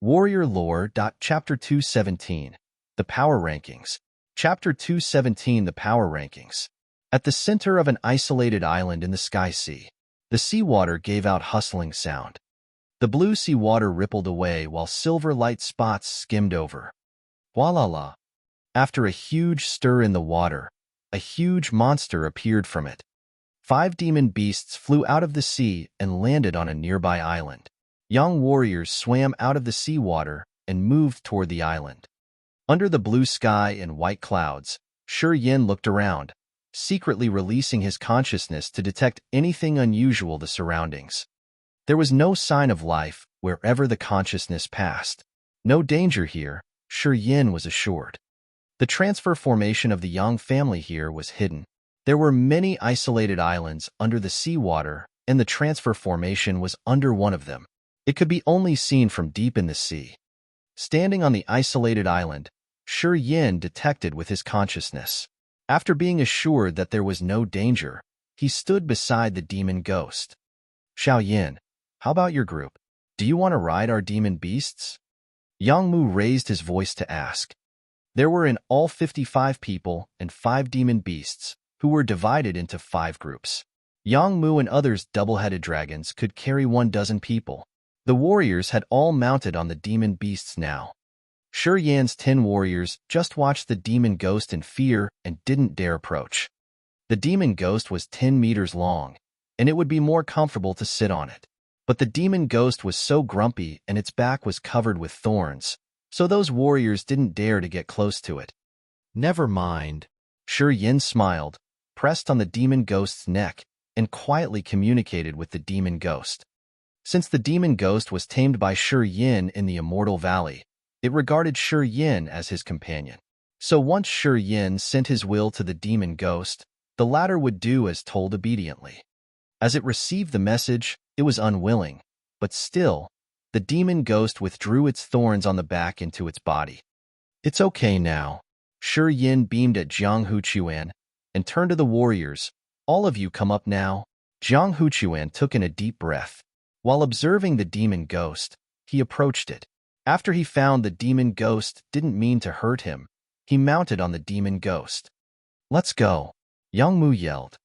Warrior Lore. Chapter 217 The Power Rankings. Chapter 217 The Power Rankings. At the center of an isolated island in the sky sea, the seawater gave out hustling sound. The blue seawater rippled away while silver light spots skimmed over. Voila! After a huge stir in the water, a huge monster appeared from it. 5 demon beasts flew out of the sea and landed on a nearby island. Young warriors swam out of the seawater and moved toward the island. Under the blue sky and white clouds, Shi Yin looked around, secretly releasing his consciousness to detect anything unusual in the surroundings. There was no sign of life wherever the consciousness passed. No danger here, Shi Yin was assured. The transfer formation of the Yang family here was hidden. There were many isolated islands under the seawater, and the transfer formation was under one of them. It could be only seen from deep in the sea. Standing on the isolated island, Shi Yin detected with his consciousness. After being assured that there was no danger, he stood beside the demon ghost. Xiao Yin, how about your group? Do you want to ride our demon beasts? Yang Mu raised his voice to ask. There were in all 55 people and 5 demon beasts, who were divided into 5 groups. Yang Mu and others double-headed dragons could carry 12 people. The warriors had all mounted on the demon beasts now. Shi Yan's 10 warriors just watched the demon ghost in fear and didn't dare approach. The demon ghost was 10 meters long, and it would be more comfortable to sit on it. But the demon ghost was so grumpy and its back was covered with thorns, so those warriors didn't dare to get close to it. Never mind. Shi Yin smiled, pressed on the demon ghost's neck, and quietly communicated with the demon ghost. Since the demon ghost was tamed by Shi Yin in the Immortal Valley, it regarded Shi Yin as his companion. So once Shi Yin sent his will to the demon ghost, the latter would do as told obediently. As it received the message, it was unwilling, but still, the demon ghost withdrew its thorns on the back into its body. It's okay now. Shi Yin beamed at Jiang Huchuan and turned to the warriors. All of you come up now. Jiang Huchuan took in a deep breath. While observing the demon ghost, he approached it. After he found the demon ghost didn't mean to hurt him, he mounted on the demon ghost. Let's go, Yang Mu yelled.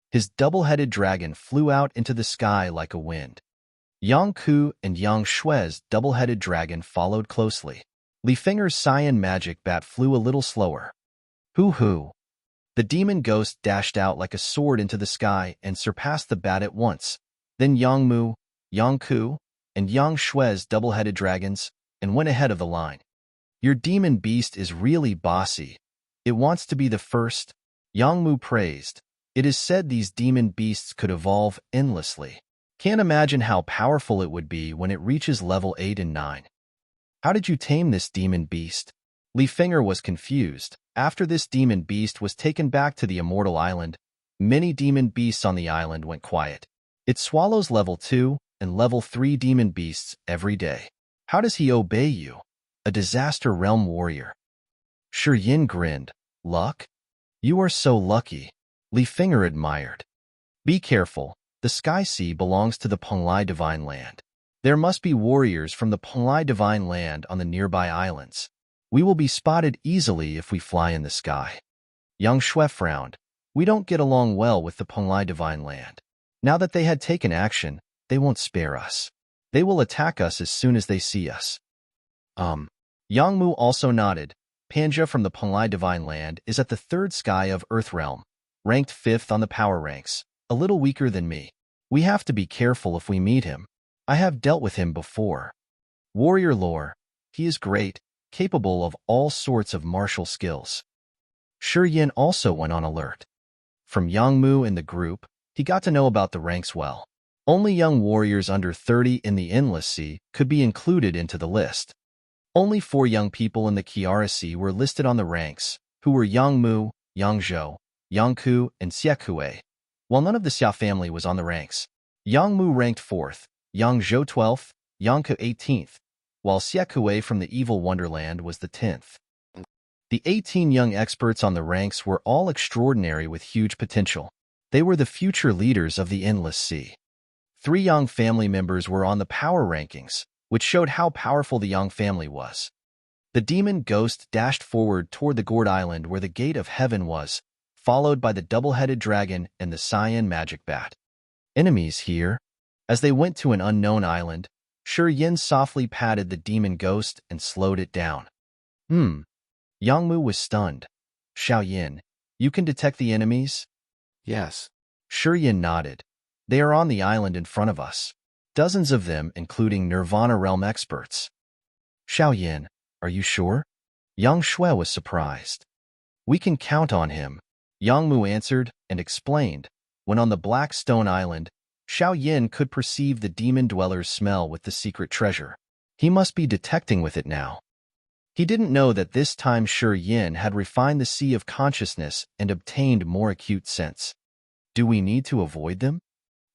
His double-headed dragon flew out into the sky like a wind. Yang Ku and Yang Shui's double-headed dragon followed closely. Li Finger's cyan magic bat flew a little slower. Hoo-hoo! The demon ghost dashed out like a sword into the sky and surpassed the bat at once. Then Yang Mu, Yang Ku, and Yang Shui's double-headed dragons, and went ahead of the line. Your demon beast is really bossy. It wants to be the first, Yang Mu praised. It is said these demon beasts could evolve endlessly. Can't imagine how powerful it would be when it reaches level 8 and 9. How did you tame this demon beast? Li Finger was confused. After this demon beast was taken back to the Immortal Island, many demon beasts on the island went quiet. It swallows level 2 and level 3 demon beasts every day. How does he obey you? A disaster realm warrior. Shi Yin grinned. Luck? You are so lucky. Li Finger admired. Be careful. The Sky Sea belongs to the Penglai Divine Land. There must be warriors from the Penglai Divine Land on the nearby islands. We will be spotted easily if we fly in the sky. Yang Shui frowned. We don't get along well with the Penglai Divine Land. Now that they had taken action, they won't spare us. They will attack us as soon as they see us. Yang Mu also nodded. Panja from the Penglai Divine Land is at the 3rd sky of Earth Realm, ranked 5th on the power ranks, a little weaker than me. We have to be careful if we meet him. I have dealt with him before. Warrior lore. He is great, capable of all sorts of martial skills. Shi Yin also went on alert. From Yang Mu and the group, he got to know about the ranks well. Only young warriors under 30 in the Endless Sea could be included into the list. Only 4 young people in the Kiara Sea were listed on the ranks, who were Yang Mu, Yang Zhou, Yang Ku, and Xie Kue, while none of the Xia family was on the ranks. Yang Mu ranked 4th, Yang Zhou 12th, Yang Ku 18th, while Xie Kue from the Evil Wonderland was the 10th. The 18 young experts on the ranks were all extraordinary with huge potential. They were the future leaders of the Endless Sea. 3 young family members were on the power rankings, which showed how powerful the young family was. The demon ghost dashed forward toward the gourd island where the gate of heaven was, followed by the double-headed dragon and the cyan magic bat. Enemies here? As they went to an unknown island, Yin softly patted the demon ghost and slowed it down. Yangmu was stunned. Yin, you can detect the enemies? Yes. Yin nodded. They are on the island in front of us. Dozens of them, including Nirvana realm experts. Yin, are you sure? Yang Shui was surprised. We can count on him, Yangmu answered and explained. When on the Black Stone Island, Yin could perceive the demon dweller's smell with the secret treasure. He must be detecting with it now. He didn't know that this time Yin had refined the sea of consciousness and obtained more acute sense. Do we need to avoid them?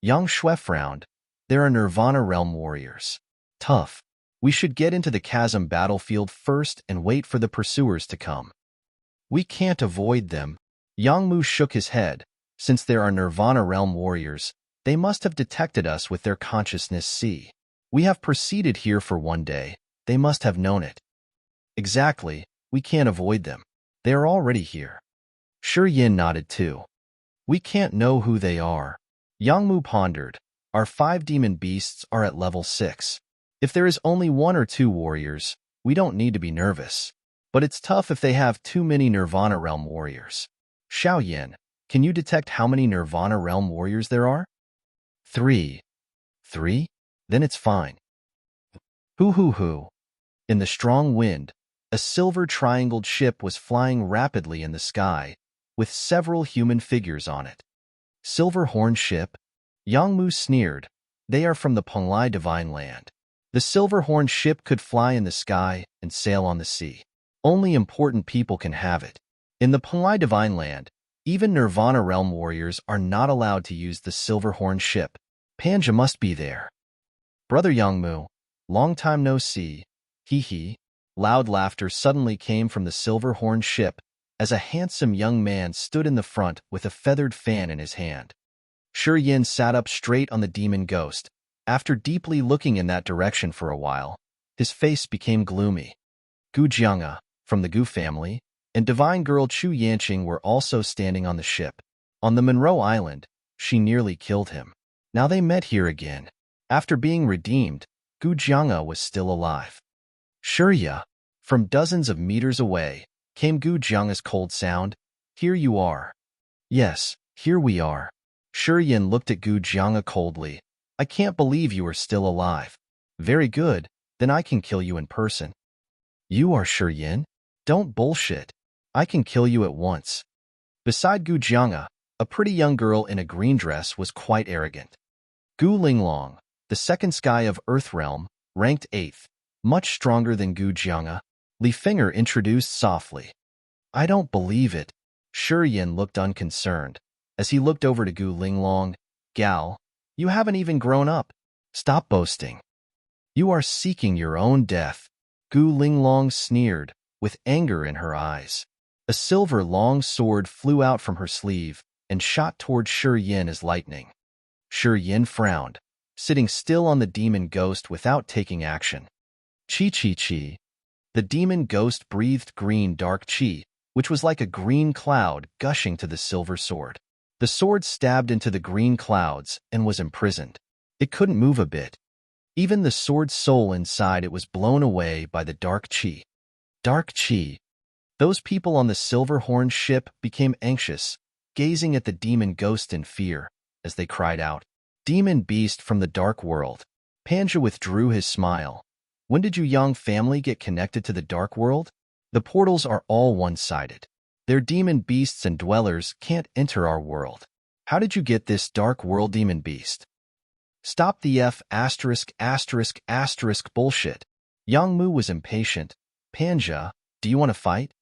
Yang Shui frowned. There are Nirvana realm warriors. Tough. We should get into the Chasm battlefield first and wait for the pursuers to come. We can't avoid them. Yangmu shook his head. Since there are Nirvana realm warriors, they must have detected us with their consciousness sea. We have proceeded here for one day. They must have known it. Exactly. We can't avoid them. They are already here. Yin nodded too. We can't know who they are. Yangmu pondered. Our 5 demon beasts are at level 6. If there is only 1 or 2 warriors, we don't need to be nervous. But it's tough if they have too many Nirvana realm warriors. Yin, can you detect how many Nirvana realm warriors there are? 3. 3? Then it's fine. Hoo. In the strong wind, a silver triangled ship was flying rapidly in the sky, with several human figures on it. Silver horn ship? Yangmu sneered. They are from the Penglai divine land. The silver horn ship could fly in the sky and sail on the sea. Only important people can have it. In the Penglai divine land, even Nirvana realm warriors are not allowed to use the silver horn ship. Panja must be there. Brother Yangmu, long time no see. Hee. Loud laughter suddenly came from the silver horn ship as a handsome young man stood in the front with a feathered fan in his hand. Yin sat up straight on the demon ghost. After deeply looking in that direction for a while, his face became gloomy. Gu Jianga, from the Gu family, and divine girl Chu Yanqing were also standing on the ship. On the Monroe Island, she nearly killed him. Now they met here again. After being redeemed, Gu Jianga was still alive. Shurya, from dozens of meters away, came Gu Jianga's cold sound. Here you are. Yes, here we are. Yin looked at Gu Jianga coldly. I can't believe you are still alive. Very good, then I can kill you in person. You are Yin? Don't bullshit. I can kill you at once. Beside Gu Jianga, a pretty young girl in a green dress was quite arrogant. Gu Linglong, the second sky of Earth Realm, ranked 8th, much stronger than Gu Jianga. Li Finger introduced softly. I don't believe it. Yin looked unconcerned. As he looked over to Gu Linglong, Gal, you haven't even grown up. Stop boasting. You are seeking your own death. Gu Linglong sneered, with anger in her eyes. A silver long sword flew out from her sleeve and shot toward Yin as lightning. Yin frowned, sitting still on the demon ghost without taking action. Chi. The demon ghost breathed green dark chi, which was like a green cloud gushing to the silver sword. The sword stabbed into the green clouds and was imprisoned. It couldn't move a bit. Even the sword's soul inside it was blown away by the dark chi. Dark chi. Those people on the silver horn ship became anxious, gazing at the demon ghost in fear, as they cried out, Demon beast from the dark world. Panja withdrew his smile. When did you young family get connected to the dark world? The portals are all one-sided. Their demon beasts and dwellers can't enter our world. How did you get this dark world demon beast? Stop the **** bullshit. Yangmu was impatient. Panja, do you want to fight?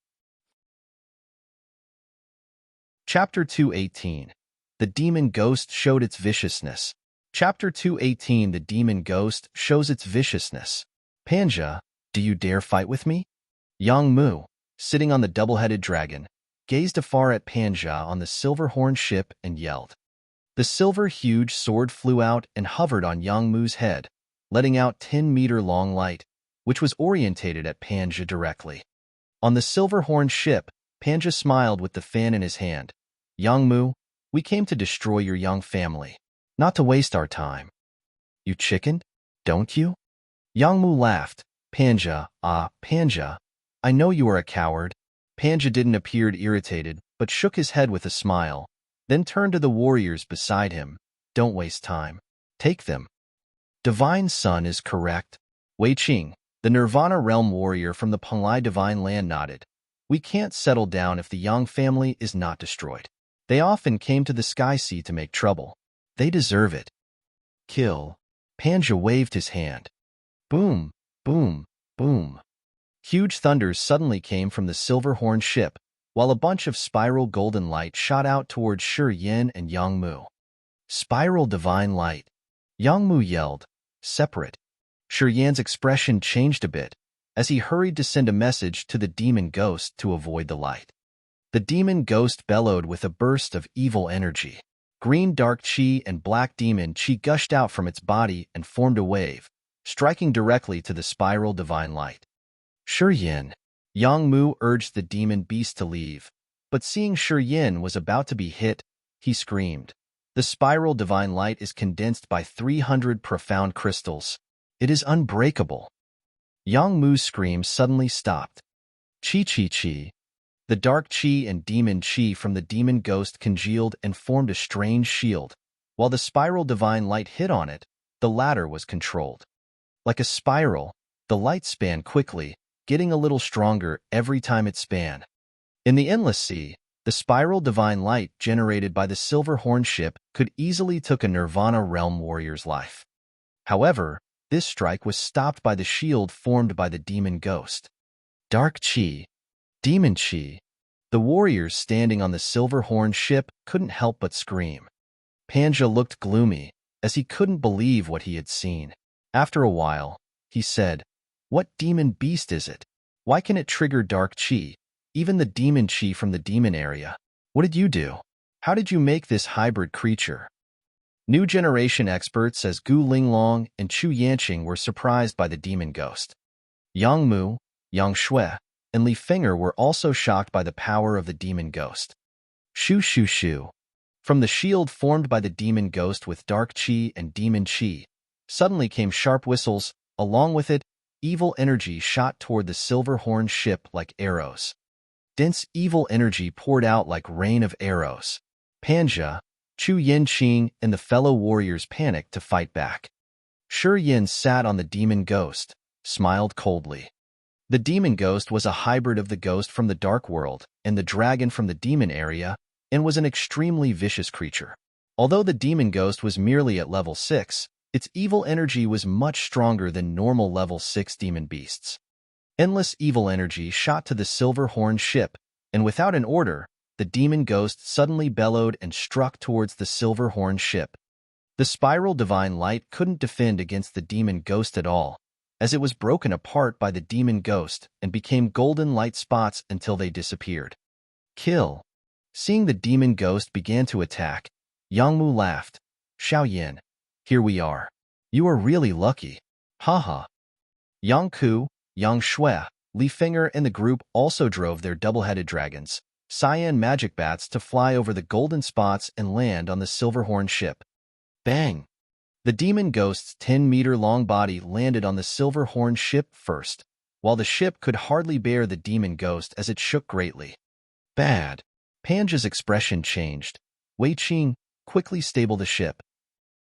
Chapter 218. The Demon Ghost Showed Its Viciousness. Chapter 218. The Demon Ghost Shows Its Viciousness. Panja, do you dare fight with me? Yangmu, sitting on the double-headed dragon, gazed afar at Panja on the silver horn ship and yelled. The silver huge sword flew out and hovered on Yangmu's head, letting out 10-meter-long light, which was orientated at Panja directly. On the silver-horned ship, Panja smiled with the fan in his hand. Yangmu, we came to destroy your young family, not to waste our time. You chickened, don't you? Yangmu laughed. Panja, Panja, I know you are a coward. Panja didn't appear irritated, but shook his head with a smile, then turned to the warriors beside him. Don't waste time. Take them. Divine Son is correct. Wei Qing, the Nirvana Realm warrior from the Penglai Divine Land, nodded. We can't settle down if the Yang family is not destroyed. They often came to the Sky Sea to make trouble. They deserve it. Kill. Panja waved his hand. Boom, boom, boom. Huge thunders suddenly came from the silver-horned ship, while a bunch of spiral golden light shot out towards Shi Yin and Yangmu. Spiral divine light. Yangmu yelled. Separate. Shi Yin's expression changed a bit as he hurried to send a message to the demon ghost to avoid the light. The demon ghost bellowed with a burst of evil energy. Green dark chi and black demon chi gushed out from its body and formed a wave, striking directly to the spiral divine light. Shi Yin. Yangmu urged the demon beast to leave, but seeing Shi Yin was about to be hit, he screamed. The spiral divine light is condensed by 300 profound crystals. It is unbreakable. Yangmu's scream suddenly stopped. Chi chi chi. The dark chi and demon chi from the demon ghost congealed and formed a strange shield. While the spiral divine light hit on it, the latter was controlled. Like a spiral, the light span quickly, getting a little stronger every time it span. In the endless sea, the spiral divine light generated by the silver-horned ship could easily take a Nirvana Realm warrior's life. However, this strike was stopped by the shield formed by the demon ghost. Dark chi. Demon chi. The warriors standing on the silver-horned ship couldn't help but scream. Panja looked gloomy, as he couldn't believe what he had seen. After a while, he said, What demon beast is it? Why can it trigger dark chi, even the demon chi from the demon area? What did you do? How did you make this hybrid creature? New generation experts as Gu Linglong and Chu Yanqing were surprised by the demon ghost. Yang Mu, Yang Shui, and Li Finger were also shocked by the power of the demon ghost. Shu Shu Shu. From the shield formed by the demon ghost with dark chi and demon chi, suddenly came sharp whistles. Along with it, evil energy shot toward the silver-horned ship like arrows. Dense evil energy poured out like rain of arrows. Panja, Chu Yanqing, and the fellow warriors panicked to fight back. Shi Yin sat on the demon ghost, smiled coldly. The demon ghost was a hybrid of the ghost from the dark world and the dragon from the demon area, and was an extremely vicious creature. Although the demon ghost was merely at level 6, its evil energy was much stronger than normal level 6 demon beasts. Endless evil energy shot to the silver-horned ship, and without an order, the demon ghost suddenly bellowed and struck towards the silver-horned ship. The spiral divine light couldn't defend against the demon ghost at all, as it was broken apart by the demon ghost and became golden light spots until they disappeared. Kill. Seeing the demon ghost began to attack, Yangmu laughed. Xiao Yin, here we are. You are really lucky. Haha. Yang Ku, Yang Shui, Li Finger, and the group also drove their double-headed dragons, cyan magic bats, to fly over the golden spots and land on the silver-horned ship. Bang! The demon ghost's 10-meter-long body landed on the silver-horned ship first, while the ship could hardly bear the demon ghost as it shook greatly. Bad. Panja's expression changed. Wei Qing, quickly stable the ship.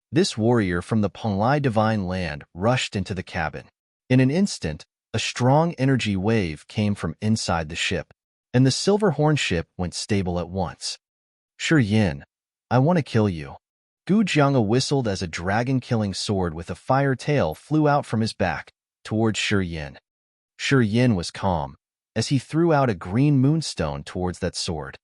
This warrior from the Penglai Divine Land rushed into the cabin. In an instant, a strong energy wave came from inside the ship, and the silver-horned ship went stable at once. Shi Yin, I want to kill you. Gu Jianga whistled as a dragon-killing sword with a fire tail flew out from his back, towards Shi Yin. Shi Yin was calm, as he threw out a green moonstone towards that sword.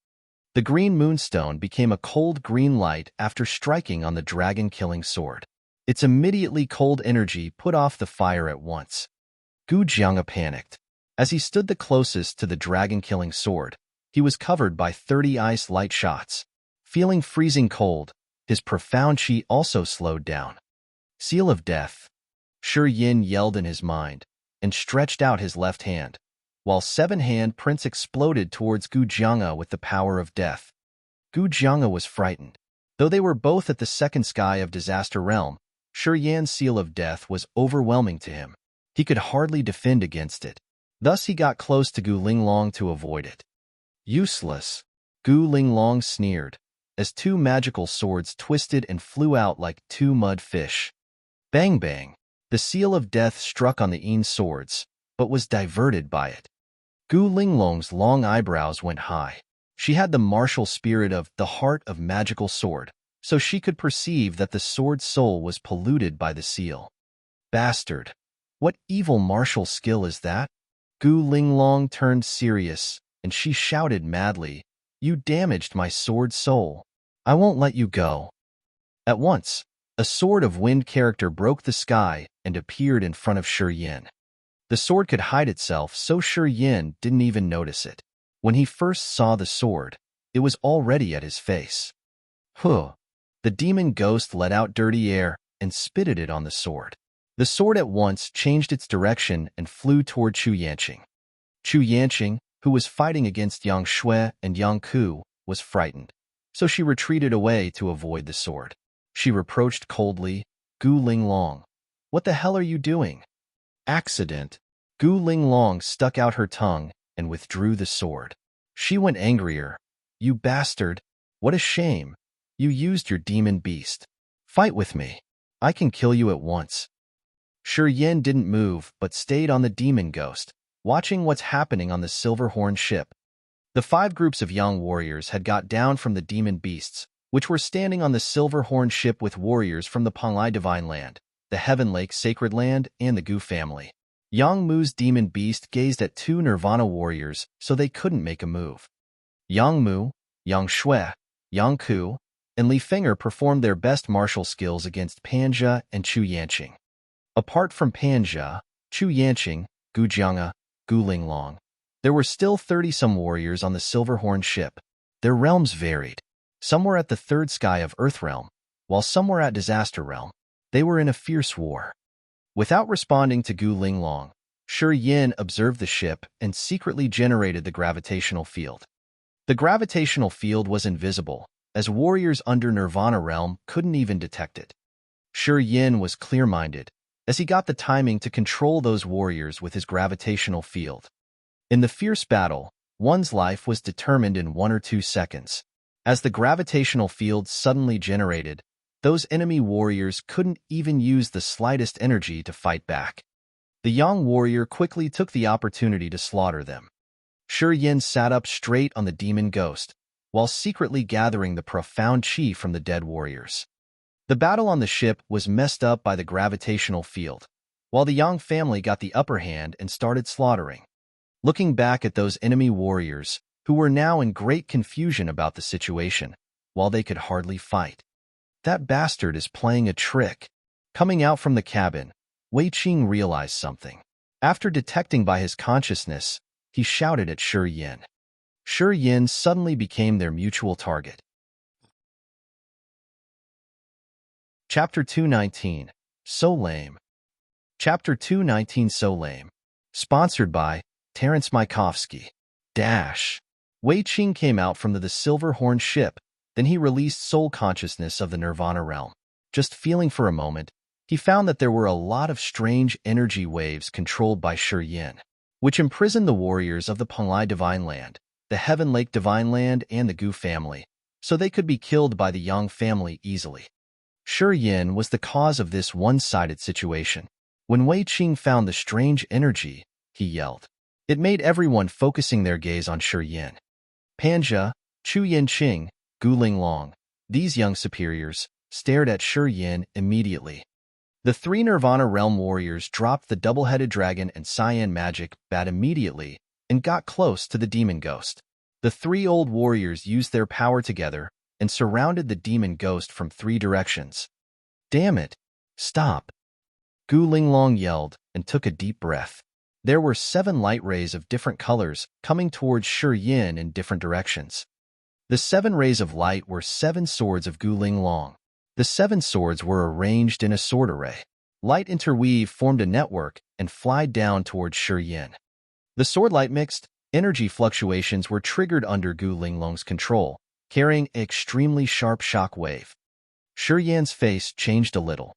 The green moonstone became a cold green light after striking on the dragon-killing sword. Its immediately cold energy put off the fire at once. Gu Jianga panicked. As he stood the closest to the dragon-killing sword, he was covered by 30 ice light shots. Feeling freezing cold, his profound chi also slowed down. Seal of Death. Shi Yin yelled in his mind and stretched out his left hand, while seven hand prints exploded towards Gu Jianga with the power of death. Gu Jianga was frightened. Though they were both at the second sky of disaster realm, Shi Yan's seal of death was overwhelming to him. He could hardly defend against it. Thus he got close to Gu Linglong to avoid it. Useless, Gu Linglong sneered, as two magical swords twisted and flew out like two mud fish. Bang bang, the seal of death struck on the Yin swords, but was diverted by it. Gu Linglong's long eyebrows went high. She had the martial spirit of the heart of magical sword, so she could perceive that the sword's soul was polluted by the seal. Bastard! What evil martial skill is that? Gu Linglong turned serious, and she shouted madly, "You damaged my sword's soul. I won't let you go." At once, a sword of wind character broke the sky and appeared in front of Shi Yin. The sword could hide itself, so Shi Yin didn't even notice it. When he first saw the sword, it was already at his face. Huh! The demon ghost let out dirty air and spitted it on the sword. The sword at once changed its direction and flew toward Chu Yanqing. Chu Yanqing, who was fighting against Yang Shui and Yang Ku, was frightened, so she retreated away to avoid the sword. She reproached coldly, "Gu Linglong, what the hell are you doing?" Accident. Gu Linglong stuck out her tongue and withdrew the sword. She went angrier. "You bastard! What a shame! You used your demon beast. Fight with me. I can kill you at once." Shi Yin didn't move but stayed on the demon ghost, watching what's happening on the Silverhorn ship. The 5 groups of young warriors had got down from the demon beasts, which were standing on the Silverhorn ship with warriors from the Panglai Divine Land, the Heaven Lake Sacred Land, and the Gu family. Yang Mu's demon beast gazed at 2 Nirvana warriors, so they couldn't make a move. Yang Mu, Yang Shui, Yang Ku, and Li Feng'er performed their best martial skills against Panja and Chu Yanqing. Apart from Panja, Chu Yanqing, Gu Jianga, Gu Linglong, there were still 30-some warriors on the Silverhorn ship. Their realms varied. Some were at the 3rd sky of Earth Realm, while some were at Disaster Realm. They were in a fierce war. Without responding to Gu Linglong, Shi Yin observed the ship and secretly generated the gravitational field. The gravitational field was invisible, as warriors under Nirvana Realm couldn't even detect it. Shi Yin was clear-minded, as he got the timing to control those warriors with his gravitational field. In the fierce battle, one's life was determined in 1 or 2 seconds. As the gravitational field suddenly generated, those enemy warriors couldn't even use the slightest energy to fight back. The young warrior quickly took the opportunity to slaughter them. Shi Yin sat up straight on the demon ghost, while secretly gathering the profound chi from the dead warriors. The battle on the ship was messed up by the gravitational field, while the Yang family got the upper hand and started slaughtering. Looking back at those enemy warriors, who were now in great confusion about the situation, while they could hardly fight. That bastard is playing a trick. Coming out from the cabin, Wei Qing realized something. After detecting by his consciousness, he shouted at Shi Yin. Shi Yin suddenly became their mutual target. Chapter 219, So Lame. Chapter 219, So Lame. Sponsored by Terence Mykovsky. Wei Qing came out from the Silverhorn ship, then he released soul consciousness of the Nirvana realm. Just feeling for a moment, he found that there were a lot of strange energy waves controlled by Shi Yin, which imprisoned the warriors of the Panglai Divine Land, the Heaven Lake Divine Land, and the Gu family, so they could be killed by the Yang family easily. Shi Yin was the cause of this one-sided situation. When Wei Qing found the strange energy, he yelled. It made everyone focusing their gaze on Shi Yin. Panja, Chu Yanqing, Gu Linglong, these young superiors, stared at Shi Yin immediately. The 3 Nirvana Realm warriors dropped the double-headed dragon and cyan magic bat immediately and got close to the demon ghost. The 3 old warriors used their power together and surrounded the demon ghost from 3 directions. Damn it! Stop! Gu Linglong yelled and took a deep breath. There were 7 light rays of different colors coming towards Shi Yin in different directions. The 7 rays of light were 7 swords of Gu Linglong. The 7 swords were arranged in a sword array. Light interweave formed a network and fly down towards Shi Yin. The sword light mixed, energy fluctuations were triggered under Gu Linglong's control, carrying an extremely sharp shock wave. Shi Yan's face changed a little.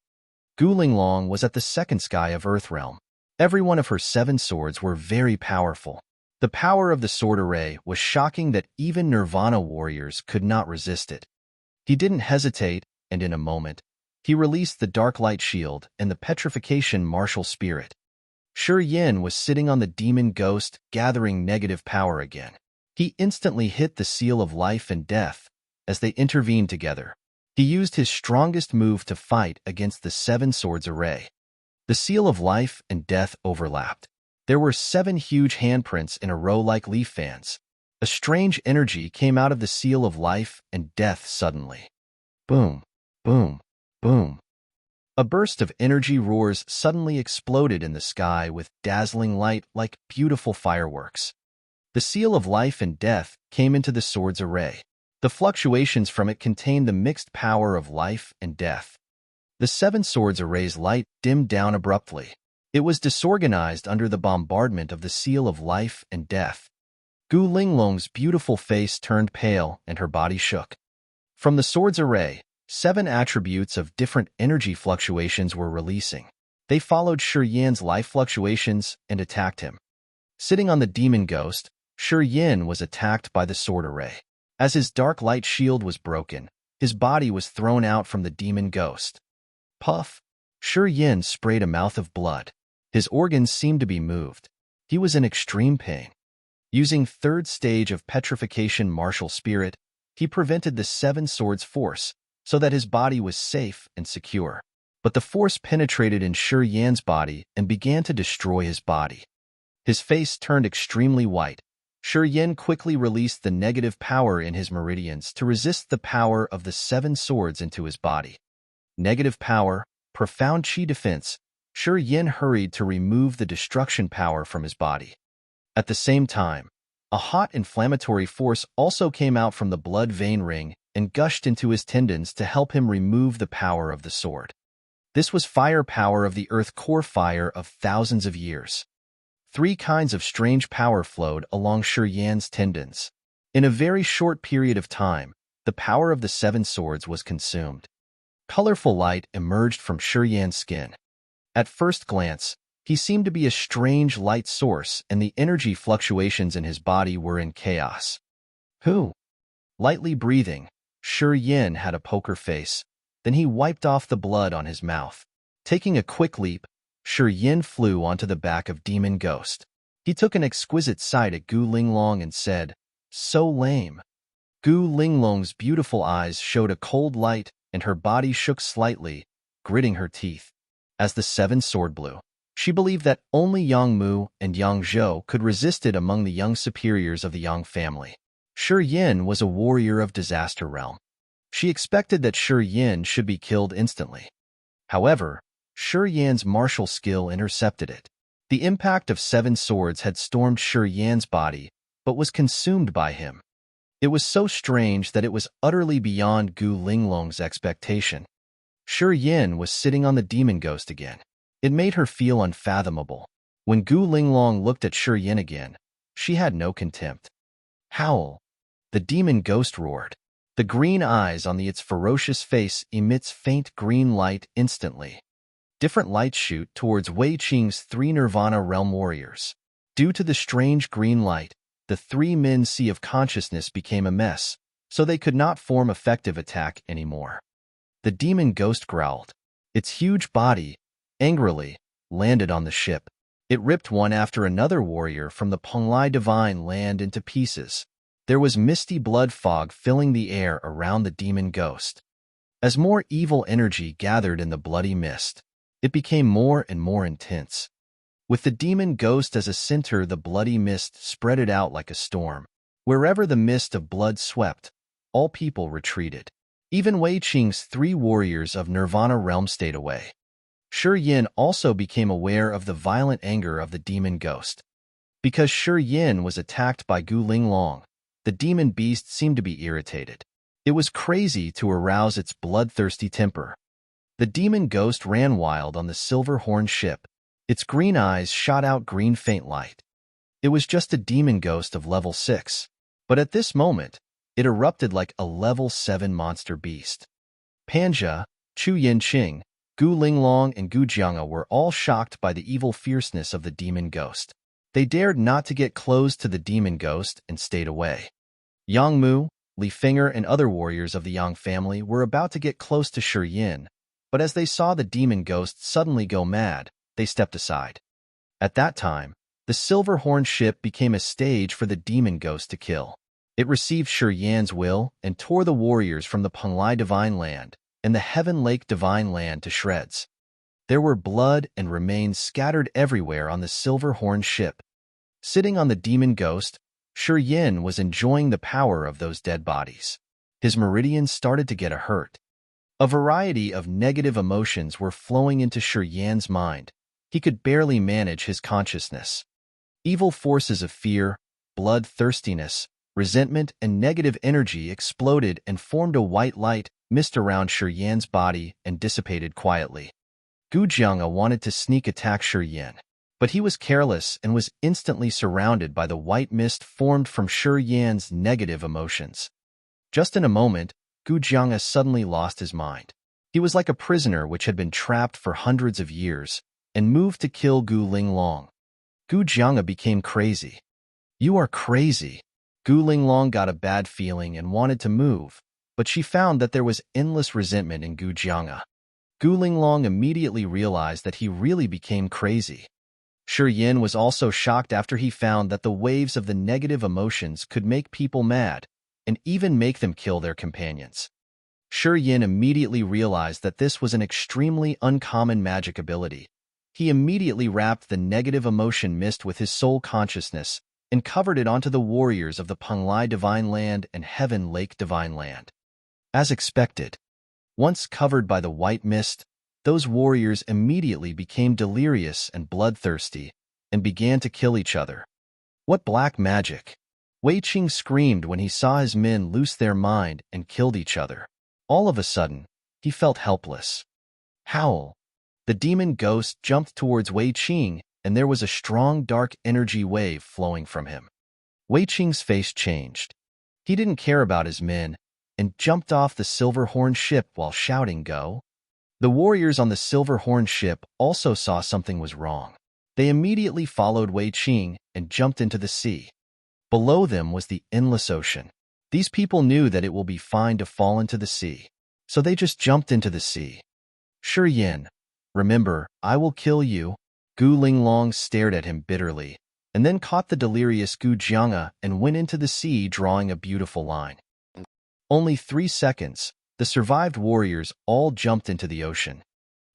Gu Linglong was at the second sky of Earth Realm. Every one of her 7 swords were very powerful. The power of the sword array was shocking that even Nirvana warriors could not resist it. He didn't hesitate, and in a moment, he released the Dark Light Shield and the Petrification Martial Spirit. Shi Yin was sitting on the demon ghost, gathering negative power again. He instantly hit the Seal of Life and Death as they intervened together. He used his strongest move to fight against the 7 swords array. The Seal of Life and Death overlapped. There were 7 huge handprints in a row like leaf fans. A strange energy came out of the Seal of Life and Death suddenly. Boom, boom, boom. A burst of energy roars suddenly exploded in the sky with dazzling light like beautiful fireworks. The Seal of Life and Death came into the sword's array. The fluctuations from it contained the mixed power of life and death. The 7 swords array's light dimmed down abruptly. It was disorganized under the bombardment of the Seal of Life and Death. Gu Linglong's beautiful face turned pale and her body shook. From the sword's array, 7 attributes of different energy fluctuations were releasing. They followed Shi Yan's life fluctuations and attacked him. Sitting on the demon ghost, Shi Yin was attacked by the sword array. As his dark light shield was broken, his body was thrown out from the demon ghost. Puff! Shi Yin sprayed a mouth of blood. His organs seemed to be moved. He was in extreme pain. Using 3rd stage of Petrification Martial Spirit, he prevented the 7 swords' force so that his body was safe and secure. But the force penetrated in Shi Yan's body and began to destroy his body. His face turned extremely white. Shi Yin quickly released the negative power in his meridians to resist the power of the 7 swords into his body. Negative power, profound chi defense. Shi Yin hurried to remove the destruction power from his body. At the same time, a hot inflammatory force also came out from the blood vein ring and gushed into his tendons to help him remove the power of the sword. This was fire power of the earth core fire of thousands of years. 3 kinds of strange power flowed along Shi Yan's tendons. In a very short period of time, the power of the 7 swords was consumed. Colorful light emerged from Shi Yan's skin. At first glance, he seemed to be a strange light source, and the energy fluctuations in his body were in chaos. Who? Lightly breathing, Shi Yin had a poker face. Then he wiped off the blood on his mouth. Taking a quick leap, Shi Yin flew onto the back of Demon Ghost. He took an exquisite sight at Gu Linglong and said, "So lame." Gu Linglong's beautiful eyes showed a cold light, and her body shook slightly, gritting her teeth. As the 7 sword blew, she believed that only Yang Mu and Yang Zhou could resist it among the young superiors of the Yang family. Shi Yin was a warrior of Disaster Realm. She expected that Shi Yin should be killed instantly. However, Shi Yan's martial skill intercepted it. The impact of 7 swords had stormed Shi Yan's body, but was consumed by him. It was so strange that it was utterly beyond Gu Linglong's expectation. Shi Yin was sitting on the demon ghost again. It made her feel unfathomable. When Gu Linglong looked at Shi Yin again, she had no contempt. Howl! The demon ghost roared. The green eyes on its ferocious face emits faint green light instantly. Different lights shoot towards Wei Qing's 3 Nirvana Realm warriors. Due to the strange green light, the 3 men's sea of consciousness became a mess, so they could not form effective attack anymore. The demon ghost growled. Its huge body, angrily, landed on the ship. It ripped one after another warrior from the Penglai Divine Land into pieces. There was misty blood fog filling the air around the demon ghost. As more evil energy gathered in the bloody mist, it became more and more intense. With the demon ghost as a center, the bloody mist spread it out like a storm. Wherever the mist of blood swept, all people retreated. Even Wei Qing's 3 warriors of Nirvana Realm stayed away. Shi Yin also became aware of the violent anger of the demon ghost. Because Shi Yin was attacked by Gu Linglong, the demon beast seemed to be irritated. It was crazy to arouse its bloodthirsty temper. The demon ghost ran wild on the silver-horned ship. Its green eyes shot out green faint light. It was just a demon ghost of level 6. But at this moment, it erupted like a level 7 monster beast. Panja, Chu Yin-Ching, Gu Linglong, and Gu Jianga were all shocked by the evil fierceness of the demon ghost. They dared not to get close to the demon ghost and stayed away. Yang Mu, Li Finger, and other warriors of the Yang family were about to get close to Shi Yin, but as they saw the demon ghost suddenly go mad, they stepped aside. At that time, the silver-horned ship became a stage for the demon ghost to kill. It received Shi Yan's will and tore the warriors from the Penglai Divine Land and the Heaven Lake Divine Land to shreds. There were blood and remains scattered everywhere on the silver-horned ship. Sitting on the demon ghost, Shi Yin was enjoying the power of those dead bodies. His meridians started to get hurt. A variety of negative emotions were flowing into Shi Yan's mind. He could barely manage his consciousness. Evil forces of fear, bloodthirstiness, resentment, and negative energy exploded and formed a white light mist around Shi Yan's body and dissipated quietly. Gu Jianga wanted to sneak attack Shi Yan, but he was careless and was instantly surrounded by the white mist formed from Shi Yan's negative emotions. Just in a moment, Gu Jianga suddenly lost his mind. He was like a prisoner which had been trapped for hundreds of years and moved to kill Gu Linglong. Gu Jianga became crazy. "You are crazy." Gu Linglong got a bad feeling and wanted to move, but she found that there was endless resentment in Gu Jianga. Gu Linglong immediately realized that he really became crazy. Shi Yin was also shocked after he found that the waves of the negative emotions could make people mad and even make them kill their companions. Shi Yin immediately realized that this was an extremely uncommon magic ability. He immediately wrapped the negative emotion mist with his soul consciousness and covered it onto the warriors of the Penglai Divine Land and Heaven Lake Divine Land. As expected, once covered by the white mist, those warriors immediately became delirious and bloodthirsty and began to kill each other. What black magic! Wei Qing screamed when he saw his men lose their mind and killed each other. All of a sudden, he felt helpless. Howl! The demon ghost jumped towards Wei Qing, and there was a strong dark energy wave flowing from him. Wei Qing's face changed. He didn't care about his men and jumped off the silver-horned ship while shouting, "Go!" The warriors on the silver-horned ship also saw something was wrong. They immediately followed Wei Qing and jumped into the sea. Below them was the endless ocean. These people knew that it will be fine to fall into the sea, so they just jumped into the sea. "Shi Yin, remember, I will kill you." Gu Linglong stared at him bitterly, and then caught the delirious Gu Jianga and went into the sea drawing a beautiful line. Only 3 seconds, the survived warriors all jumped into the ocean.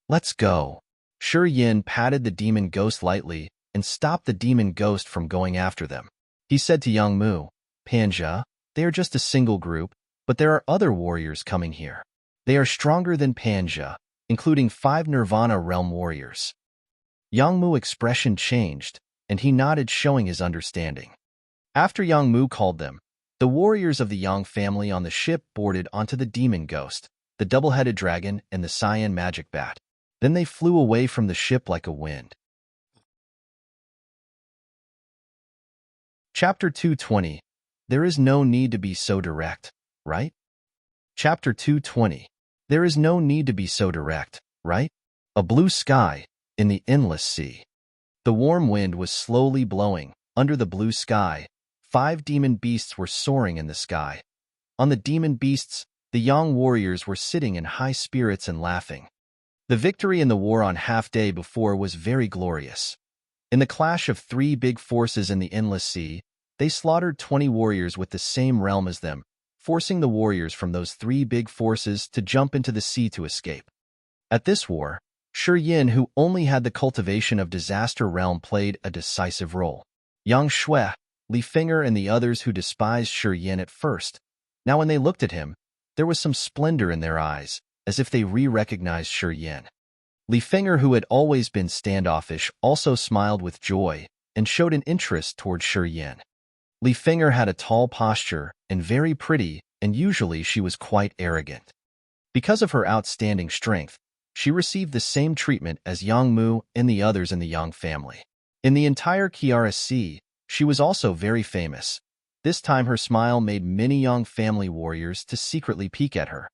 "Let's go." Shi Yin patted the demon ghost lightly and stopped the demon ghost from going after them. He said to Yang Mu, "Panja, they are just a single group, but there are other warriors coming here. They are stronger than Panja, including 5 Nirvana Realm warriors." Yang Mu's expression changed, and he nodded, showing his understanding. After Yang Mu called them, the warriors of the Yang family on the ship boarded onto the demon ghost, the double-headed dragon, and the cyan magic bat. Then they flew away from the ship like a wind. Chapter 220. There is no need to be so direct, right? Chapter 220. There is no need to be so direct, right? A blue sky in the endless sea. The warm wind was slowly blowing. Under the blue sky, 5 demon beasts were soaring in the sky. On the demon beasts, the Yang warriors were sitting in high spirits and laughing. The victory in the war on half-day before was very glorious. In the clash of 3 big forces in the endless sea, they slaughtered 20 warriors with the same realm as them, forcing the warriors from those 3 big forces to jump into the sea to escape. At this war, Shi Yin, who only had the cultivation of disaster realm, played a decisive role. Yang Shui, Li Finger, and the others who despised Shi Yin at first, now when they looked at him, there was some splendor in their eyes, as if they recognized Shi Yin. Li Finger, who had always been standoffish, also smiled with joy and showed an interest toward Shi Yin. Li Finger had a tall posture and very pretty, and usually she was quite arrogant. Because of her outstanding strength, She received the same treatment as Yang Mu and the others in the Yang family. In the entire Kiara Sea, she was also very famous. This time her smile made many Yang family warriors to secretly peek at her.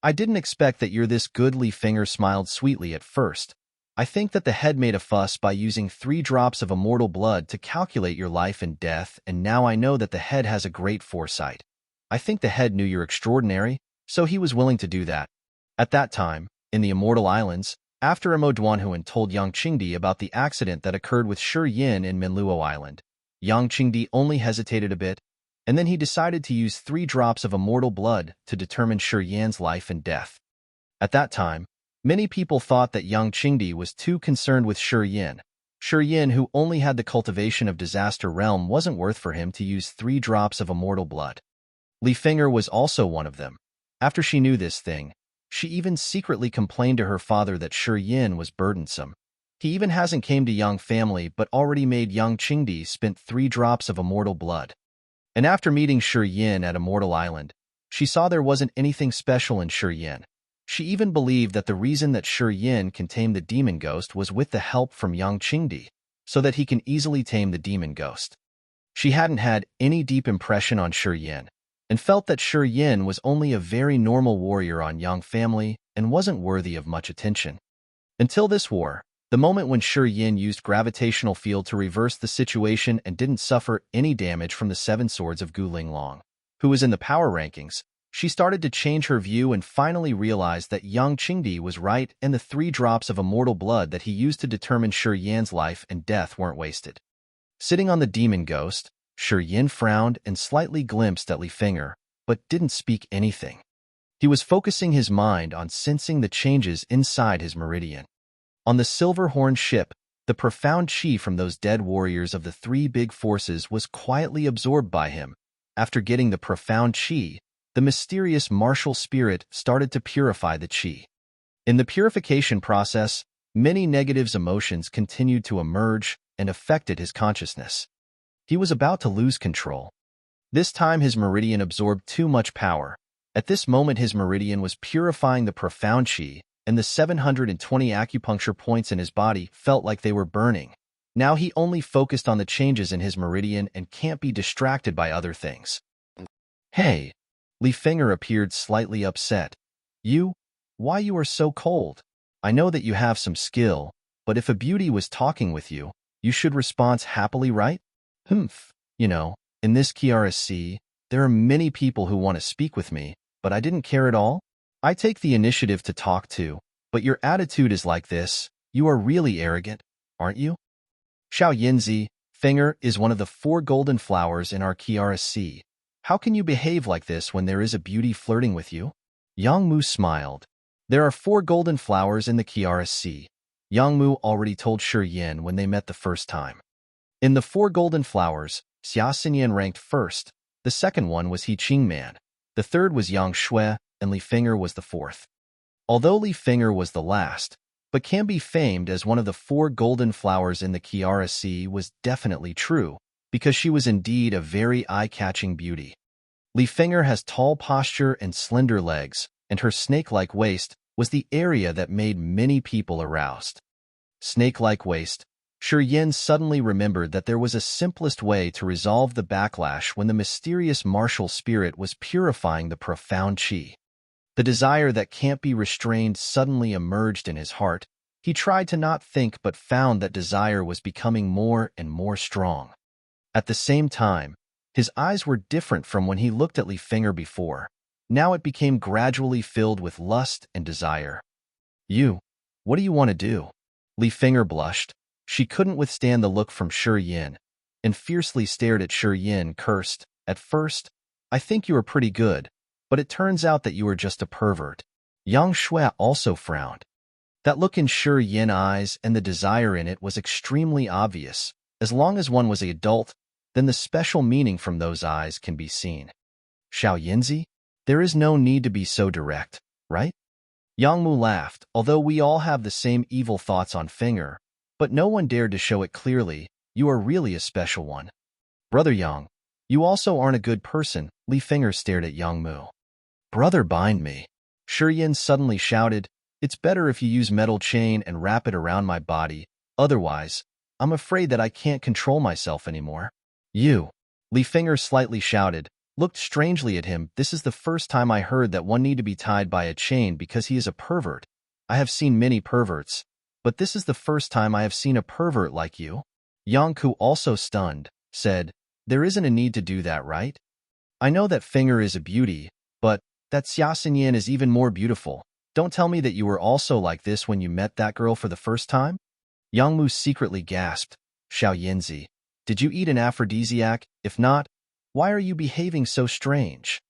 I didn't expect that you're this good. Li Finger smiled sweetly at first. I think that the head made a fuss by using 3 drops of immortal blood to calculate your life and death, and now I know that the head has a great foresight. I think the head knew you're extraordinary, so he was willing to do that. At that time, in the Immortal Islands, after Imo Duanhuan told Yang Qingdi about the accident that occurred with Shi Yin in Minluo Island, Yang Qingdi only hesitated a bit, and then he decided to use 3 drops of immortal blood to determine Shi Yan's life and death. At that time, many people thought that Yang Qingdi was too concerned with Shi Yin. Shi Yin, who only had the cultivation of Disaster Realm, wasn't worth for him to use 3 drops of immortal blood. Li Finger was also one of them. After she knew this thing, she even secretly complained to her father that Shi Yin was burdensome. He even hasn't came to Yang family but already made Yang Qingdi spent 3 drops of immortal blood. And after meeting Shi Yin at Immortal Island, she saw there wasn't anything special in Shi Yin. She even believed that the reason that Shi Yin can tame the demon ghost was with the help from Yang Qingdi, so that he can easily tame the demon ghost. She hadn't had any deep impression on Shi Yin, and felt that Shi Yin was only a very normal warrior on Yang family and wasn't worthy of much attention. Until this war, the moment when Shi Yin used gravitational field to reverse the situation and didn't suffer any damage from the 7 swords of Gu Linglong, who was in the power rankings, she started to change her view and finally realized that Yang Qingdi was right and the 3 drops of immortal blood that he used to determine Shi Yan's life and death weren't wasted. Sitting on the demon ghost, Shi Yin frowned and slightly glimpsed at Li Finger, but didn't speak anything. He was focusing his mind on sensing the changes inside his meridian. On the silver-horned ship, the profound chi from those dead warriors of the 3 big forces was quietly absorbed by him. After getting the profound chi, the mysterious martial spirit started to purify the chi. In the purification process, many negative emotions continued to emerge and affected his consciousness. He was about to lose control. This time his meridian absorbed too much power. At this moment his meridian was purifying the profound chi, and the 720 acupuncture points in his body felt like they were burning. Now he only focused on the changes in his meridian and can't be distracted by other things. Hey! Li Finger appeared slightly upset. Why you are so cold? I know that you have some skill, but if a beauty was talking with you, you should respond happily, right? In this Kiara Sea, there are many people who want to speak with me, but I didn't care at all. I take the initiative to talk to, but your attitude is like this. You are really arrogant, aren't you? Xiao Yinzi, Finger, is one of the 4 golden flowers in our Kiara Sea. How can you behave like this when there is a beauty flirting with you? Yang Mu smiled. There are 4 golden flowers in the Kiara Sea. Yang Mu already told Shi Yin when they met the first time. In the 4 golden flowers, Xia Xinyan ranked first. The second one was He Qingman. The third was Yang Shui, and Li Finger was the 4th. Although Li Finger was the last, but can be famed as one of the 4 golden flowers in the Kiara Sea, was definitely true, because she was indeed a very eye-catching beauty. Li Finger has tall posture and slender legs, and her snake-like waist was the area that made many people aroused. Snake-like waist. Shi Yin suddenly remembered that there was a simplest way to resolve the backlash when the mysterious martial spirit was purifying the profound chi. The desire that can't be restrained suddenly emerged in his heart. He tried to not think but found that desire was becoming more and more strong. At the same time, his eyes were different from when he looked at Li Finger before. Now it became gradually filled with lust and desire. What do you want to do? Li Finger blushed. She couldn't withstand the look from Shi Yin, and fiercely stared at Shi Yin, cursed. At first, I think you are pretty good, but it turns out that you are just a pervert. Yang Shui also frowned. That look in Shi Yin eyes and the desire in it was extremely obvious. As long as one was an adult, then the special meaning from those eyes can be seen. Xiao Yinzi, there is no need to be so direct, right? Yang Mu laughed. Although we all have the same evil thoughts on Finger, but no one dared to show it clearly. You are really a special one. Brother Yang, you also aren't a good person. Li Finger stared at Yang Mu. Brother bind me. Shi Yin suddenly shouted, It's better if you use metal chain and wrap it around my body. Otherwise, I'm afraid that I can't control myself anymore. You, Li Finger slightly shouted, looked strangely at him. This is the first time I heard that one need to be tied by a chain because he is a pervert. I have seen many perverts, but this is the first time I have seen a pervert like you. Yang Ku, also stunned, said, there isn't a need to do that, right? I know that Finger is a beauty, but that Xia Xinyan is even more beautiful. Don't tell me that you were also like this when you met that girl for the first time? Yang Mu secretly gasped. Xiao Yinzi, did you eat an aphrodisiac? If not, why are you behaving so strange?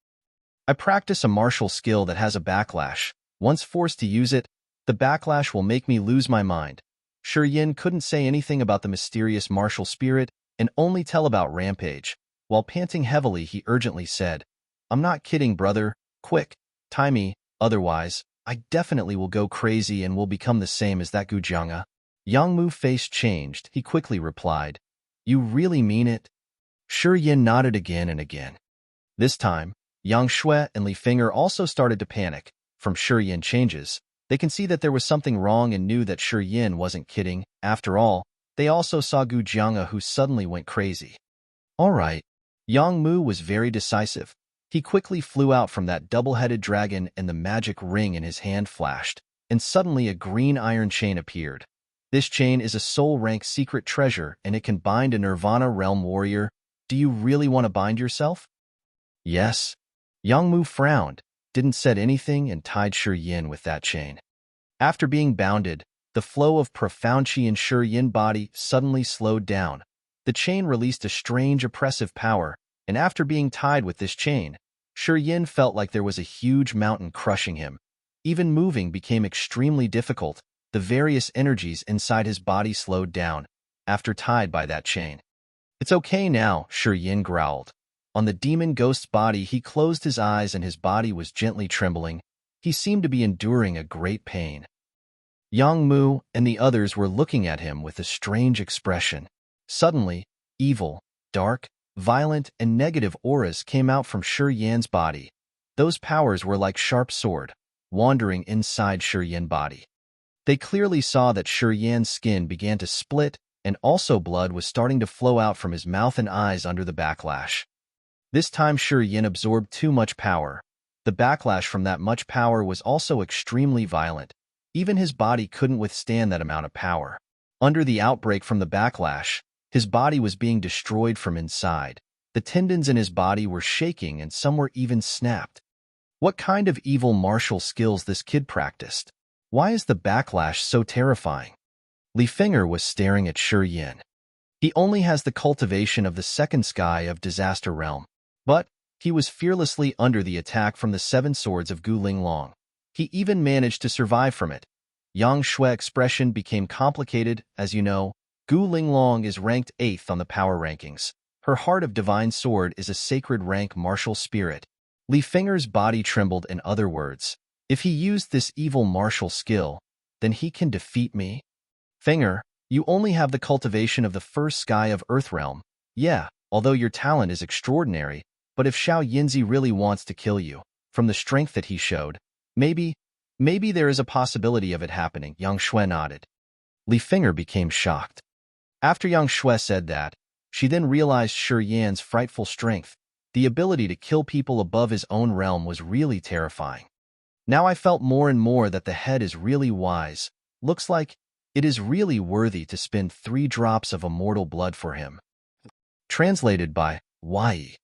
I practice a martial skill that has a backlash. Once forced to use it, the backlash will make me lose my mind. Shi Yin couldn't say anything about the mysterious martial spirit and only tell about Rampage. While panting heavily, he urgently said, I'm not kidding, brother. Quick, tie me, otherwise, I definitely will go crazy and will become the same as that Gujianga. Yang Mu's face changed. He quickly replied, you really mean it? Shi Yin nodded again and again. This time, Yang Shui and Li Finger also started to panic. From Shi Yin changes, they can see that there was something wrong and knew that Shi Yin wasn't kidding. After all, they also saw Gujianga, who suddenly went crazy. All right. Yang Mu was very decisive. He quickly flew out from that double-headed dragon and the magic ring in his hand flashed, and suddenly a green iron chain appeared. This chain is a soul-rank secret treasure, and it can bind a Nirvana realm warrior. Do you really want to bind yourself? Yes. Yang Mu frowned, didn't said anything, and tied Shi Yin with that chain. After being bounded, the flow of profound qi in Shi Yin's body suddenly slowed down. The chain released a strange oppressive power, and after being tied with this chain, Shi Yin felt like there was a huge mountain crushing him. Even moving became extremely difficult. The various energies inside his body slowed down, after tied by that chain. It's okay now, Shi Yin growled. On the demon ghost's body, he closed his eyes and his body was gently trembling. He seemed to be enduring a great pain. Yang Mu and the others were looking at him with a strange expression. Suddenly, evil, dark, violent, and negative auras came out from Shi Yin's body. Those powers were like sharp sword, wandering inside Shi Yin's body. They clearly saw that Shi Yin's skin began to split, and also blood was starting to flow out from his mouth and eyes under the backlash. This time Shi Yin absorbed too much power. The backlash from that much power was also extremely violent. Even his body couldn't withstand that amount of power. Under the outbreak from the backlash, his body was being destroyed from inside. The tendons in his body were shaking and some were even snapped. What kind of evil martial skills this kid practiced? Why is the backlash so terrifying? Li Finger was staring at Shi Yin. He only has the cultivation of the second sky of Disaster Realm, but he was fearlessly under the attack from the seven swords of Gu Linglong. He even managed to survive from it. Yang Shui's expression became complicated. As you know, Gu Linglong is ranked 8th on the power rankings. Her Heart of Divine Sword is a sacred rank martial spirit. Li Finger's body trembled. In other words, if he used this evil martial skill, then he can defeat me? Finger, you only have the cultivation of the first sky of Earth Realm. Yeah, although your talent is extraordinary, but if Xiao Yinzi really wants to kill you, from the strength that he showed, maybe there is a possibility of it happening. Yang Shui nodded. Li Finger became shocked. After Yang Shui said that, she then realized Shi Yin's frightful strength. The ability to kill people above his own realm was really terrifying. Now I felt more and more that the head is really wise. Looks like it is really worthy to spend 3 drops of immortal blood for him. Translated by Yi.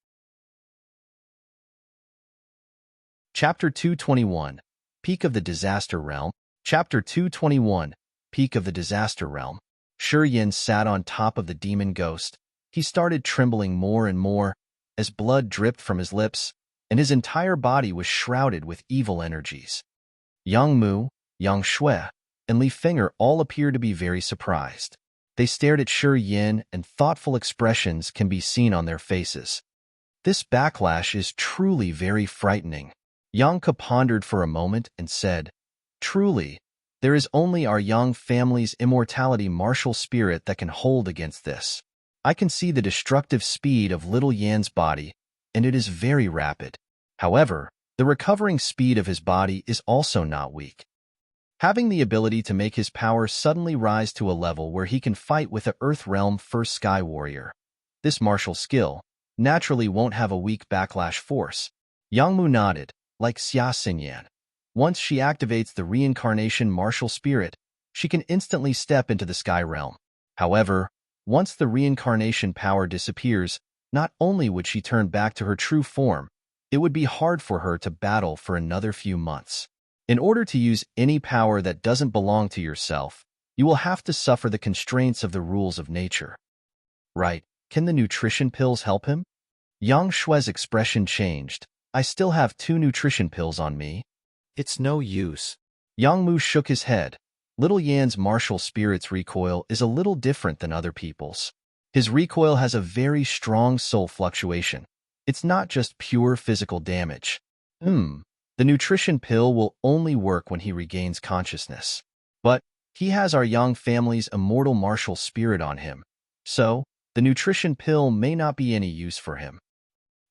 Chapter 221, Peak of the Disaster Realm. Chapter 221, Peak of the Disaster Realm. Shi Yin sat on top of the demon ghost. He started trembling more and more as blood dripped from his lips, and his entire body was shrouded with evil energies. Yang Mu, Yang Shui, and Li Finger all appeared to be very surprised. They stared at Shi Yin, and thoughtful expressions can be seen on their faces. This backlash is truly very frightening. Yang Ke pondered for a moment and said, truly, there is only our Yang family's immortality martial spirit that can hold against this. I can see the destructive speed of little Yan's body, and it is very rapid. However, the recovering speed of his body is also not weak. having the ability to make his power suddenly rise to a level where he can fight with the Earth Realm First Sky Warrior. This martial skill naturally won't have a weak backlash force. Yangmu nodded, like Xia Xinyan. Once she activates the reincarnation martial spirit, she can instantly step into the Sky Realm. However, once the reincarnation power disappears, not only would she turn back to her true form, it would be hard for her to battle for another few months. In order to use any power that doesn't belong to yourself, you will have to suffer the constraints of the rules of nature. Right, can the nutrition pills help him? Yang Shue's expression changed. I still have 2 nutrition pills on me. It's no use. Yang Mu shook his head. Little Yan's martial spirit's recoil is a little different than other people's. His recoil has a very strong soul fluctuation. It's not just pure physical damage. The nutrition pill will only work when he regains consciousness. But he has our Yang family's immortal martial spirit on him, so the nutrition pill may not be any use for him.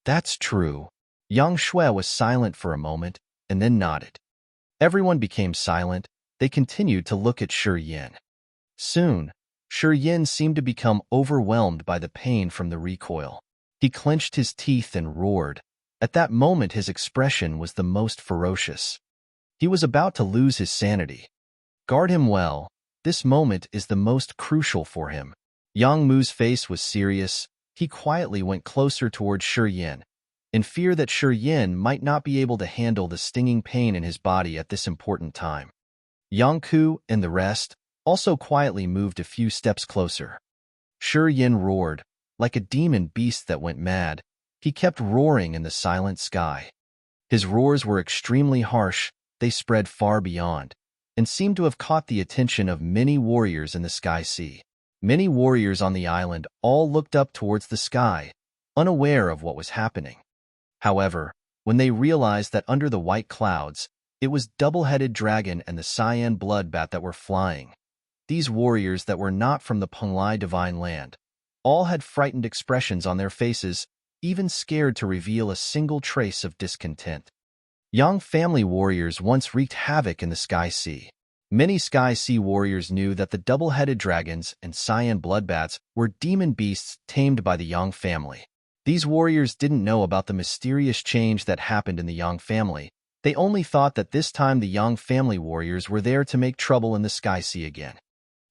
That's true. Yang Shui was silent for a moment and then nodded. Everyone became silent. They continued to look at Shi Yin. Soon, Shi Yin seemed to become overwhelmed by the pain from the recoil. He clenched his teeth and roared. At that moment, his expression was the most ferocious. He was about to lose his sanity. Guard him well. This moment is the most crucial for him. Yang Mu's face was serious. He quietly went closer towards Shi Yin, in fear that Shi Yin might not be able to handle the stinging pain in his body at this important time. Yang Ku and the rest also quietly moved a few steps closer. Shi Yin roared, like a demon beast that went mad. He kept roaring in the silent sky. His roars were extremely harsh. They spread far beyond, and seemed to have caught the attention of many warriors in the Sky Sea. Many warriors on the island all looked up towards the sky, unaware of what was happening. However, when they realized that under the white clouds, it was double-headed dragon and the cyan bloodbat that were flying. These warriors that were not from the Penglai divine land all had frightened expressions on their faces, even scared to reveal a single trace of discontent. Yang family warriors once wreaked havoc in the Sky Sea. Many Sky Sea warriors knew that the double-headed dragons and cyan bloodbats were demon beasts tamed by the Yang family. These warriors didn't know about the mysterious change that happened in the Yang family. They only thought that this time the Yang family warriors were there to make trouble in the Sky Sea again.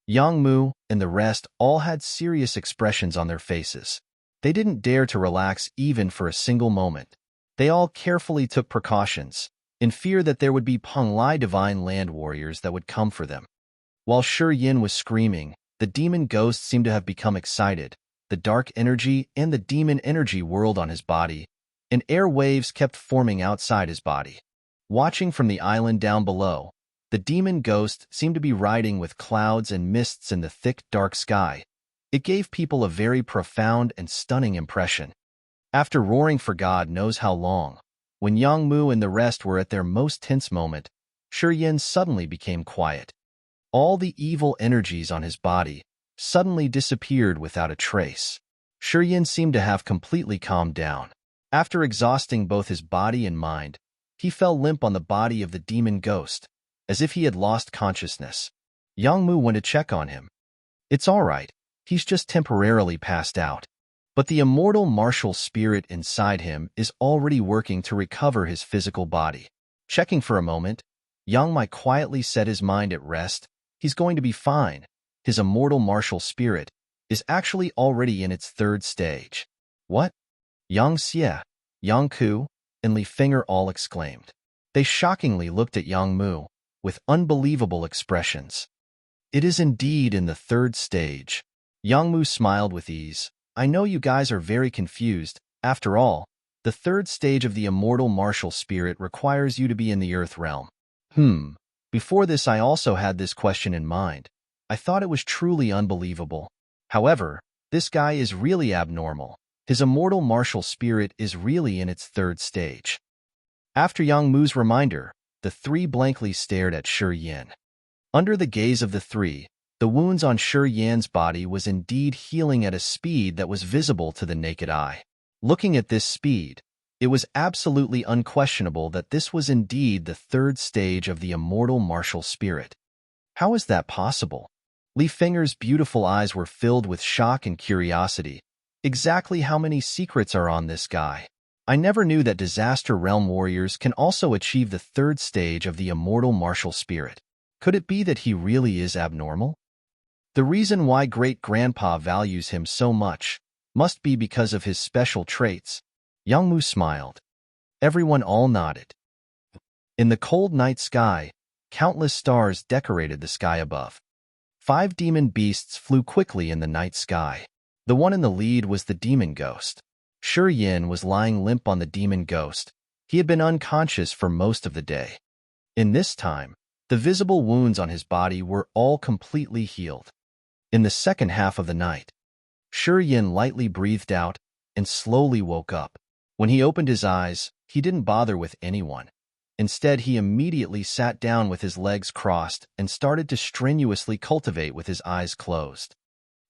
Yang Mu and the rest all had serious expressions on their faces. They didn't dare to relax even for a single moment. They all carefully took precautions, in fear that there would be Penglai divine land warriors that would come for them. While Shi Yin was screaming, the demon ghost seemed to have become excited. The dark energy and the demon energy whirled on his body, and air waves kept forming outside his body. Watching from the island down below, the demon ghost seemed to be riding with clouds and mists in the thick, dark sky. It gave people a very profound and stunning impression. After roaring for God knows how long, when Yang Mu and the rest were at their most tense moment, Shi Yin suddenly became quiet. All the evil energies on his body suddenly disappeared without a trace. Shi Yin seemed to have completely calmed down. After exhausting both his body and mind, he fell limp on the body of the demon ghost, as if he had lost consciousness. Yang Mu went to check on him. It's all right, he's just temporarily passed out. But the immortal martial spirit inside him is already working to recover his physical body. Checking for a moment, Yang Mai quietly set his mind at rest. He's going to be fine. His immortal martial spirit is actually already in its 3rd stage. What? Yang Xie, Yang Ku, and Li Finger all exclaimed. They shockingly looked at Yang Mu with unbelievable expressions. It is indeed in the 3rd stage. Yang Mu smiled with ease. I know you guys are very confused. After all, the 3rd stage of the immortal martial spirit requires you to be in the Earth realm. Before this I also had this question in mind. I thought it was truly unbelievable. However, this guy is really abnormal. His immortal martial spirit is really in its 3rd stage. After Yang Mu's reminder, the 3 blankly stared at Shi Yin. Under the gaze of the 3, the wounds on Shi Yin's body was indeed healing at a speed that was visible to the naked eye. Looking at this speed, It was absolutely unquestionable that this was indeed the third stage of the immortal martial spirit. How is that possible? Li Fenger's beautiful eyes were filled with shock and curiosity. Exactly how many secrets are on this guy? I never knew that Disaster Realm warriors can also achieve the third stage of the immortal martial spirit. Could it be that he really is abnormal? The reason why Great-Grandpa values him so much must be because of his special traits. Youngmu smiled. Everyone all nodded. In the cold night sky, countless stars decorated the sky above. 5 demon beasts flew quickly in the night sky. The one in the lead was the demon ghost. Shi Yin was lying limp on the demon ghost. He had been unconscious for most of the day. In this time, the visible wounds on his body were all completely healed. In the second half of the night, Shi Yin lightly breathed out and slowly woke up. When he opened his eyes, he didn't bother with anyone. Instead, he immediately sat down with his legs crossed and started to strenuously cultivate with his eyes closed.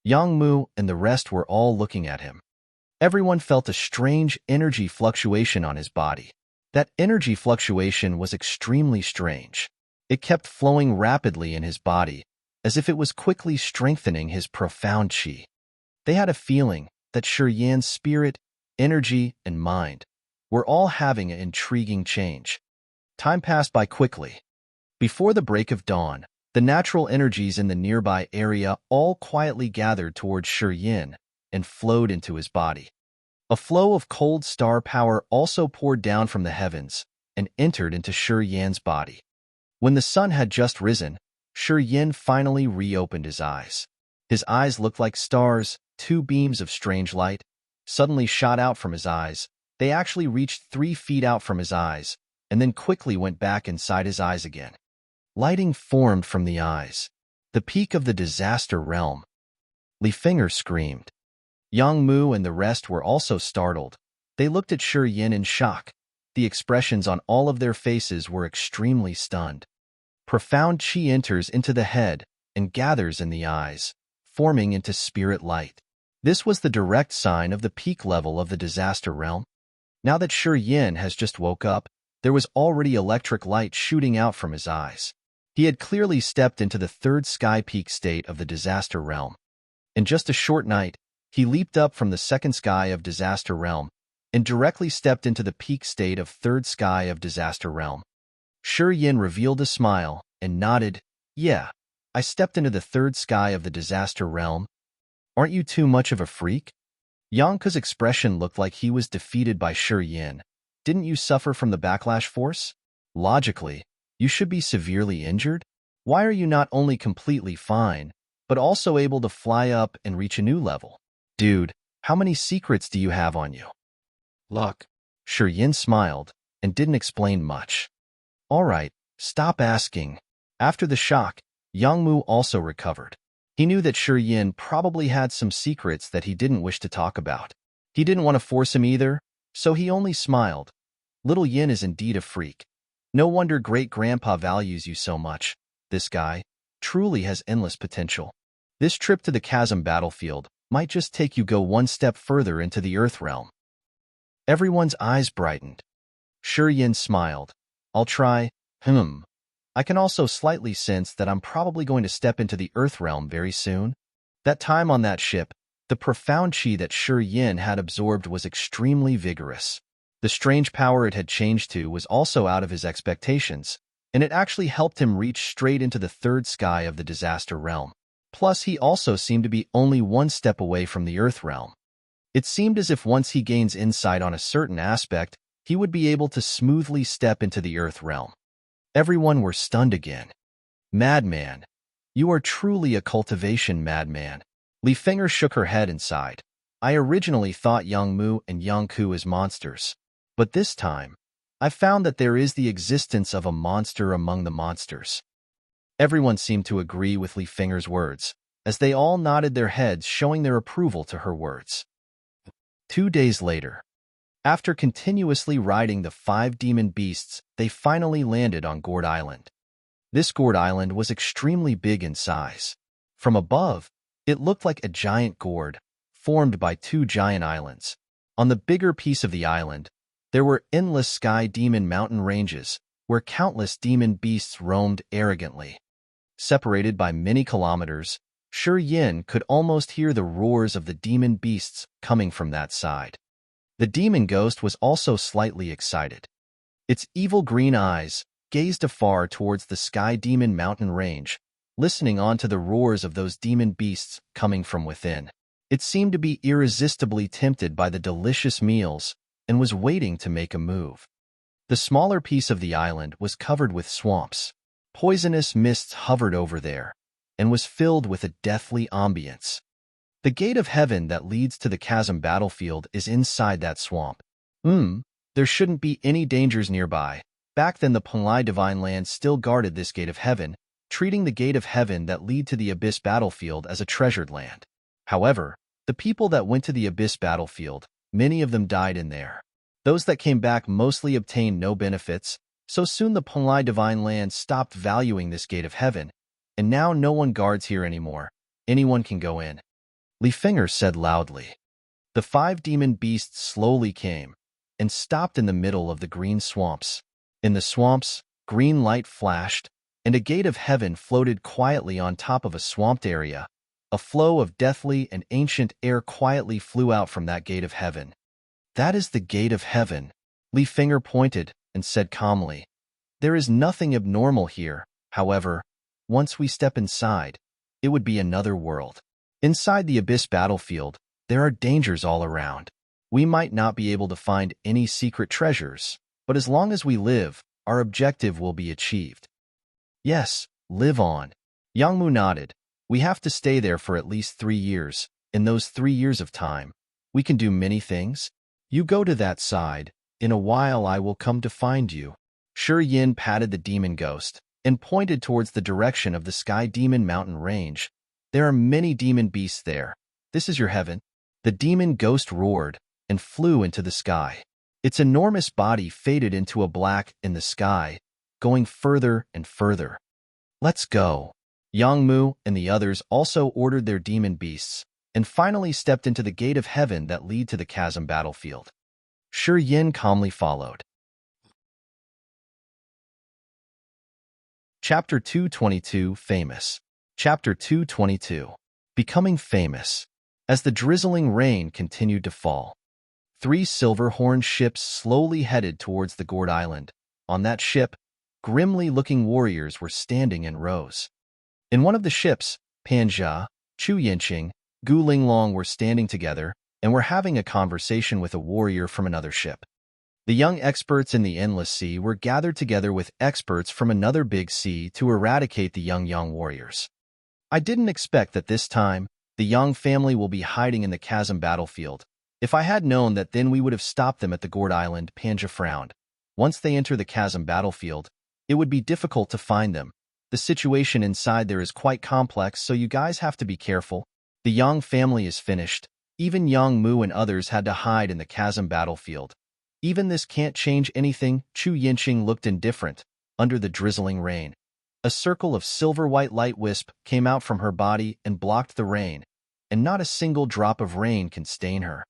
Yang Mu and the rest were all looking at him. Everyone felt a strange energy fluctuation on his body. That energy fluctuation was extremely strange. It kept flowing rapidly in his body, as if it was quickly strengthening his profound qi. They had a feeling that Shi Yan's spirit, energy, and mind were all having an intriguing change. Time passed by quickly. Before the break of dawn, the natural energies in the nearby area all quietly gathered towards Shi Yin and flowed into his body. A flow of cold star power also poured down from the heavens and entered into Shi Yan's body. When the sun had just risen, Shi Yin finally reopened his eyes. His eyes looked like stars. 2 beams of strange light suddenly shot out from his eyes. They actually reached 3 feet out from his eyes, and then quickly went back inside his eyes again. Lighting formed from the eyes. The peak of the Disaster Realm. Li Fenger screamed. Yang Mu and the rest were also startled. They looked at Shi Yin in shock. The expressions on all of their faces were extremely stunned. Profound qi enters into the head and gathers in the eyes, forming into spirit light. This was the direct sign of the peak level of the Disaster Realm. Now that Shi Yin has just woke up, there was already electric light shooting out from his eyes. He had clearly stepped into the third sky peak state of the Disaster Realm. In just a short night, he leaped up from the second sky of Disaster Realm and directly stepped into the peak state of third sky of Disaster Realm. Shi Yin revealed a smile and nodded. Yeah, I stepped into the third sky of the Disaster Realm. Aren't you too much of a freak? Yangke's expression looked like he was defeated by Shi Yin. Didn't you suffer from the backlash force? Logically, you should be severely injured. Why are you not only completely fine, but also able to fly up and reach a new level? Dude, how many secrets do you have on you? Luck. Shi Yin smiled and didn't explain much. All right, stop asking. After the shock, Yang Mu also recovered. He knew that Shi Yin probably had some secrets that he didn't wish to talk about. He didn't want to force him either, so he only smiled. Little Yin is indeed a freak. No wonder Great-Grandpa values you so much. This guy truly has endless potential. This trip to the Chasm battlefield might just take you go one step further into the Earth realm. Everyone's eyes brightened. Shi Yin smiled. I'll try. I can also slightly sense that I'm probably going to step into the Earth realm very soon. That time on that ship, the profound qi that Shi Yin had absorbed was extremely vigorous. The strange power it had changed to was also out of his expectations, and it actually helped him reach straight into the third sky of the Disaster Realm. Plus, he also seemed to be only one step away from the Earth realm. It seemed as if once he gains insight on a certain aspect, he would be able to smoothly step into the Earth realm. Everyone were stunned again. Madman. You are truly a cultivation madman. Li Fenger shook her head and sighed. I originally thought Yang Mu and Yang Ku as monsters, but this time, I found that there is the existence of a monster among the monsters. Everyone seemed to agree with Li Fenger's words, as they all nodded their heads showing their approval to her words. 2 days later, after continuously riding the 5 demon beasts, they finally landed on Gourd Island. This Gourd Island was extremely big in size. From above, it looked like a giant gourd, formed by 2 giant islands. On the bigger piece of the island, There were endless sky demon mountain ranges, where countless demon beasts roamed arrogantly. Separated by many kilometers, Shi Yin could almost hear the roars of the demon beasts coming from that side. The demon ghost was also slightly excited. Its evil green eyes gazed afar towards the sky demon mountain range, listening on to the roars of those demon beasts coming from within. It seemed to be irresistibly tempted by the delicious meals and was waiting to make a move. The smaller piece of the island was covered with swamps. Poisonous mists hovered over there and was filled with a deathly ambience. The gate of heaven that leads to the Chasm battlefield is inside that swamp. There shouldn't be any dangers nearby. Back then the Penglai Divine Land still guarded this gate of heaven, treating the gate of heaven that lead to the Abyss battlefield as a treasured land. However, the people that went to the Abyss battlefield, many of them died in there. Those that came back mostly obtained no benefits, so soon the Penglai Divine Land stopped valuing this gate of heaven, and now no one guards here anymore. Anyone can go in. Li Finger said loudly. The 5 demon beasts slowly came and stopped in the middle of the green swamps. In the swamps, green light flashed, and a gate of heaven floated quietly on top of a swamped area. A flow of deathly and ancient air quietly flew out from that gate of heaven. That is the gate of heaven. Li Finger pointed and said calmly. There is nothing abnormal here. However, once we step inside, it would be another world. Inside the Abyss battlefield, there are dangers all around. We might not be able to find any secret treasures, but as long as we live, our objective will be achieved. Yes, live on. Yang Mu nodded. We have to stay there for at least 3 years. In those 3 years of time, we can do many things. You go to that side. In a while I will come to find you. Shi Yin patted the demon ghost and pointed towards the direction of the Sky Demon Mountain Range. There are many demon beasts there. This is your heaven. The demon ghost roared and flew into the sky. Its enormous body faded into a black in the sky, going further and further. Let's go. Yang Mu and the others also ordered their demon beasts and finally stepped into the gate of heaven that lead to the Chasm battlefield. Shi Yin calmly followed. Chapter 222 Famous. Chapter 222 Becoming Famous. As the drizzling rain continued to fall, 3 silver-horned ships slowly headed towards the Gourd Island. On that ship, grimly-looking warriors were standing in rows. In one of the ships, Pan Jia, Chu Yinqing, Gu Linglong were standing together and were having a conversation with a warrior from another ship. The young experts in the Endless Sea were gathered together with experts from another big sea to eradicate the young warriors. I didn't expect that this time, the Yang family will be hiding in the Chasm battlefield. If I had known that, then we would have stopped them at the Gourd Island. Pan Jia frowned. Once they enter the Chasm battlefield, it would be difficult to find them. The situation inside there is quite complex, so you guys have to be careful. The Yang family is finished. Even Yang Mu and others had to hide in the Chasm battlefield. Even this can't change anything. Chu Yinqing looked indifferent. Under the drizzling rain, a circle of silver-white light wisp came out from her body and blocked the rain, and not a single drop of rain can stain her.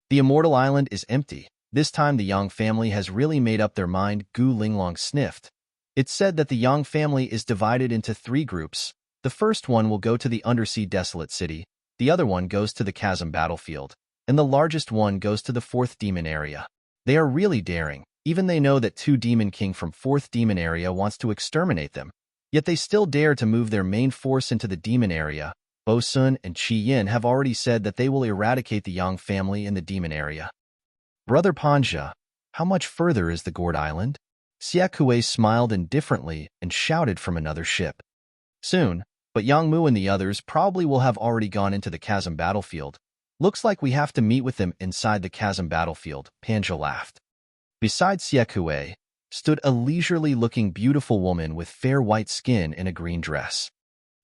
The Immortal Island is empty. This time the Yang family has really made up their mind. Gu Linglong sniffed. It's said that the Yang family is divided into 3 groups. The first one will go to the Undersea Desolate City, the other one goes to the Chasm battlefield, and the largest one goes to the 4th Demon Area. They are really daring. Even they know that 2 Demon King from 4th Demon Area wants to exterminate them. Yet they still dare to move their main force into the Demon Area. Bo Sun and Qi Yin have already said that they will eradicate the Yang family in the Demon Area. Brother Pan Jia, how much further is the Gourd Island? Xia Kuei smiled indifferently and shouted from another ship. Soon, but Yang Mu and the others probably will have already gone into the Chasm battlefield. Looks like we have to meet with them inside the Chasm battlefield. Pan Jia laughed. Beside Xia Kuei stood a leisurely-looking beautiful woman with fair white skin in a green dress.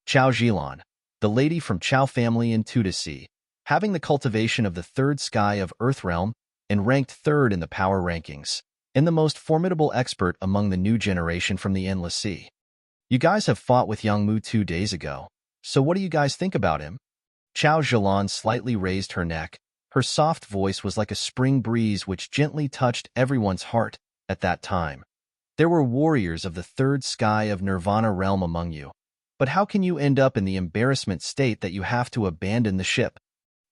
Chao Zhilan, the lady from Chao family in Tudasi, having the cultivation of the 3rd sky of Earth Realm and ranked 3rd in the power rankings, and the most formidable expert among the new generation from the Endless Sea. You guys have fought with Yang Mu 2 days ago, so what do you guys think about him? Chao Zhilan slightly raised her neck. Her soft voice was like a spring breeze which gently touched everyone's heart at that time. There were warriors of the third sky of Nirvana realm among you. But how can you end up in the embarrassment state that you have to abandon the ship?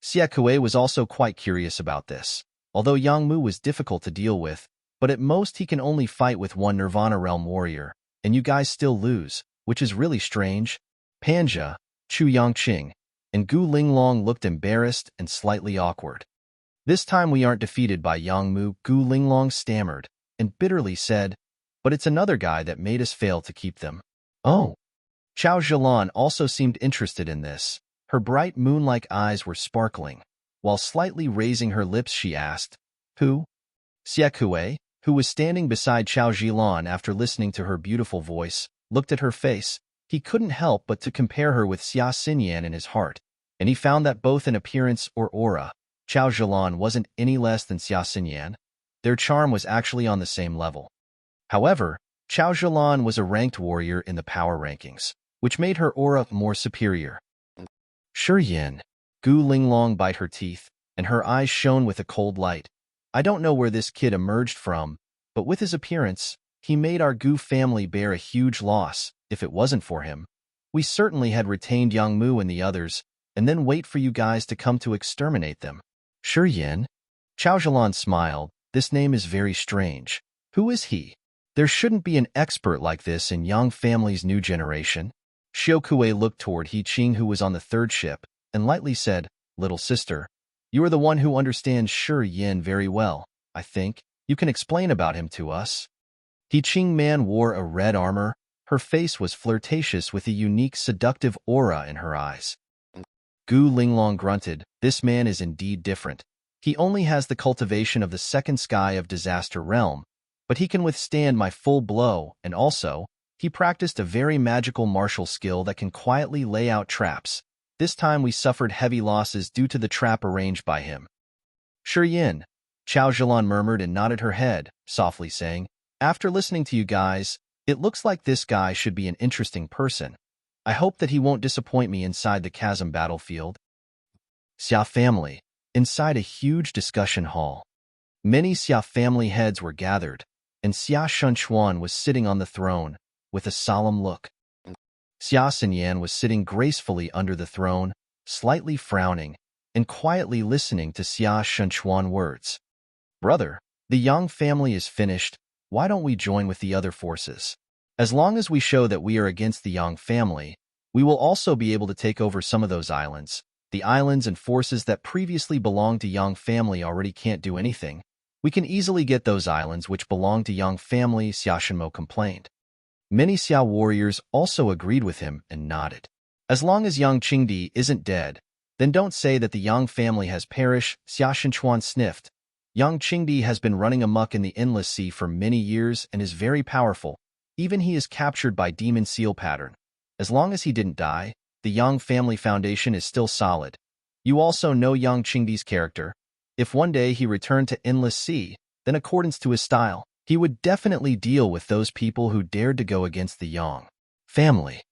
Siakue was also quite curious about this. Although Yangmu was difficult to deal with, but at most he can only fight with one Nirvana realm warrior, and you guys still lose, which is really strange. Panja, Chu Yangqing, and Gu Linglong looked embarrassed and slightly awkward. This time we aren't defeated by Yangmu, Gu Linglong stammered, and bitterly said, but it's another guy that made us fail to keep them. Oh. Chao Zhilan also seemed interested in this. Her bright moon-like eyes were sparkling. While slightly raising her lips she asked, Who? Siakue, who was standing beside Chao Zhilan after listening to her beautiful voice, looked at her face. He couldn't help but to compare her with Xia Xinyan in his heart, and he found that both in appearance or aura, Chao Zhilan wasn't any less than Xia Xinyan. Their charm was actually on the same level. However, Chao Zhilan was a ranked warrior in the power rankings, which made her aura more superior. Shi Yin. Gu Linglong bit her teeth, and her eyes shone with a cold light. I don't know where this kid emerged from, but with his appearance, he made our Gu family bear a huge loss. If it wasn't for him, we certainly had retained Yangmu and the others, and then wait for you guys to come to exterminate them. Shi Yin? Chao Zhilan smiled. This name is very strange. Who is he? There shouldn't be an expert like this in Yang family's new generation. Xiokue looked toward He Qing, who was on the third ship, and lightly said, Little sister, you are the one who understands Shi Yin very well, I think. You can explain about him to us. He Qing man wore a red armor. Her face was flirtatious with a unique seductive aura in her eyes. Gu Linglong grunted, This man is indeed different. He only has the cultivation of the second sky of disaster realm, but he can withstand my full blow, and also, he practiced a very magical martial skill that can quietly lay out traps. This time we suffered heavy losses due to the trap arranged by him. Shi Yin, Chao Zhilan murmured and nodded her head, softly saying, After listening to you guys, it looks like this guy should be an interesting person. I hope that he won't disappoint me inside the Chasm battlefield. Xia family. Inside a huge discussion hall. Many Xia family heads were gathered, and Xia Shunchuan was sitting on the throne, with a solemn look. Xia Xinyan was sitting gracefully under the throne, slightly frowning, and quietly listening to Xia Shunchuan words. Brother, the Yang family is finished. Why don't we join with the other forces? As long as we show that we are against the Yang family, we will also be able to take over some of those islands. The islands and forces that previously belonged to Yang family already can't do anything. We can easily get those islands which belong to Yang family, Xia Shenmo complained. Many Xia warriors also agreed with him and nodded. As long as Yang Qingdi isn't dead, then don't say that the Yang family has perished, Xia Shenchuan sniffed. Yang Qingdi has been running amok in the Endless Sea for many years and is very powerful. Even he is captured by Demon Seal Pattern. As long as he didn't die, the Yang family foundation is still solid. You also know Yang Qingdi's character. If one day he returned to Endless Sea, then accordance to his style, he would definitely deal with those people who dared to go against the Yang family.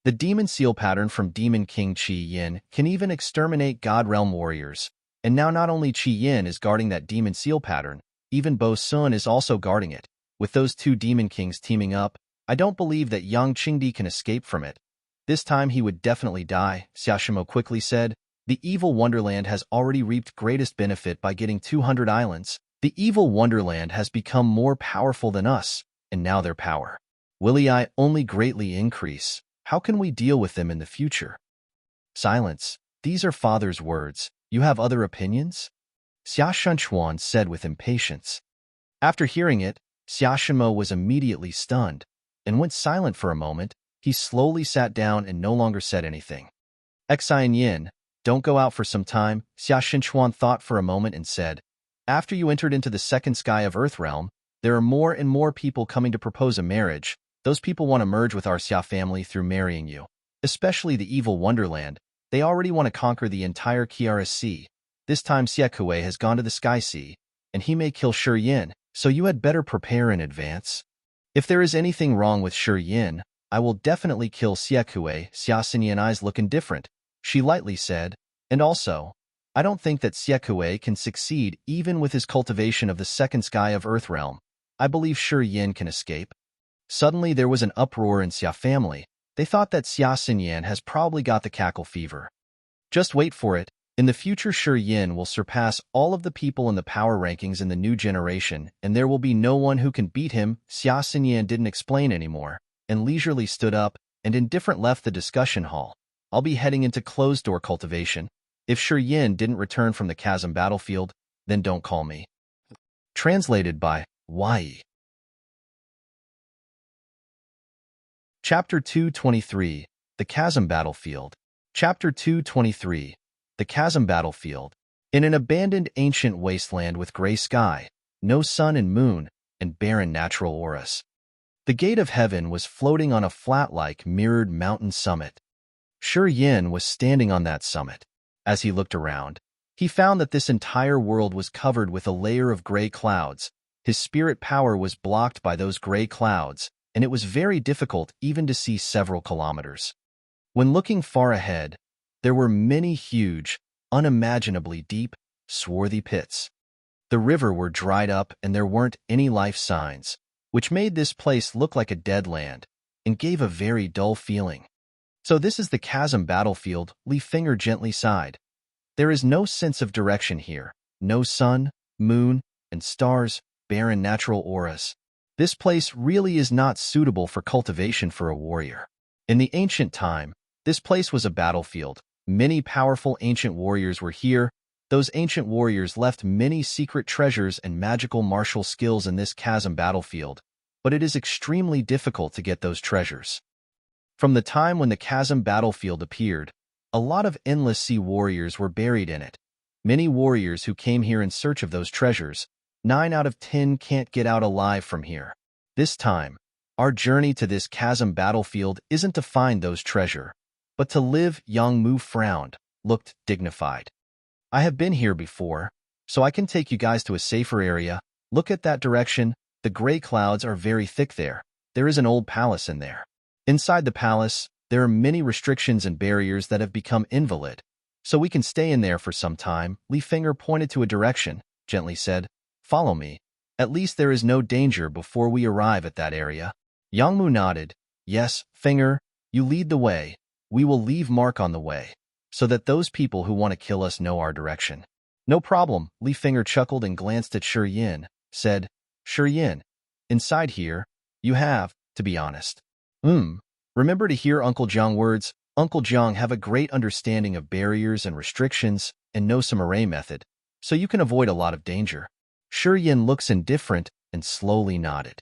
The Demon Seal Pattern from Demon King Qi Yin can even exterminate God Realm warriors. And now not only Qi Yin is guarding that Demon Seal Pattern, even Bo Sun is also guarding it. With those two Demon Kings teaming up, I don't believe that Yang Qingdi can escape from it. This time he would definitely die, Xiaoshimo quickly said. The evil Wonderland has already reaped greatest benefit by getting 200 islands. The evil Wonderland has become more powerful than us, and now their power will only greatly increase. How can we deal with them in the future? Silence. These are Father's words. You have other opinions? Xia Shunchuan said with impatience. After hearing it, Xia Shenmo was immediately stunned, and went silent for a moment. He slowly sat down and no longer said anything. Xian Yin, don't go out for some time, Xia Shenchuan thought for a moment and said, After you entered into the second sky of Earth Realm, there are more and more people coming to propose a marriage. Those people want to merge with our Xia family through marrying you. Especially the evil Wonderland. They already want to conquer the entire Kiara Sea. This time Siakue has gone to the Sky Sea, and he may kill Shi Yin, so you had better prepare in advance. If there is anything wrong with Shi Yin, I will definitely kill Siakue. Xia Xinyan's eyes look indifferent, she lightly said, and also, I don't think that Xiekue can succeed even with his cultivation of the second sky of Earth Realm. I believe Shi Yin can escape. Suddenly there was an uproar in Xia family. They thought that Xia Xinyan has probably got the cackle fever. Just wait for it. In the future, Shi Yin will surpass all of the people in the power rankings in the new generation, and there will be no one who can beat him. Xia Xinyan didn't explain anymore, and leisurely stood up, and indifferent left the discussion hall. I'll be heading into closed-door cultivation. If Shi Yin didn't return from the Chasm battlefield, then don't call me. Translated by Yi. Chapter 223, The Chasm Battlefield. Chapter 223, The Chasm Battlefield. In an abandoned ancient wasteland with gray sky, no sun and moon, and barren natural auras, the gate of heaven was floating on a flat-like mirrored mountain summit. Shi Yin was standing on that summit. As he looked around, he found that this entire world was covered with a layer of gray clouds. His spirit power was blocked by those gray clouds, and it was very difficult even to see several kilometers. When looking far ahead, there were many huge, unimaginably deep, swarthy pits. The river were dried up and there weren't any life signs, which made this place look like a dead land and gave a very dull feeling. So this is the Chasm battlefield, Li Finger gently sighed. There is no sense of direction here, no sun, moon, and stars, barren natural auras. This place really is not suitable for cultivation for a warrior. In the ancient time, this place was a battlefield. Many powerful ancient warriors were here. Those ancient warriors left many secret treasures and magical martial skills in this Chasm battlefield, but it is extremely difficult to get those treasures. From the time when the Chasm battlefield appeared, a lot of endless sea warriors were buried in it. Many warriors who came here in search of those treasures, 9 out of 10 can't get out alive from here. This time, our journey to this Chasm battlefield isn't to find those treasure, but to live. Yang Mu frowned, looked dignified. I have been here before, so I can take you guys to a safer area. Look at that direction. The gray clouds are very thick there. There is an old palace in there. Inside the palace, there are many restrictions and barriers that have become invalid, so we can stay in there for some time. Li Finger pointed to a direction, gently said, "Follow me. At least there is no danger before we arrive at that area." Yang Mu nodded. "Yes, Finger, you lead the way. We will leave mark on the way, so that those people who want to kill us know our direction." "No problem." Li Finger chuckled and glanced at Shi Yin, said, "Shi Yin, inside here, you have, to be honest. Remember to hear Uncle Jiang words. Uncle Jiang have a great understanding of barriers and restrictions and know some array method, so you can avoid a lot of danger." Shi Yin looks indifferent and slowly nodded.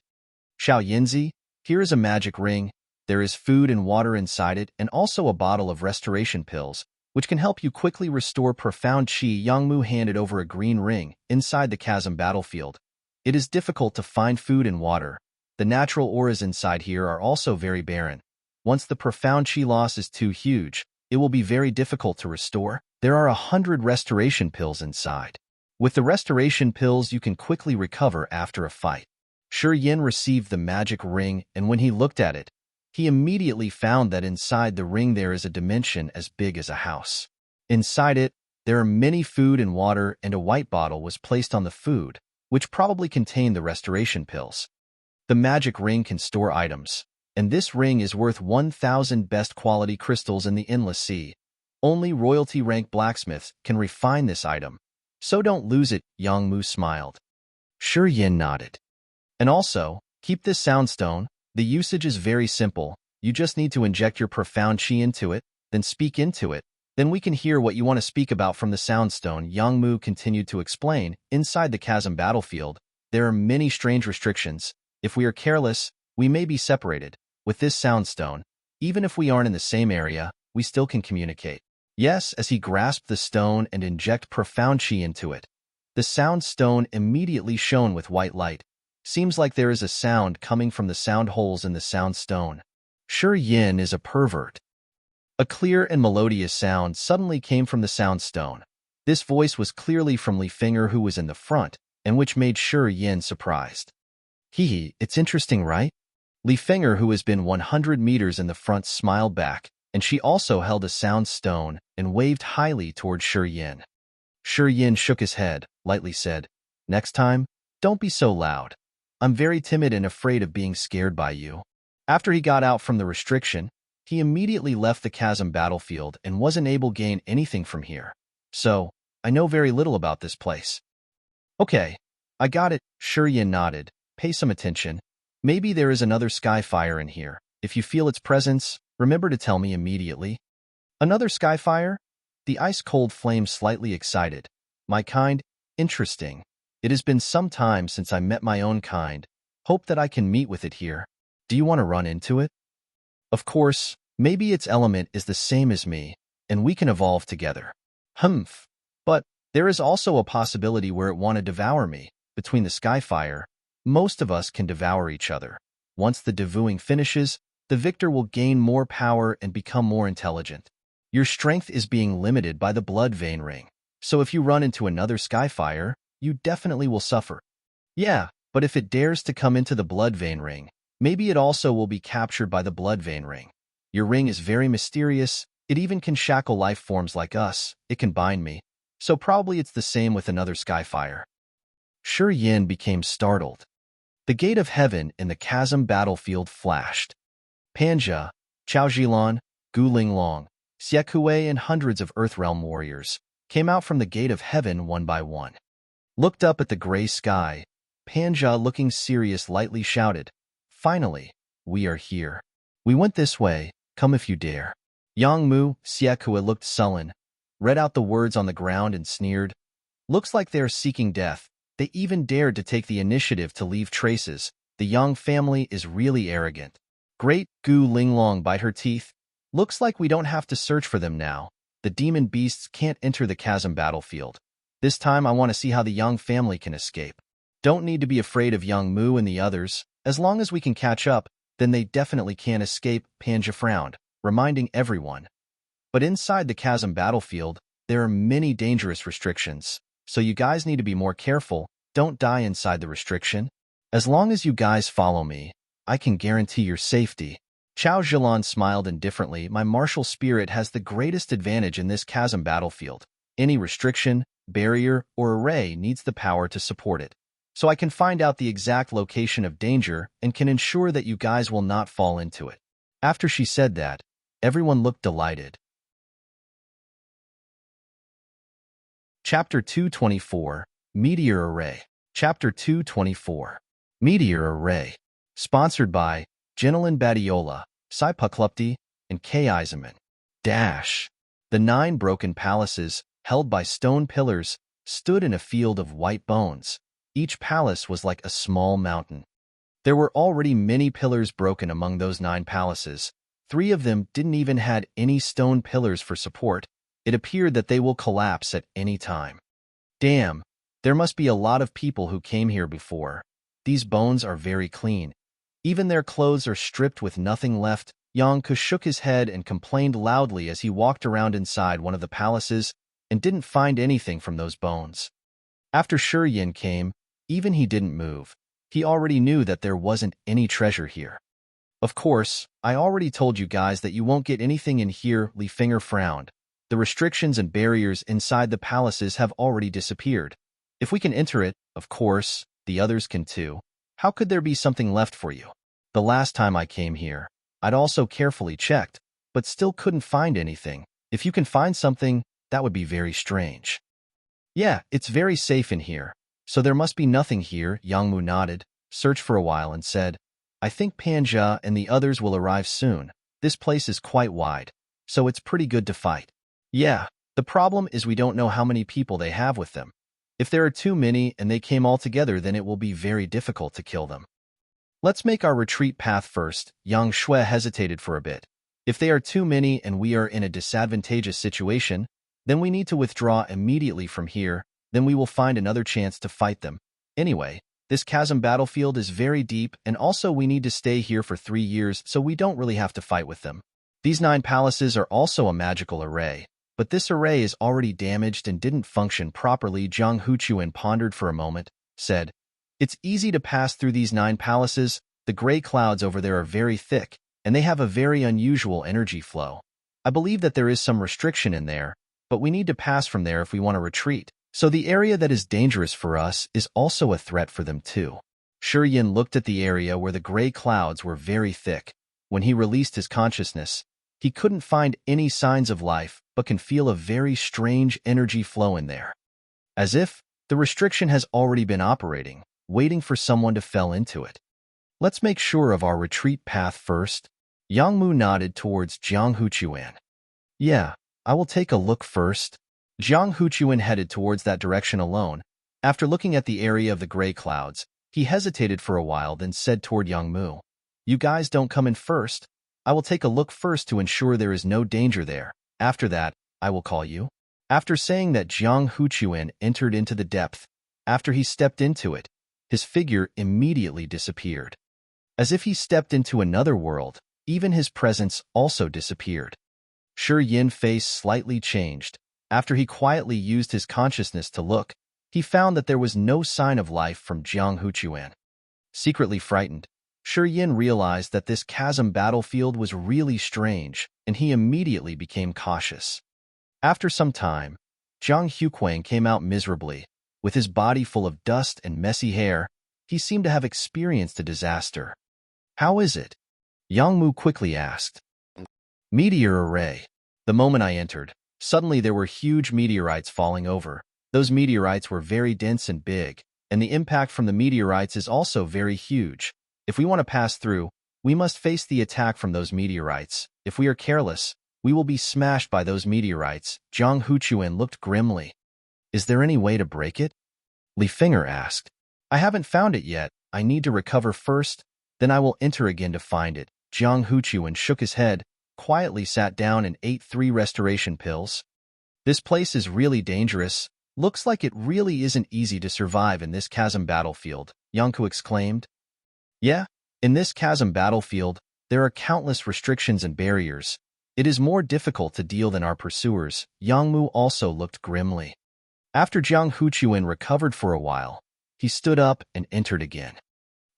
"Xiao Yinzi, here is a magic ring. There is food and water inside it and also a bottle of restoration pills, which can help you quickly restore profound chi." Yang Mu handed over a green ring. Inside the Chasm battlefield, it is difficult to find food and water. The natural auras inside here are also very barren. Once the profound chi loss is too huge, it will be very difficult to restore. There are 100 restoration pills inside. With the restoration pills, you can quickly recover after a fight. Shi Yin received the magic ring, and when he looked at it, he immediately found that inside the ring there is a dimension as big as a house. Inside it, there are many food and water, and a white bottle was placed on the food, which probably contained the restoration pills. The magic ring can store items, and this ring is worth 1,000 best quality crystals in the endless sea. Only royalty rank blacksmiths can refine this item, so don't lose it. Yang Mu smiled. Shi Yin nodded. "And also, keep this soundstone. The usage is very simple. You just need to inject your profound chi into it, then speak into it. Then we can hear what you want to speak about from the soundstone." Yang Mu continued to explain. "Inside the Chasm battlefield, there are many strange restrictions. If we are careless, we may be separated. With this soundstone, even if we aren't in the same area, we still can communicate." Yes, as he grasped the stone and inject profound chi into it, the sound stone immediately shone with white light. Seems like there is a sound coming from the sound holes in the sound stone. Shi Yin is a pervert. A clear and melodious sound suddenly came from the sound stone. This voice was clearly from Li Finger, who was in the front, and which made Shi Yin surprised. Hee, it's interesting, right? Li Finger, who has been 100 meters in the front, smiled back, and she also held a sound stone and waved highly towards Shi Yin. Shi Yin shook his head, lightly said, "Next time, don't be so loud. I'm very timid and afraid of being scared by you." After he got out from the restriction, he immediately left the chasm battlefield and wasn't able to gain anything from here. So, I know very little about this place. Okay, I got it, Shi Yin nodded. Pay some attention. Maybe there is another skyfire in here. If you feel its presence, remember to tell me immediately. Another skyfire? The ice-cold flame slightly excited. My kind? Interesting. It has been some time since I met my own kind. Hope that I can meet with it here. Do you want to run into it? Of course, maybe its element is the same as me, and we can evolve together. Humph. But there is also a possibility where it want to devour me. Between the skyfire, most of us can devour each other. Once the devouring finishes, the victor will gain more power and become more intelligent. Your strength is being limited by the blood vein ring. So if you run into another skyfire, you definitely will suffer. Yeah, but if it dares to come into the blood vein ring, maybe it also will be captured by the blood vein ring. Your ring is very mysterious. It even can shackle life forms like us. It can bind me. So probably it's the same with another skyfire. Shi Yin became startled. The gate of heaven in the chasm battlefield flashed. Panja, Chao Zhilan, Gu Linglong, Xie Kuei and hundreds of Earthrealm warriors came out from the gate of heaven one by one. Looked up at the gray sky. Panja, looking serious, lightly shouted, "Finally, we are here. We went this way, come if you dare." Yang Mu, Xie Kuei looked sullen, read out the words on the ground and sneered. Looks like they are seeking death. They even dared to take the initiative to leave traces. The Yang family is really arrogant. Great, Gu Linglong bite her teeth. Looks like we don't have to search for them now. The demon beasts can't enter the chasm battlefield. This time I want to see how the Yang family can escape. Don't need to be afraid of Yang Mu and the others. As long as we can catch up, then they definitely can't escape, Panja frowned, reminding everyone. But inside the chasm battlefield, there are many dangerous restrictions. So you guys need to be more careful. Don't die inside the restriction. As long as you guys follow me, I can guarantee your safety. Chao Zhilan smiled indifferently. My martial spirit has the greatest advantage in this chasm battlefield. Any restriction, barrier, or array needs the power to support it. So I can find out the exact location of danger and can ensure that you guys will not fall into it. After she said that, everyone looked delighted. Chapter 224, Meteor Array. Chapter 224, Meteor Array. Sponsored by Jenilyn Badiola, Sai Puklupti, and K. Eisenman. Dash. The 9 broken palaces, held by stone pillars, stood in a field of white bones. Each palace was like a small mountain. There were already many pillars broken among those 9 palaces. 3 of them didn't even had any stone pillars for support. It appeared that they will collapse at any time. Damn, there must be a lot of people who came here before. These bones are very clean. Even their clothes are stripped with nothing left. Yang Ku shook his head and complained loudly as he walked around inside one of the palaces and didn't find anything from those bones. After Shi Yin came, even he didn't move. He already knew that there wasn't any treasure here. Of course, I already told you guys that you won't get anything in here, Li Finger frowned. The restrictions and barriers inside the palaces have already disappeared. If we can enter it, of course, the others can too. How could there be something left for you? The last time I came here, I'd also carefully checked, but still couldn't find anything. If you can find something, that would be very strange. Yeah, it's very safe in here. So there must be nothing here, Yang Mu nodded, searched for a while and said, I think Panja and the others will arrive soon. This place is quite wide, so it's pretty good to fight. Yeah, the problem is we don't know how many people they have with them. If there are too many and they came all together, then it will be very difficult to kill them. Let's make our retreat path first. Yang Shui hesitated for a bit. If they are too many and we are in a disadvantageous situation, then we need to withdraw immediately from here, then we will find another chance to fight them. Anyway, this chasm battlefield is very deep, and also we need to stay here for 3 years, so we don't really have to fight with them. These 9 palaces are also a magical array, but this array is already damaged and didn't function properly. Zhang Huchuan pondered for a moment, said, It's easy to pass through these 9 palaces. The gray clouds over there are very thick, and they have a very unusual energy flow. I believe that there is some restriction in there, but we need to pass from there if we want to retreat. So the area that is dangerous for us is also a threat for them too. Yin looked at the area where the gray clouds were very thick. When he released his consciousness, he couldn't find any signs of life, but can feel a very strange energy flow in there. As if the restriction has already been operating, waiting for someone to fall into it. Let's make sure of our retreat path first. Yang Mu nodded towards Jiang Huchuan. Yeah, I will take a look first. Jiang Huchuan headed towards that direction alone. After looking at the area of the gray clouds, he hesitated for a while, then said toward Yang Mu, "You guys don't come in first. I will take a look first to ensure there is no danger there. After that, I will call you." After saying that, Jiang Huchuan entered into the depth. After he stepped into it, his figure immediately disappeared. As if he stepped into another world, even his presence also disappeared. Yin's face slightly changed. After he quietly used his consciousness to look, he found that there was no sign of life from Jiang Huchuan. Secretly frightened, Yin realized that this chasm battlefield was really strange, and he immediately became cautious. After some time, Jiang Huquang came out miserably. With his body full of dust and messy hair, he seemed to have experienced a disaster. "How is it?" Yang Mu quickly asked. "Meteor array." The moment I entered, suddenly there were huge meteorites falling over. Those meteorites were very dense and big, and the impact from the meteorites is also very huge. If we want to pass through, we must face the attack from those meteorites. If we are careless, we will be smashed by those meteorites. Jiang Huchuan looked grimly. "Is there any way to break it?" Li Finger asked. "I haven't found it yet. I need to recover first, then I will enter again to find it." Jiang Huchuan shook his head, quietly sat down and ate 3 restoration pills. "This place is really dangerous. Looks like it really isn't easy to survive in this chasm battlefield," Yangku exclaimed. "Yeah, in this chasm battlefield, there are countless restrictions and barriers. It is more difficult to deal than our pursuers." Yang Mu also looked grimly. After Jiang Huchuan recovered for a while, he stood up and entered again.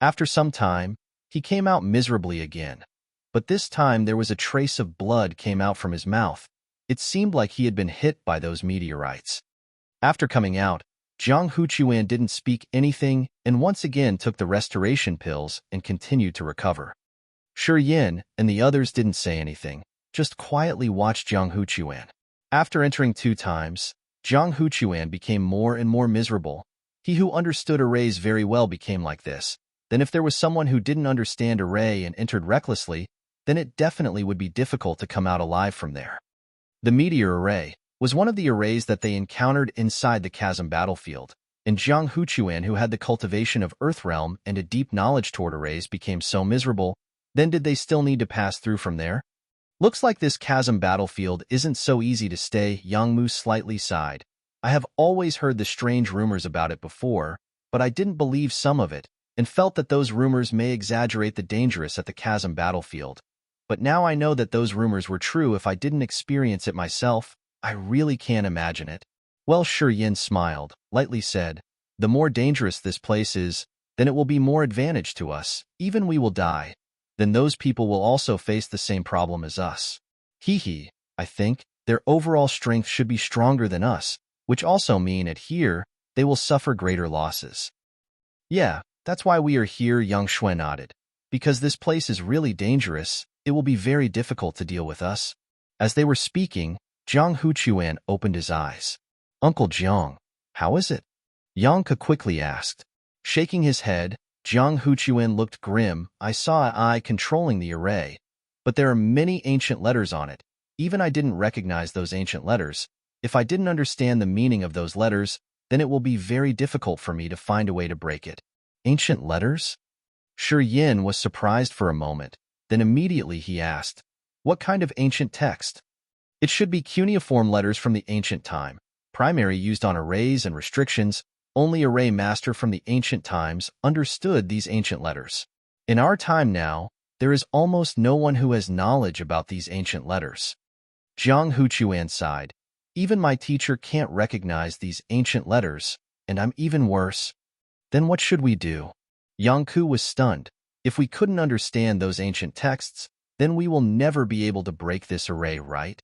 After some time, he came out miserably again, but this time there was a trace of blood came out from his mouth. It seemed like he had been hit by those meteorites. After coming out, Jiang Huchuan didn't speak anything and once again took the restoration pills and continued to recover. Yin and the others didn't say anything, just quietly watched Jiang Huchuan. After entering 2 times, Jiang Huchuan became more and more miserable. He who understood arrays very well became like this. Then if there was someone who didn't understand array and entered recklessly, then it definitely would be difficult to come out alive from there. The Meteor array was one of the arrays that they encountered inside the chasm battlefield, and Jiang Huchuan, who had the cultivation of Earthrealm and a deep knowledge toward arrays, became so miserable. Then did they still need to pass through from there? "Looks like this chasm battlefield isn't so easy to stay," Yang Mu slightly sighed. "I have always heard the strange rumors about it before, but I didn't believe some of it, and felt that those rumors may exaggerate the dangers at the chasm battlefield. But now I know that those rumors were true. If I didn't experience it myself, I really can't imagine it." "Well," Yin smiled, lightly said, "the more dangerous this place is, then it will be more advantage to us. Even we will die. Then those people will also face the same problem as us. I think their overall strength should be stronger than us, which also mean at here, they will suffer greater losses." "Yeah, that's why we are here," Yang Shui nodded. "Because this place is really dangerous, it will be very difficult to deal with us." As they were speaking, Jiang Huchuan opened his eyes. "Uncle Jiang, how is it?" Yang Ke quickly asked. Shaking his head, Jiang Huchuan looked grim. "I saw an eye controlling the array, but there are many ancient letters on it. Even I didn't recognize those ancient letters. If I didn't understand the meaning of those letters, then it will be very difficult for me to find a way to break it." "Ancient letters?" Yin was surprised for a moment. Then immediately he asked, "What kind of ancient text?" "It should be cuneiform letters from the ancient time, primary used on arrays and restrictions. Only array master from the ancient times understood these ancient letters. In our time now, there is almost no one who has knowledge about these ancient letters." Jiang Huchuan sighed. "Even my teacher can't recognize these ancient letters, and I'm even worse." "Then what should we do?" Yang Ku was stunned. "If we couldn't understand those ancient texts, then we will never be able to break this array, right?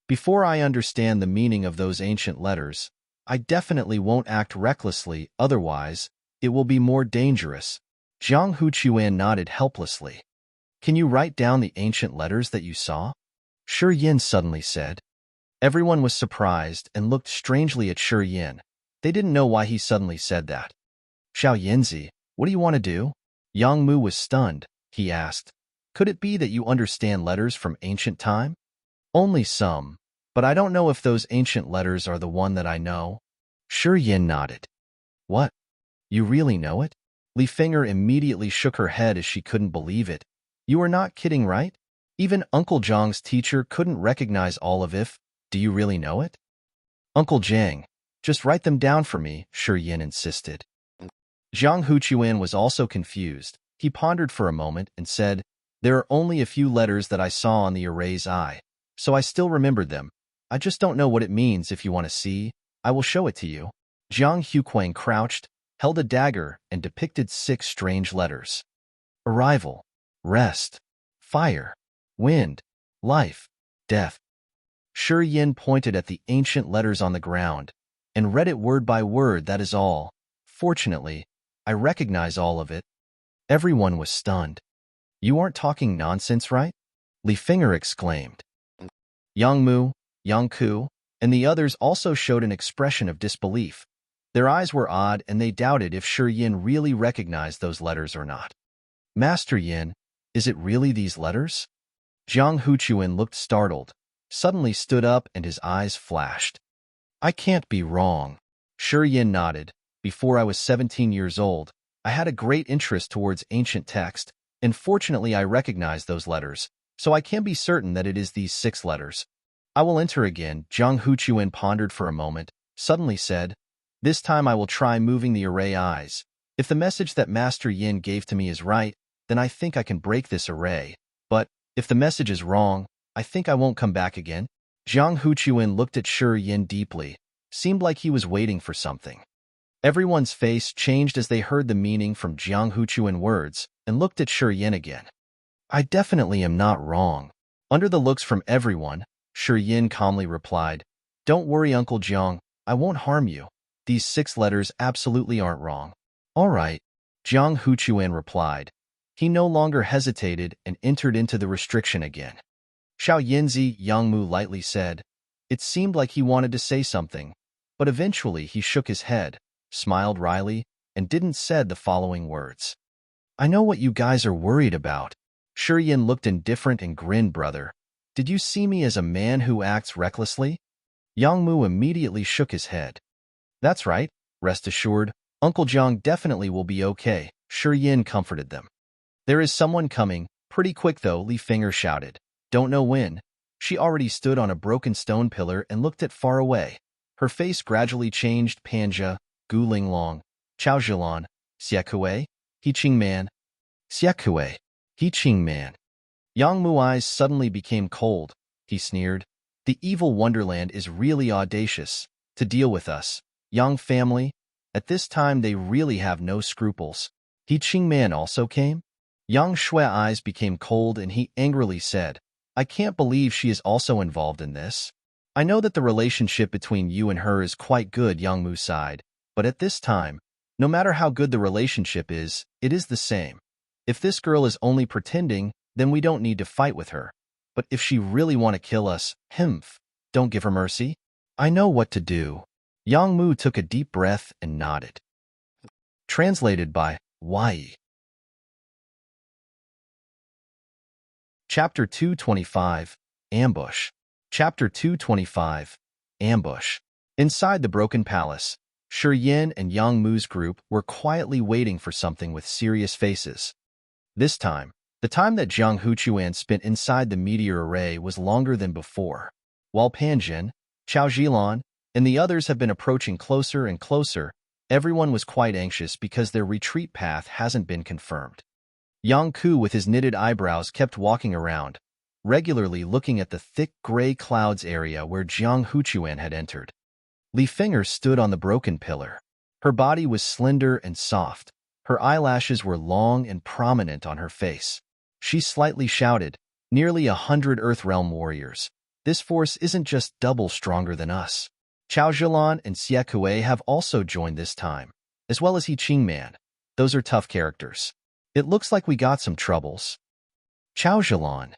Before I understand the meaning of those ancient letters, I definitely won't act recklessly, otherwise, it will be more dangerous. Jiang Huchuan nodded helplessly. Can you write down the ancient letters that you saw? Shi Yin suddenly said. Everyone was surprised and looked strangely at Shi Yin. They didn't know why he suddenly said that. Xiao Yinzi, what do you want to do? Yang Mu was stunned. He asked, could it be that you understand letters from ancient time? Only some, but I don't know if those ancient letters are the one that I know. Shi Yin nodded. What? You really know it? Li Finger immediately shook her head as she couldn't believe it. You are not kidding, right? Even Uncle Zhang's teacher couldn't recognize all of it. Do you really know it? Uncle Zhang, just write them down for me, Shi Yin insisted. Zhang Huchuan was also confused. He pondered for a moment and said, there are only a few letters that I saw on the array's eye, so I still remembered them. I just don't know what it means. If you want to see, I will show it to you. Zhang Huquang crouched, held a dagger, and depicted 6 strange letters. Arrival, rest, fire, wind, life, death. Shi Yin pointed at the ancient letters on the ground and read it word by word, that is all. Fortunately, I recognize all of it. Everyone was stunned. You aren't talking nonsense, right? Li Finger exclaimed. Yang Mu, Yang Ku, and the others also showed an expression of disbelief. Their eyes were odd and they doubted if Shi Yin really recognized those letters or not. Master Yin, is it really these letters? Jiang Huchuan looked startled, suddenly stood up and his eyes flashed. I can't be wrong. Shi Yin nodded. Before I was 17 years old, I had a great interest towards ancient text, and fortunately I recognized those letters, so I can be certain that it is these 6 letters. I will enter again. Jiang Huchuan pondered for a moment, suddenly said, this time I will try moving the array eyes. If the message that Master Yin gave to me is right, then I think I can break this array. But if the message is wrong, I think I won't come back again. Jiang Huchuan looked at Shi Yin deeply, seemed like he was waiting for something. Everyone's face changed as they heard the meaning from Jiang Huchuan words and looked at Shi Yin again. I definitely am not wrong. Under the looks from everyone, Shi Yin calmly replied, don't worry, Uncle Jiang, I won't harm you. These 6 letters absolutely aren't wrong. All right, Jiang Huchuan replied. He no longer hesitated and entered into the restriction again. Xiao Yinzi, Yang Mu lightly said. It seemed like he wanted to say something, but eventually he shook his head, smiled wryly, and didn't said the following words. I know what you guys are worried about. Shi Yin looked indifferent and grinned. Brother, did you see me as a man who acts recklessly? Yang Mu immediately shook his head. That's right, rest assured, Uncle Jiang definitely will be okay, Shi Yin comforted them. There is someone coming, pretty quick though, Li Finger shouted. Don't know when. She already stood on a broken stone pillar and looked at far away. Her face gradually changed. Panja, Gu Linglong, Chao Zhilan, Xiekue, He Man. Xiekue, He Man. Yang Mu eyes suddenly became cold. He sneered. The evil wonderland is really audacious to deal with us, Yang family. At this time they really have no scruples. He Man also came? Yang Shui eyes became cold and he angrily said, I can't believe she is also involved in this. I know that the relationship between you and her is quite good, Yang Mu sighed, but at this time, no matter how good the relationship is, it is the same. If this girl is only pretending, then we don't need to fight with her. But if she really want to kill us, don't give her mercy. I know what to do. Yang Mu took a deep breath and nodded. Translated by Wai. Chapter 225, Ambush. Chapter 225, Ambush. Inside the broken palace, Shi Yin and Yang Mu's group were quietly waiting for something with serious faces. This time, the time that Jiang Huchuan spent inside the Meteor array was longer than before. While Panjin, Chao Zhilan, and the others have been approaching closer and closer, everyone was quite anxious because their retreat path hasn't been confirmed. Yang Ku with his knitted eyebrows kept walking around, regularly looking at the thick gray clouds area where Jiang Huchuan had entered. Li Finger stood on the broken pillar. Her body was slender and soft. Her eyelashes were long and prominent on her face. She slightly shouted, nearly 100 Earthrealm warriors. This force isn't just double stronger than us. Chao Zhilan and Xie Kuei have also joined this time, as well as He Qingman. Those are tough characters. It looks like we got some troubles. Chao Zhilan.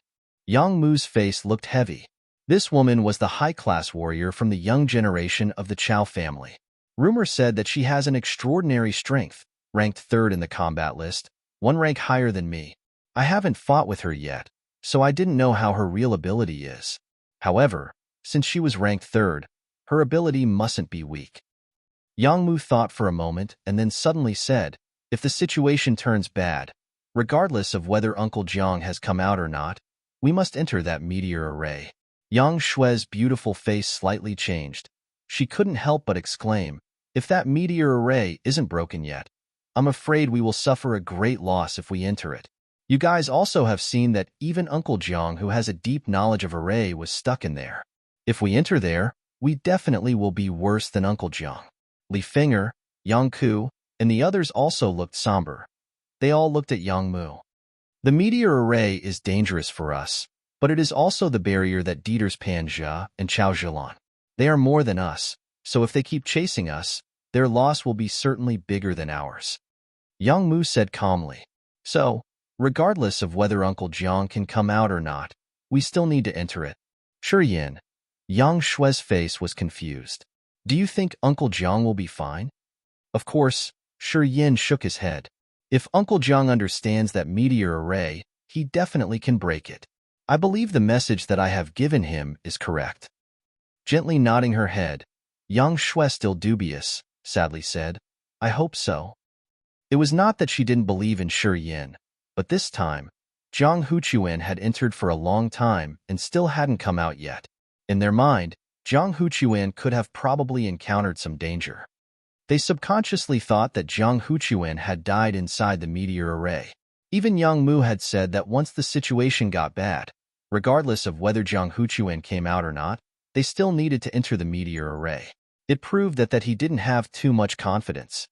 Yang Mu's face looked heavy. This woman was the high-class warrior from the young generation of the Chao family. Rumor said that she has an extraordinary strength, ranked 3rd in the combat list, 1 rank higher than me. I haven't fought with her yet, so I didn't know how her real ability is. However, since she was ranked 3rd, her ability mustn't be weak. Yang Mu thought for a moment and then suddenly said, if the situation turns bad, regardless of whether Uncle Jiang has come out or not, we must enter that meteor array. Yang Shui's beautiful face slightly changed. She couldn't help but exclaim, if that meteor array isn't broken yet, I'm afraid we will suffer a great loss if we enter it. You guys also have seen that even Uncle Jiang, who has a deep knowledge of array, was stuck in there. If we enter there, we definitely will be worse than Uncle Jiang. Li Finger, Yang Ku, and the others also looked somber. They all looked at Yang Mu. The meteor array is dangerous for us, but it is also the barrier that Dieters Panjia and Chao Zhilan. They are more than us, so if they keep chasing us, their loss will be certainly bigger than ours. Yang Mu said calmly. So, regardless of whether Uncle Jiang can come out or not, we still need to enter it. Sure Yin. Yang Shui's face was confused. Do you think Uncle Jiang will be fine? Of course, Shi Yin shook his head. If Uncle Jiang understands that meteor array, he definitely can break it. I believe the message that I have given him is correct. Gently nodding her head, Yang Shui, still dubious, sadly said, I hope so. It was not that she didn't believe in Shi Yin, but this time, Jiang Huchuan had entered for a long time and still hadn't come out yet. In their mind, Jiang Huchuan could have probably encountered some danger. They subconsciously thought that Jiang Huchuan had died inside the meteor array. Even Yang Mu had said that once the situation got bad, regardless of whether Jiang Huchuan came out or not, they still needed to enter the meteor array. It proved that he didn't have too much confidence.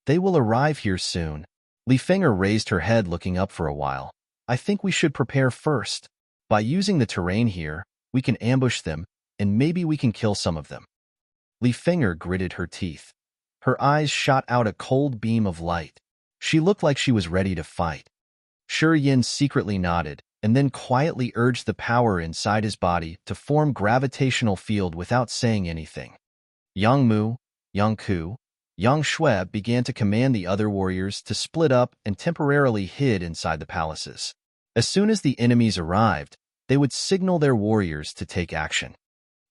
They will arrive here soon. Li Finger raised her head, looking up for a while. I think we should prepare first. By using the terrain here, we can ambush them, and maybe we can kill some of them. Li Finger gritted her teeth. Her eyes shot out a cold beam of light. She looked like she was ready to fight. Shi Yin secretly nodded, and then quietly urged the power inside his body to form gravitational field without saying anything. Yang Mu, Yang Ku, Yang Shui began to command the other warriors to split up and temporarily hid inside the palaces. As soon as the enemies arrived, they would signal their warriors to take action.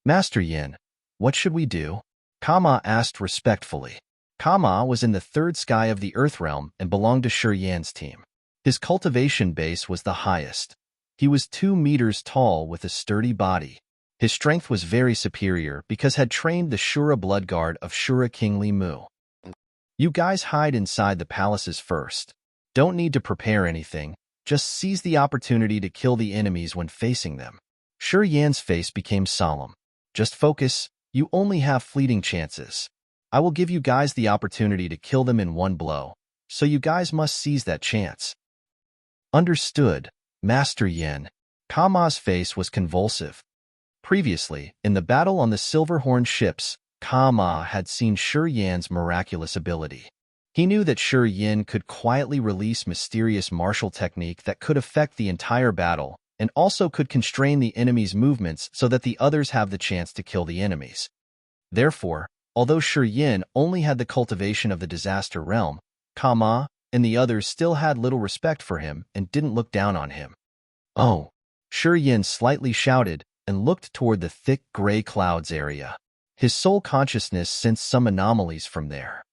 Master Yin, what should we do? Kama asked respectfully. Kama was in the 3rd sky of the Earth realm and belonged to Shi Yan's team. His cultivation base was the highest. He was 2 meters tall with a sturdy body. His strength was very superior because had trained the Shura blood guard of Shura King Li Mu. You guys hide inside the palaces first. Don't need to prepare anything, just seize the opportunity to kill the enemies when facing them. Shi Yan's face became solemn. Just focus, you only have fleeting chances. I will give you guys the opportunity to kill them in one blow, so you guys must seize that chance. Understood, Master Yin. Kama's face was convulsive. Previously, in the battle on the Silverhorn ships, Kama had seen Shi Yan's miraculous ability. He knew that Shi Yin could quietly release mysterious martial technique that could affect the entire battle, and also could constrain the enemy's movements so that the others have the chance to kill the enemies. Therefore, although Shi Yin only had the cultivation of the disaster realm, Kama and the others still had little respect for him and didn't look down on him. Oh! Shi Yin slightly shouted and looked toward the thick gray clouds area. His soul consciousness sensed some anomalies from there.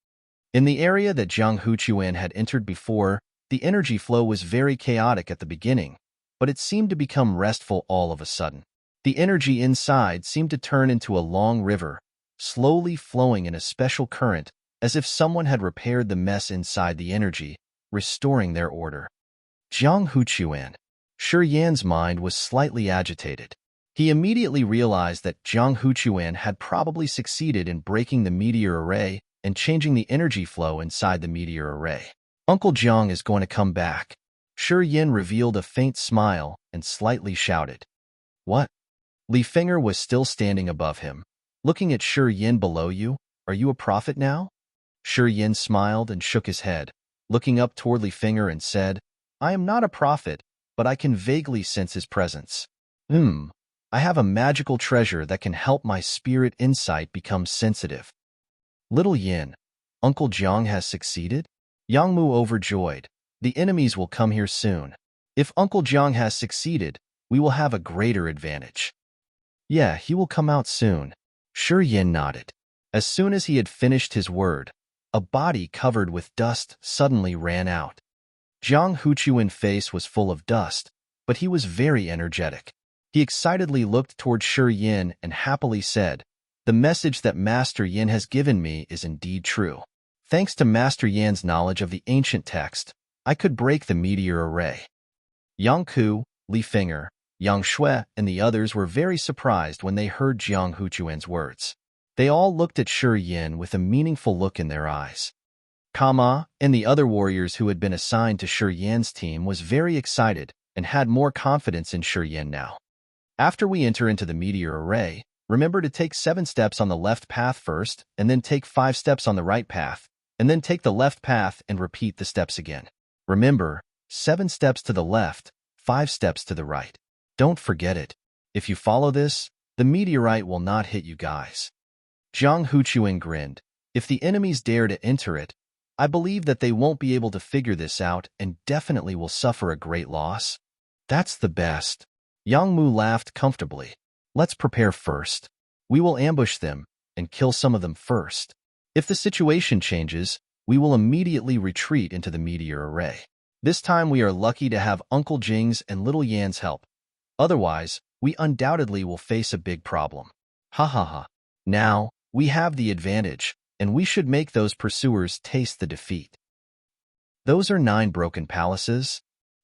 In the area that Jiang Huchuan had entered before, the energy flow was very chaotic at the beginning, but it seemed to become restful all of a sudden. The energy inside seemed to turn into a long river, slowly flowing in a special current, as if someone had repaired the mess inside the energy, restoring their order. Jiang Huchuan. Shi Yan's mind was slightly agitated. He immediately realized that Jiang Huchuan had probably succeeded in breaking the meteor array and changing the energy flow inside the meteor array. Uncle Jiang is going to come back. Shi Yin revealed a faint smile and slightly shouted. What? Li Finger was still standing above him. looking at Shi Yin below you. Are you a prophet now? Shi Yin smiled and shook his head, looking up toward Li Finger and said, I am not a prophet, but I can vaguely sense his presence. I have a magical treasure that can help my spirit insight become sensitive. Little Yin, Uncle Jiang has succeeded? Yang Mu overjoyed. The enemies will come here soon. If Uncle Jiang has succeeded, we will have a greater advantage. Yeah, he will come out soon. Shi Yin nodded. As soon as he had finished his word, a body covered with dust suddenly ran out. Jiang Huchuan's face was full of dust, but he was very energetic. He excitedly looked toward Shi Yin and happily said, The message that Master Yin has given me is indeed true. Thanks to Master Yan's knowledge of the ancient text, I could break the meteor array. Yang Ku, Li Finger, Yang Shui, and the others were very surprised when they heard Jiang Huchuan's words. They all looked at Shi Yin with a meaningful look in their eyes. Kama and the other warriors who had been assigned to Shi Yin's team was very excited and had more confidence in Shi Yin now. After we enter into the meteor array, remember to take 7 steps on the left path first, and then take 5 steps on the right path, and then take the left path and repeat the steps again. Remember, 7 steps to the left, 5 steps to the right. Don't forget it. If you follow this, the meteorite will not hit you guys. Jiang Huchuan grinned. If the enemies dare to enter it, I believe that they won't be able to figure this out and definitely will suffer a great loss. That's the best. Yang Mu laughed comfortably. Let's prepare first. We will ambush them and kill some of them first. If the situation changes, we will immediately retreat into the meteor array. This time we are lucky to have Uncle Jing's and Little Yan's help. Otherwise, we undoubtedly will face a big problem. Ha ha ha. Now, we have the advantage, and we should make those pursuers taste the defeat. Those are 9 broken palaces.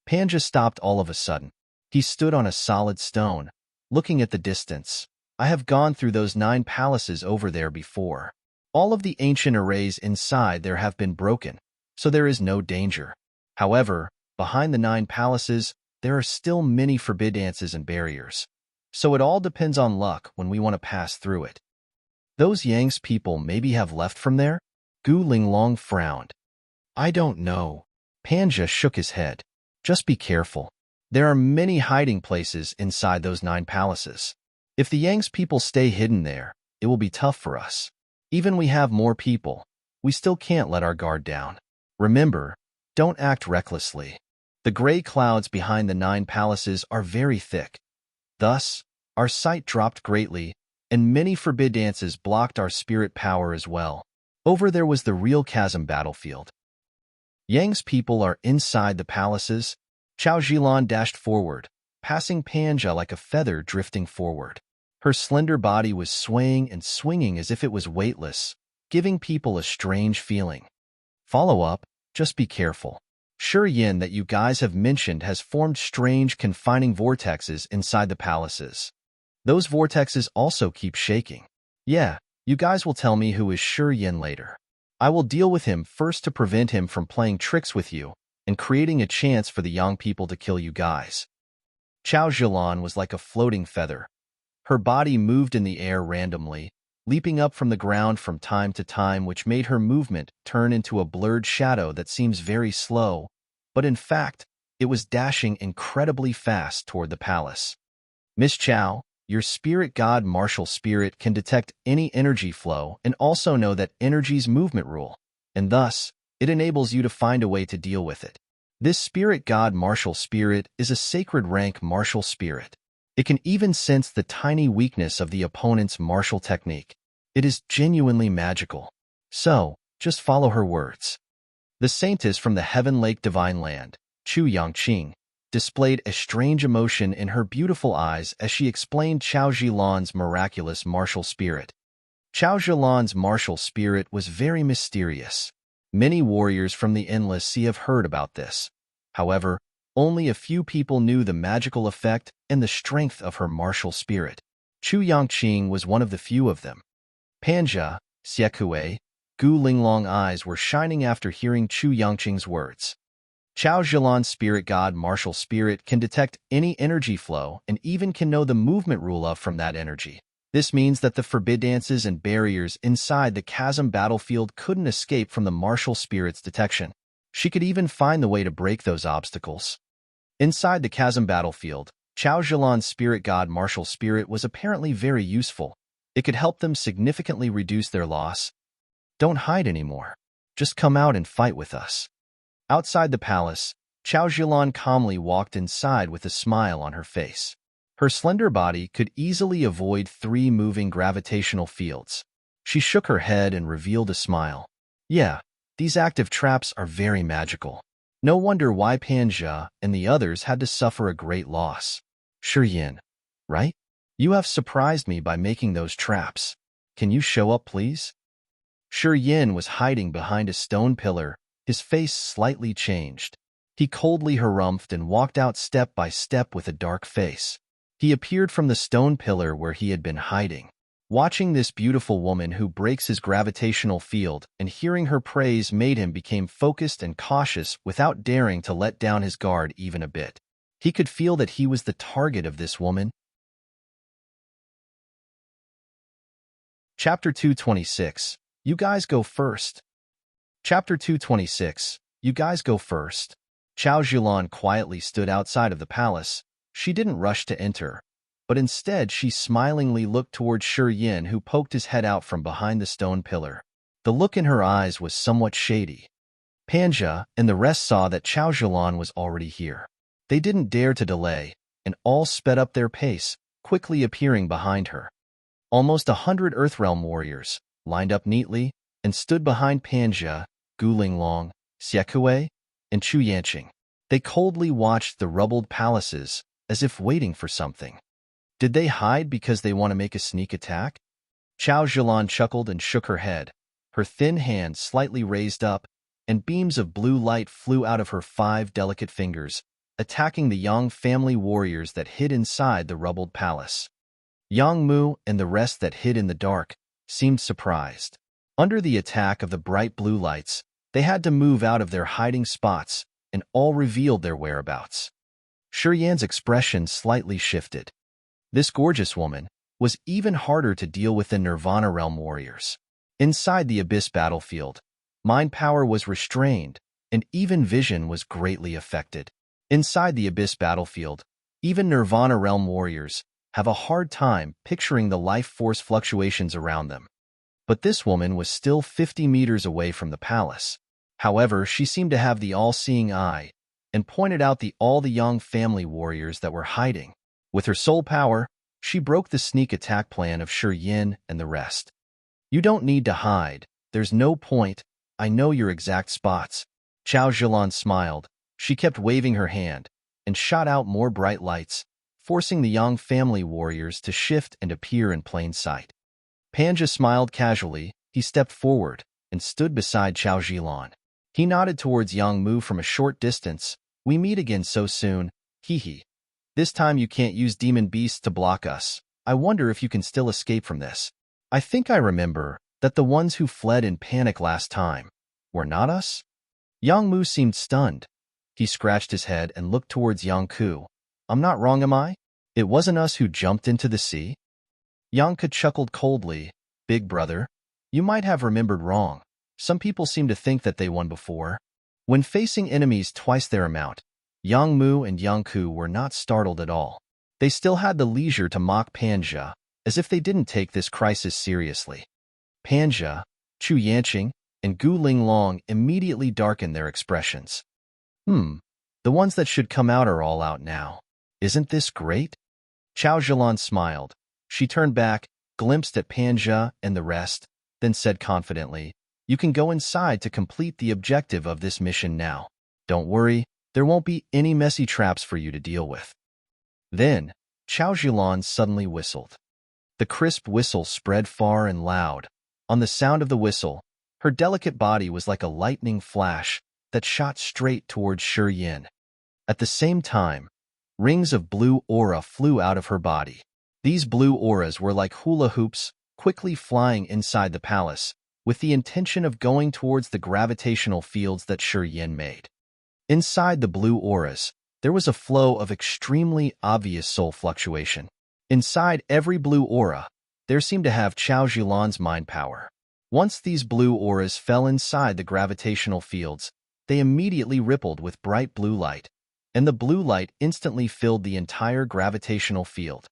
Panja stopped all of a sudden. He stood on a solid stone, looking at the distance. I have gone through those 9 palaces over there before. All of the ancient arrays inside there have been broken, so there is no danger. However, behind the 9 palaces, there are still many forbidances and barriers. So it all depends on luck when we want to pass through it. Those Yang's people maybe have left from there? Gu Linglong frowned. I don't know. Panja shook his head. Just be careful. There are many hiding places inside those 9 palaces. If the Yang's people stay hidden there, it will be tough for us. Even we have more people, we still can't let our guard down. Remember, don't act recklessly. The gray clouds behind the 9 palaces are very thick. Thus, our sight dropped greatly, and many forbidances blocked our spirit power as well. Over there was the real Chasm battlefield. Yang's people are inside the palaces. Chao Zhilan dashed forward, passing Panja like a feather drifting forward. Her slender body was swaying and swinging as if it was weightless, giving people a strange feeling. Follow up, just be careful. Shi Yin that you guys have mentioned has formed strange confining vortexes inside the palaces. Those vortexes also keep shaking. Yeah, you guys will tell me who is Shi Yin later. I will deal with him first to prevent him from playing tricks with you and creating a chance for the Yang people to kill you guys. Chao Zhilan was like a floating feather. Her body moved in the air randomly, leaping up from the ground from time to time, which made her movement turn into a blurred shadow that seems very slow, but in fact, it was dashing incredibly fast toward the palace. Miss Chao, your spirit god martial spirit can detect any energy flow and also know that energy's movement rule, and thus, it enables you to find a way to deal with it. This spirit god martial spirit is a sacred rank martial spirit. It can even sense the tiny weakness of the opponent's martial technique. It is genuinely magical. So, just follow her words. The saintess from the Heaven Lake Divine Land, Chu Yangqing, displayed a strange emotion in her beautiful eyes as she explained Chao Zhilan's miraculous martial spirit. Chao Zhilan's martial spirit was very mysterious. Many warriors from the Endless Sea have heard about this. However, only a few people knew the magical effect and the strength of her martial spirit. Chu Yangqing was one of the few of them. Panja, Xiekue, Gu Linglong eyes were shining after hearing Chu Yangqing's words. Chao Zhilan's spirit god martial spirit can detect any energy flow and even can know the movement rule of from that energy. This means that the forbidances and barriers inside the Chasm battlefield couldn't escape from the martial spirit's detection. She could even find the way to break those obstacles. Inside the Chasm battlefield, Chao Zhilan's spirit god martial spirit was apparently very useful. It could help them significantly reduce their loss. Don't hide anymore. Just come out and fight with us. Outside the palace, Chao Zhilan calmly walked inside with a smile on her face. Her slender body could easily avoid 3 moving gravitational fields. She shook her head and revealed a smile. Yeah, these active traps are very magical. No wonder why Panja and the others had to suffer a great loss. Shiyin, right? You have surprised me by making those traps. Can you show up, please? Shiyin was hiding behind a stone pillar, his face slightly changed. He coldly harumphed and walked out step by step with a dark face. He appeared from the stone pillar where he had been hiding. Watching this beautiful woman who breaks his gravitational field and hearing her praise made him become focused and cautious without daring to let down his guard even a bit. He could feel that he was the target of this woman. Chapter 226. You guys go first. Chapter 226. You guys go first. Chao Zhilan quietly stood outside of the palace. She didn't rush to enter, but instead she smilingly looked towards Shiyin, who poked his head out from behind the stone pillar. The look in her eyes was somewhat shady. Panja and the rest saw that Chao Zhilan was already here. They didn't dare to delay, and all sped up their pace, quickly appearing behind her. Almost 100 Earthrealm warriors lined up neatly and stood behind Panja, Gu Linglong, Xiekue, and Chu Yanqing. They coldly watched the rubbled palaces as if waiting for something. Did they hide because they want to make a sneak attack? Chao Zhilan chuckled and shook her head. Her thin hand slightly raised up, and beams of blue light flew out of her 5 delicate fingers, attacking the Yang family warriors that hid inside the rubbled palace. Yang Mu and the rest that hid in the dark seemed surprised. Under the attack of the bright blue lights, they had to move out of their hiding spots, and all revealed their whereabouts. Shiyan's expression slightly shifted. This gorgeous woman was even harder to deal with than Nirvana Realm warriors. Inside the Abyss battlefield, mind power was restrained, and even vision was greatly affected. Inside the Abyss battlefield, even Nirvana Realm warriors have a hard time picturing the life force fluctuations around them. But this woman was still 50 meters away from the palace. However, she seemed to have the all-seeing eye, and pointed out all the Yang family warriors that were hiding. With her soul power, she broke the sneak attack plan of Shiyin and the rest. You don't need to hide. There's no point. I know your exact spots. Chao Zhilan smiled. She kept waving her hand, and shot out more bright lights, forcing the Yang family warriors to shift and appear in plain sight. Panja smiled casually. He stepped forward and stood beside Chao Zhilan. He nodded towards Yang Mu from a short distance. We meet again so soon. Hee. This time you can't use demon beasts to block us. I wonder if you can still escape from this. I think I remember that the ones who fled in panic last time were not us? Yang Mu seemed stunned. He scratched his head and looked towards Yang Ku. I'm not wrong, am I? It wasn't us who jumped into the sea? Yang Ku chuckled coldly. Big brother, you might have remembered wrong. Some people seem to think that they won before. When facing enemies twice their amount, Yang Mu and Yang Ku were not startled at all. They still had the leisure to mock Panja, as if they didn't take this crisis seriously. Panja, Chu Yanqing, and Gu Linglong immediately darkened their expressions. The ones that should come out are all out now. Isn't this great? Chao Zhilan smiled. She turned back, glimpsed at Panja and the rest, then said confidently, You can go inside to complete the objective of this mission now. Don't worry, there won't be any messy traps for you to deal with. Then, Chao Zhilan suddenly whistled. The crisp whistle spread far and loud. On the sound of the whistle, her delicate body was like a lightning flash that shot straight towards Shiyin. At the same time, rings of blue aura flew out of her body. These blue auras were like hula hoops, quickly flying inside the palace, with the intention of going towards the gravitational fields that Shiyin made. Inside the blue auras, there was a flow of extremely obvious soul fluctuation. Inside every blue aura, there seemed to have Chao Zhilan's mind power. Once these blue auras fell inside the gravitational fields, they immediately rippled with bright blue light, and the blue light instantly filled the entire gravitational field.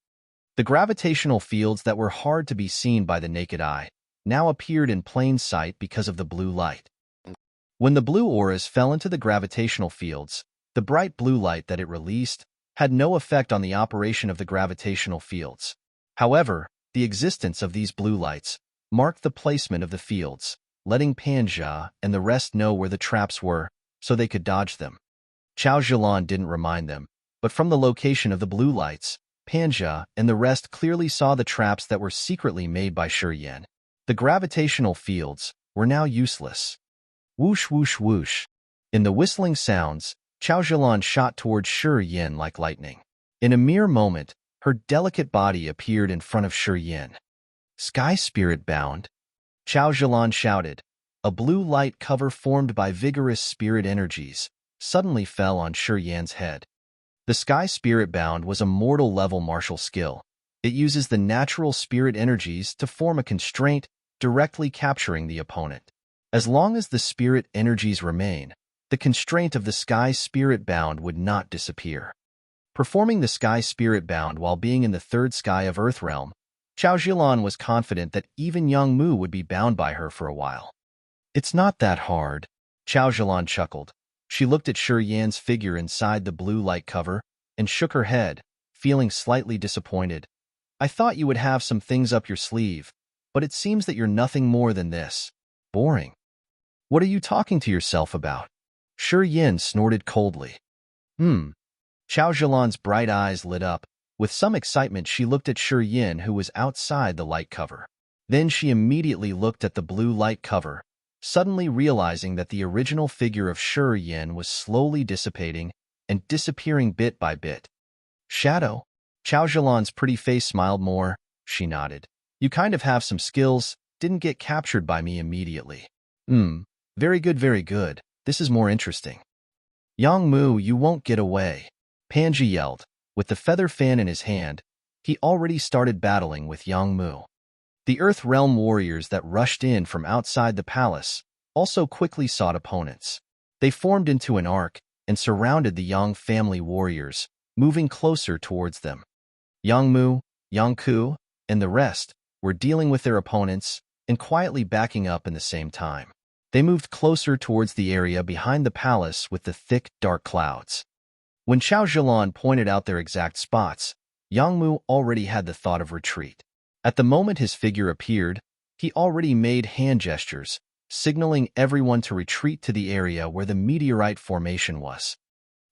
The gravitational fields that were hard to be seen by the naked eye now appeared in plain sight because of the blue light. When the blue auras fell into the gravitational fields, the bright blue light that it released had no effect on the operation of the gravitational fields. However, the existence of these blue lights marked the placement of the fields, letting Panja and the rest know where the traps were so they could dodge them. Chao Zhilan didn't remind them, but from the location of the blue lights, Panja and the rest clearly saw the traps that were secretly made by Shi Yan. The gravitational fields were now useless. Whoosh, whoosh, whoosh. In the whistling sounds, Chao Zhilan shot towards Shi Yan like lightning. In a mere moment, her delicate body appeared in front of Shi Yan. Sky Spirit bound? Chao Zhilan shouted. A blue light cover formed by vigorous spirit energies suddenly fell on Shi Yan's head. The Sky Spirit Bound was a mortal-level martial skill. It uses the natural spirit energies to form a constraint, directly capturing the opponent. As long as the spirit energies remain, the constraint of the Sky Spirit Bound would not disappear. Performing the Sky Spirit Bound while being in the third sky of Earth Realm, Chao Zhilan was confident that even Young Mu would be bound by her for a while. It's not that hard, Chao Zhilan chuckled. She looked at Shi Yan's figure inside the blue light cover and shook her head, feeling slightly disappointed. I thought you would have some things up your sleeve, but it seems that you're nothing more than this. Boring. What are you talking to yourself about? Shi Yan snorted coldly. Chao Zhilan's bright eyes lit up. With some excitement, she looked at Shi Yan, who was outside the light cover. Then she immediately looked at the blue light cover, suddenly realizing that the original figure of Shi Yan was slowly dissipating and disappearing bit by bit. Shadow? Chao Zhilan's pretty face smiled more. She nodded. You kind of have some skills, didn't get captured by me immediately. Very good, very good. This is more interesting. Yang Mu, you won't get away. Panja yelled. With the feather fan in his hand, he already started battling with Yang Mu. The Earth Realm warriors that rushed in from outside the palace also quickly sought opponents. They formed into an arc and surrounded the Yang family warriors, moving closer towards them. Yang Mu, Yang Ku, and the rest were dealing with their opponents and quietly backing up in the same time. They moved closer towards the area behind the palace with the thick, dark clouds. When Chao Zhilan pointed out their exact spots, Yang Mu already had the thought of retreat. At the moment his figure appeared, he already made hand gestures, signaling everyone to retreat to the area where the meteorite formation was.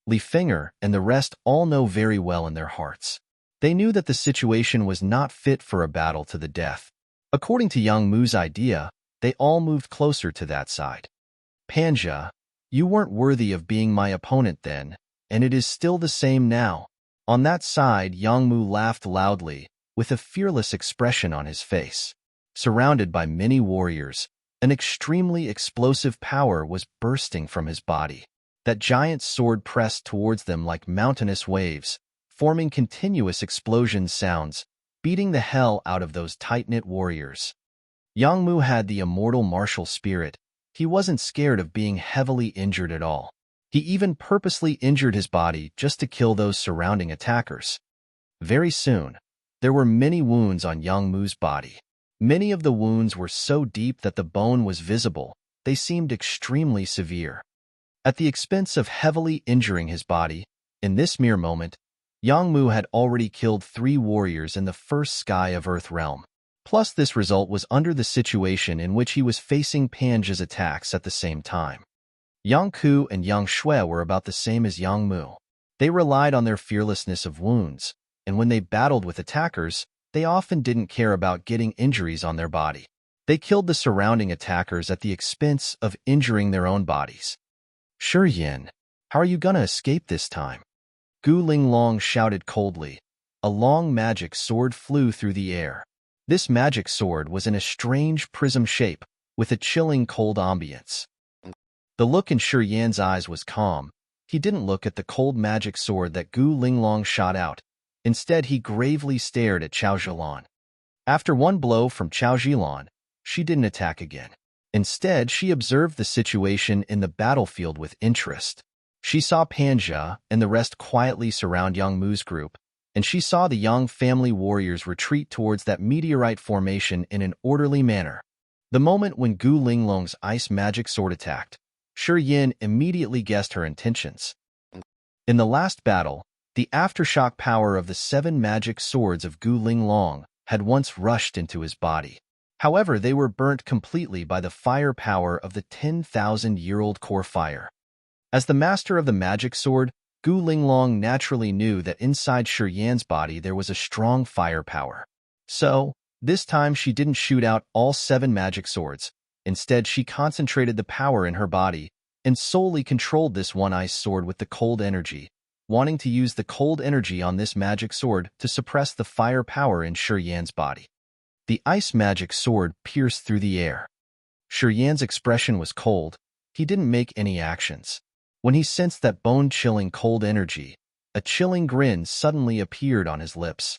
Li Finger and the rest all know very well in their hearts. They knew that the situation was not fit for a battle to the death. According to Yang Mu's idea, they all moved closer to that side. Panja, you weren't worthy of being my opponent then, and it is still the same now. On that side, Yang Mu laughed loudly, with a fearless expression on his face. Surrounded by many warriors, an extremely explosive power was bursting from his body. That giant sword pressed towards them like mountainous waves, forming continuous explosion sounds, beating the hell out of those tight-knit warriors. Yang Mu had the immortal martial spirit. He wasn't scared of being heavily injured at all. He even purposely injured his body just to kill those surrounding attackers. Very soon, there were many wounds on Yang Mu's body. Many of the wounds were so deep that the bone was visible. They seemed extremely severe. At the expense of heavily injuring his body, in this mere moment, Yang Mu had already killed 3 warriors in the first sky of Earth Realm. Plus, this result was under the situation in which he was facing Panja's attacks at the same time. Yang Ku and Yang Shui were about the same as Yang Mu. They relied on their fearlessness of wounds, and when they battled with attackers, they often didn't care about getting injuries on their body. They killed the surrounding attackers at the expense of injuring their own bodies. Shi Yan, how are you gonna escape this time? Gu Linglong shouted coldly. A long magic sword flew through the air. This magic sword was in a strange prism shape, with a chilling cold ambience. The look in Shi Yan's eyes was calm. He didn't look at the cold magic sword that Gu Linglong shot out. Instead, he gravely stared at Chao Zhilan. After one blow from Chao Zhilan, she didn't attack again. Instead, she observed the situation in the battlefield with interest. She saw Panja and the rest quietly surround Yang Mu's group, and she saw the Yang family warriors retreat towards that meteorite formation in an orderly manner. The moment when Gu Linglong's ice magic sword attacked, Shi Yin immediately guessed her intentions. In the last battle, the aftershock power of the 7 magic swords of Gu Linglong had once rushed into his body. However, they were burnt completely by the fire power of the 10,000-year-old core fire. As the master of the magic sword, Gu Linglong naturally knew that inside Shi Yan's body there was a strong fire power. So, this time she didn't shoot out all 7 magic swords. Instead, she concentrated the power in her body and solely controlled this one ice sword with the cold energy, wanting to use the cold energy on this magic sword to suppress the fire power in Shi Yan's body. The ice magic sword pierced through the air. Shi Yan's expression was cold. He didn't make any actions. When he sensed that bone-chilling cold energy, a chilling grin suddenly appeared on his lips.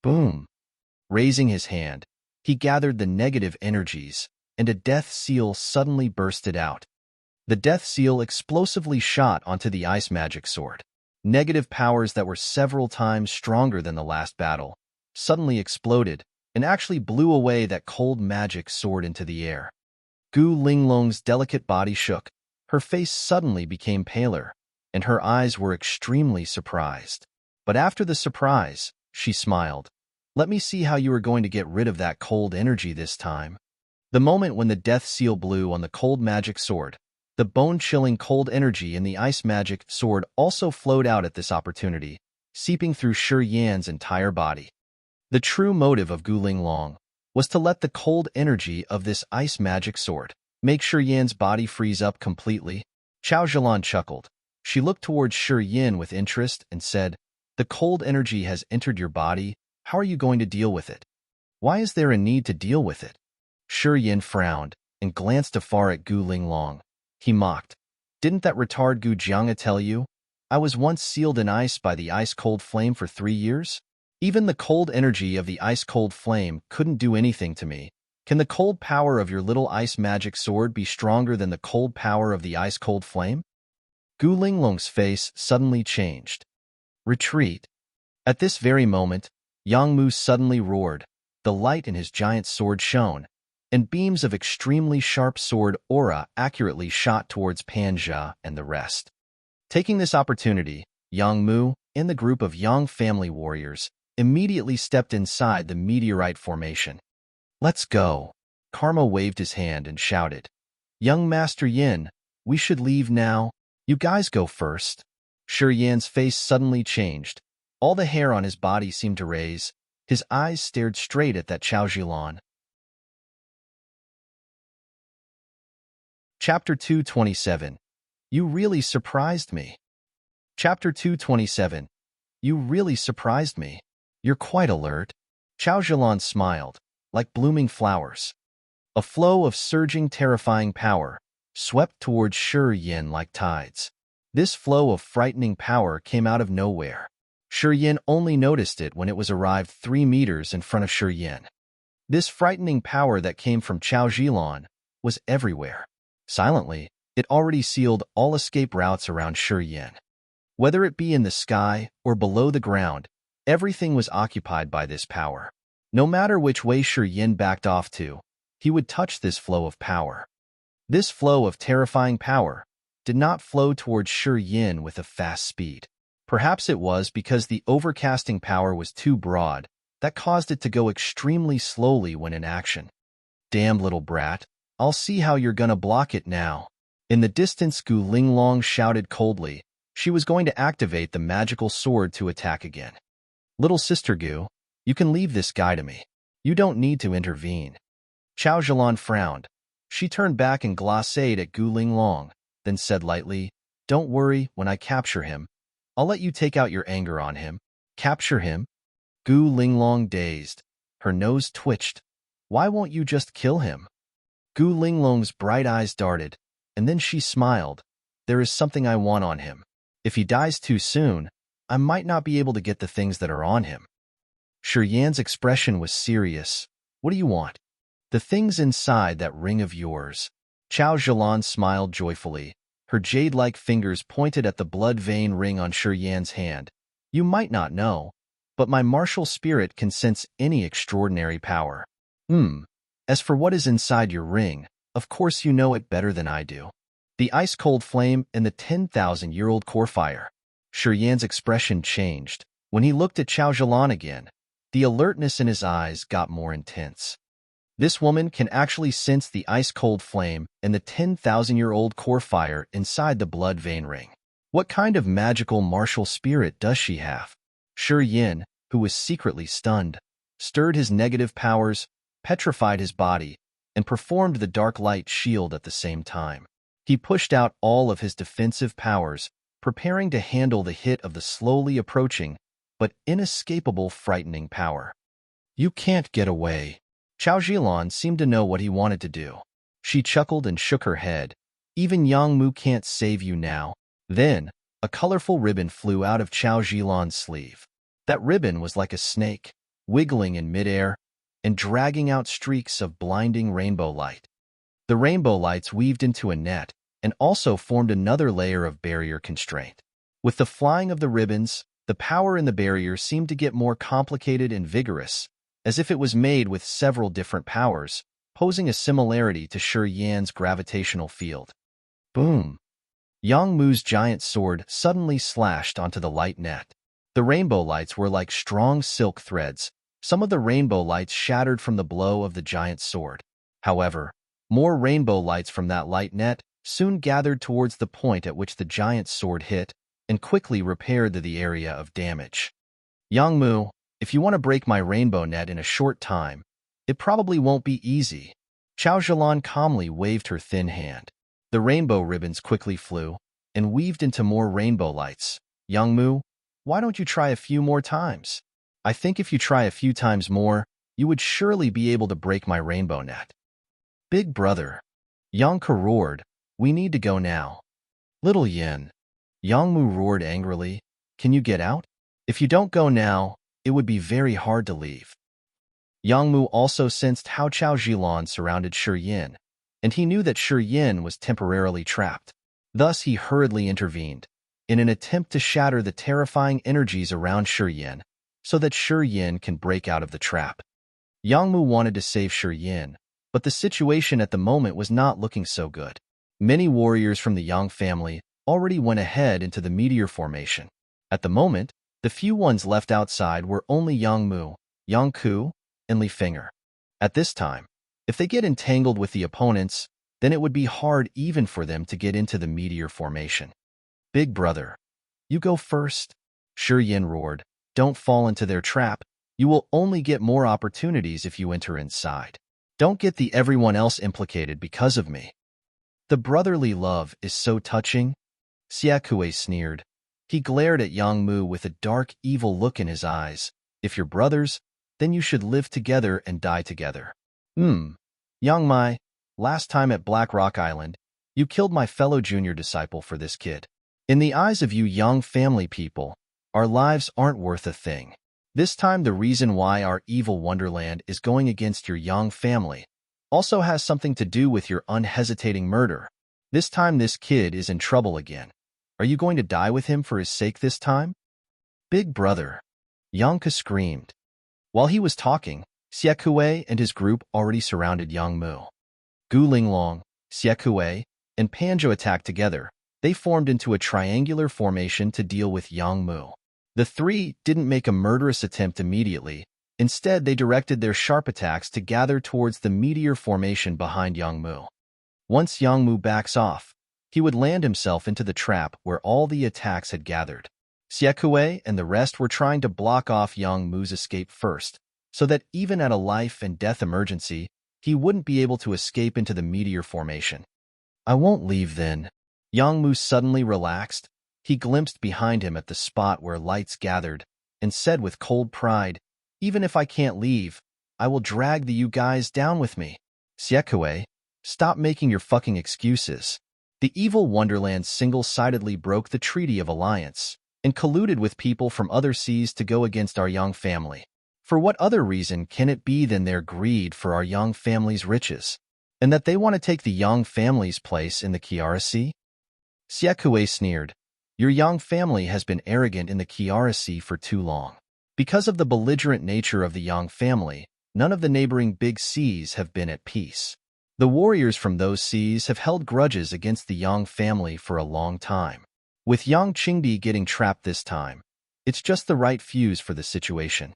Boom! Raising his hand, he gathered the negative energies, and a death seal suddenly bursted out. The death seal explosively shot onto the ice magic sword. Negative powers that were several times stronger than the last battle suddenly exploded and actually blew away that cold magic sword into the air. Gu Linglong's delicate body shook. Her face suddenly became paler, and her eyes were extremely surprised. But after the surprise, she smiled. Let me see how you are going to get rid of that cold energy this time. The moment when the death seal blew on the cold magic sword, the bone-chilling cold energy in the ice magic sword also flowed out at this opportunity, seeping through Shi Yan's entire body. The true motive of Gu Linglong was to let the cold energy of this ice magic sword make Shi Yan's body freeze up completely. Chao Zhilan chuckled. She looked towards Shi Yan with interest and said, "The cold energy has entered your body. How are you going to deal with it? Why is there a need to deal with it?" Shi Yan frowned and glanced afar at Gu Linglong. He mocked. "Didn't that retard Gu Jianga tell you? I was once sealed in ice by the ice-cold flame for 3 years? Even the cold energy of the ice-cold flame couldn't do anything to me. Can the cold power of your little ice magic sword be stronger than the cold power of the ice-cold flame?" Gu Linglong's face suddenly changed. Retreat. At this very moment, Yang Mu suddenly roared. The light in his giant sword shone, and beams of extremely sharp sword aura accurately shot towards Panja and the rest. Taking this opportunity, Yang Mu and the group of Yang family warriors immediately stepped inside the meteorite formation. "Let's go." Karma waved his hand and shouted, "Young Master Yin, we should leave now. You guys go first." Shi Yan's face suddenly changed. All the hair on his body seemed to raise. His eyes stared straight at that Chao Zhilan. Chapter 227. You really surprised me. Chapter 227. You really surprised me. You're quite alert. Chao Zhilan smiled, like blooming flowers. A flow of surging, terrifying power swept towards Shi Yan like tides. This flow of frightening power came out of nowhere. Shi Yan only noticed it when it was arrived 3 meters in front of Shi Yan. This frightening power that came from Chao Zhilan was everywhere. Silently, it already sealed all escape routes around Shi Yan. Whether it be in the sky or below the ground, everything was occupied by this power. No matter which way Shi Yan backed off to, he would touch this flow of power. This flow of terrifying power did not flow towards Shi Yan with a fast speed. Perhaps it was because the overcasting power was too broad that caused it to go extremely slowly when in action. "Damn little brat, I'll see how you're gonna block it now." In the distance, Gu Linglong shouted coldly. She was going to activate the magical sword to attack again. "Little sister Gu, you can leave this guy to me. You don't need to intervene." Chao Zhilan frowned. She turned back and glacéed at Gu Linglong, then said lightly, "Don't worry, when I capture him, I'll let you take out your anger on him." "Capture him?" Gu Linglong dazed. Her nose twitched. "Why won't you just kill him?" Gu Linglong's bright eyes darted, and then she smiled. "There is something I want on him. If he dies too soon, I might not be able to get the things that are on him." Yan's expression was serious. "What do you want?" "The things inside that ring of yours." Chao Zhilan smiled joyfully. Her jade-like fingers pointed at the blood vein ring on Yan's hand. "You might not know, but my martial spirit can sense any extraordinary power." As for what is inside your ring, of course you know it better than I do." "The ice-cold flame and the 10,000-year-old core fire." Yan's expression changed. When he looked at Chao Zhilan again, the alertness in his eyes got more intense. This woman can actually sense the ice-cold flame and the 10,000-year-old core fire inside the blood vein ring. What kind of magical martial spirit does she have? Yan, who was secretly stunned, stirred his negative powers, petrified his body, and performed the dark light shield at the same time. He pushed out all of his defensive powers, preparing to handle the hit of the slowly approaching but inescapable frightening power. "You can't get away." Chao Zhilan seemed to know what he wanted to do. She chuckled and shook her head. "Even Yang Mu can't save you now." Then, a colorful ribbon flew out of Chao Zhilan's sleeve. That ribbon was like a snake, wiggling in midair and dragging out streaks of blinding rainbow light. The rainbow lights weaved into a net and also formed another layer of barrier constraint. With the flying of the ribbons, the power in the barrier seemed to get more complicated and vigorous, as if it was made with several different powers, posing a similarity to Yan's gravitational field. Boom! Yang Mu's giant sword suddenly slashed onto the light net. The rainbow lights were like strong silk threads. Some of the rainbow lights shattered from the blow of the giant sword. However, more rainbow lights from that light net soon gathered towards the point at which the giant sword hit and quickly repaired the area of damage. "Yang Mu, if you want to break my rainbow net in a short time, it probably won't be easy." Chao Zhilan calmly waved her thin hand. The rainbow ribbons quickly flew and weaved into more rainbow lights. "Yang Mu, why don't you try a few more times? I think if you try a few times more, you would surely be able to break my rainbow net." "Big brother," Yang Ke roared, "we need to go now." "Little Yin," Yang Mu roared angrily, "can you get out? If you don't go now, it would be very hard to leave." Yang Mu also sensed how Chao Zhilan surrounded Yin, and he knew that Yin was temporarily trapped. Thus he hurriedly intervened, in an attempt to shatter the terrifying energies around Yin, so that Yin can break out of the trap. Yang Mu wanted to save Yin, but the situation at the moment was not looking so good. Many warriors from the Yang family already went ahead into the Meteor formation. At the moment, the few ones left outside were only Yang Mu, Yang Ku, and Li Finger. At this time, if they get entangled with the opponents, then it would be hard even for them to get into the Meteor formation. "Big brother, you go first," Yin roared. "Don't fall into their trap. You will only get more opportunities if you enter inside. Don't get everyone else implicated because of me." "The brotherly love is so touching," Xiakue sneered. He glared at Yang Mu with a dark, evil look in his eyes. "If you're brothers, then you should live together and die together." Yang Mai, last time at Black Rock Island, you killed my fellow junior disciple for this kid. In the eyes of you Yang family people, our lives aren't worth a thing. This time the reason why our evil wonderland is going against your Yang family also has something to do with your unhesitating murder. This time this kid is in trouble again. Are you going to die with him for his sake this time?" "Big brother," Yang Ke screamed. While he was talking, Xiakue and his group already surrounded Yang Mu. Gu Linglong, Xiakue, and Panjo attacked together. They formed into a triangular formation to deal with Yang Mu. The three didn't make a murderous attempt immediately. Instead, they directed their sharp attacks to gather towards the Meteor formation behind Yang Mu. Once Yang Mu backs off, he would land himself into the trap where all the attacks had gathered. Xiakue and the rest were trying to block off Yang Mu's escape first, so that even at a life-and-death emergency, he wouldn't be able to escape into the Meteor formation. "I won't leave then." Yang Mu suddenly relaxed. He glimpsed behind him at the spot where lights gathered and said with cold pride, "Even if I can't leave, I will drag you guys down with me." "Xiakue, stop making your fucking excuses." The evil Wonderland single-sidedly broke the Treaty of Alliance and colluded with people from other seas to go against our Yang family. For what other reason can it be than their greed for our Yang family's riches, and that they want to take the Yang family's place in the Kiara Sea? Siekue sneered. Your Yang family has been arrogant in the Kiara Sea for too long. Because of the belligerent nature of the Yang family, none of the neighboring big seas have been at peace. The warriors from those seas have held grudges against the Yang family for a long time. With Yang Qingdi getting trapped this time, it's just the right fuse for the situation.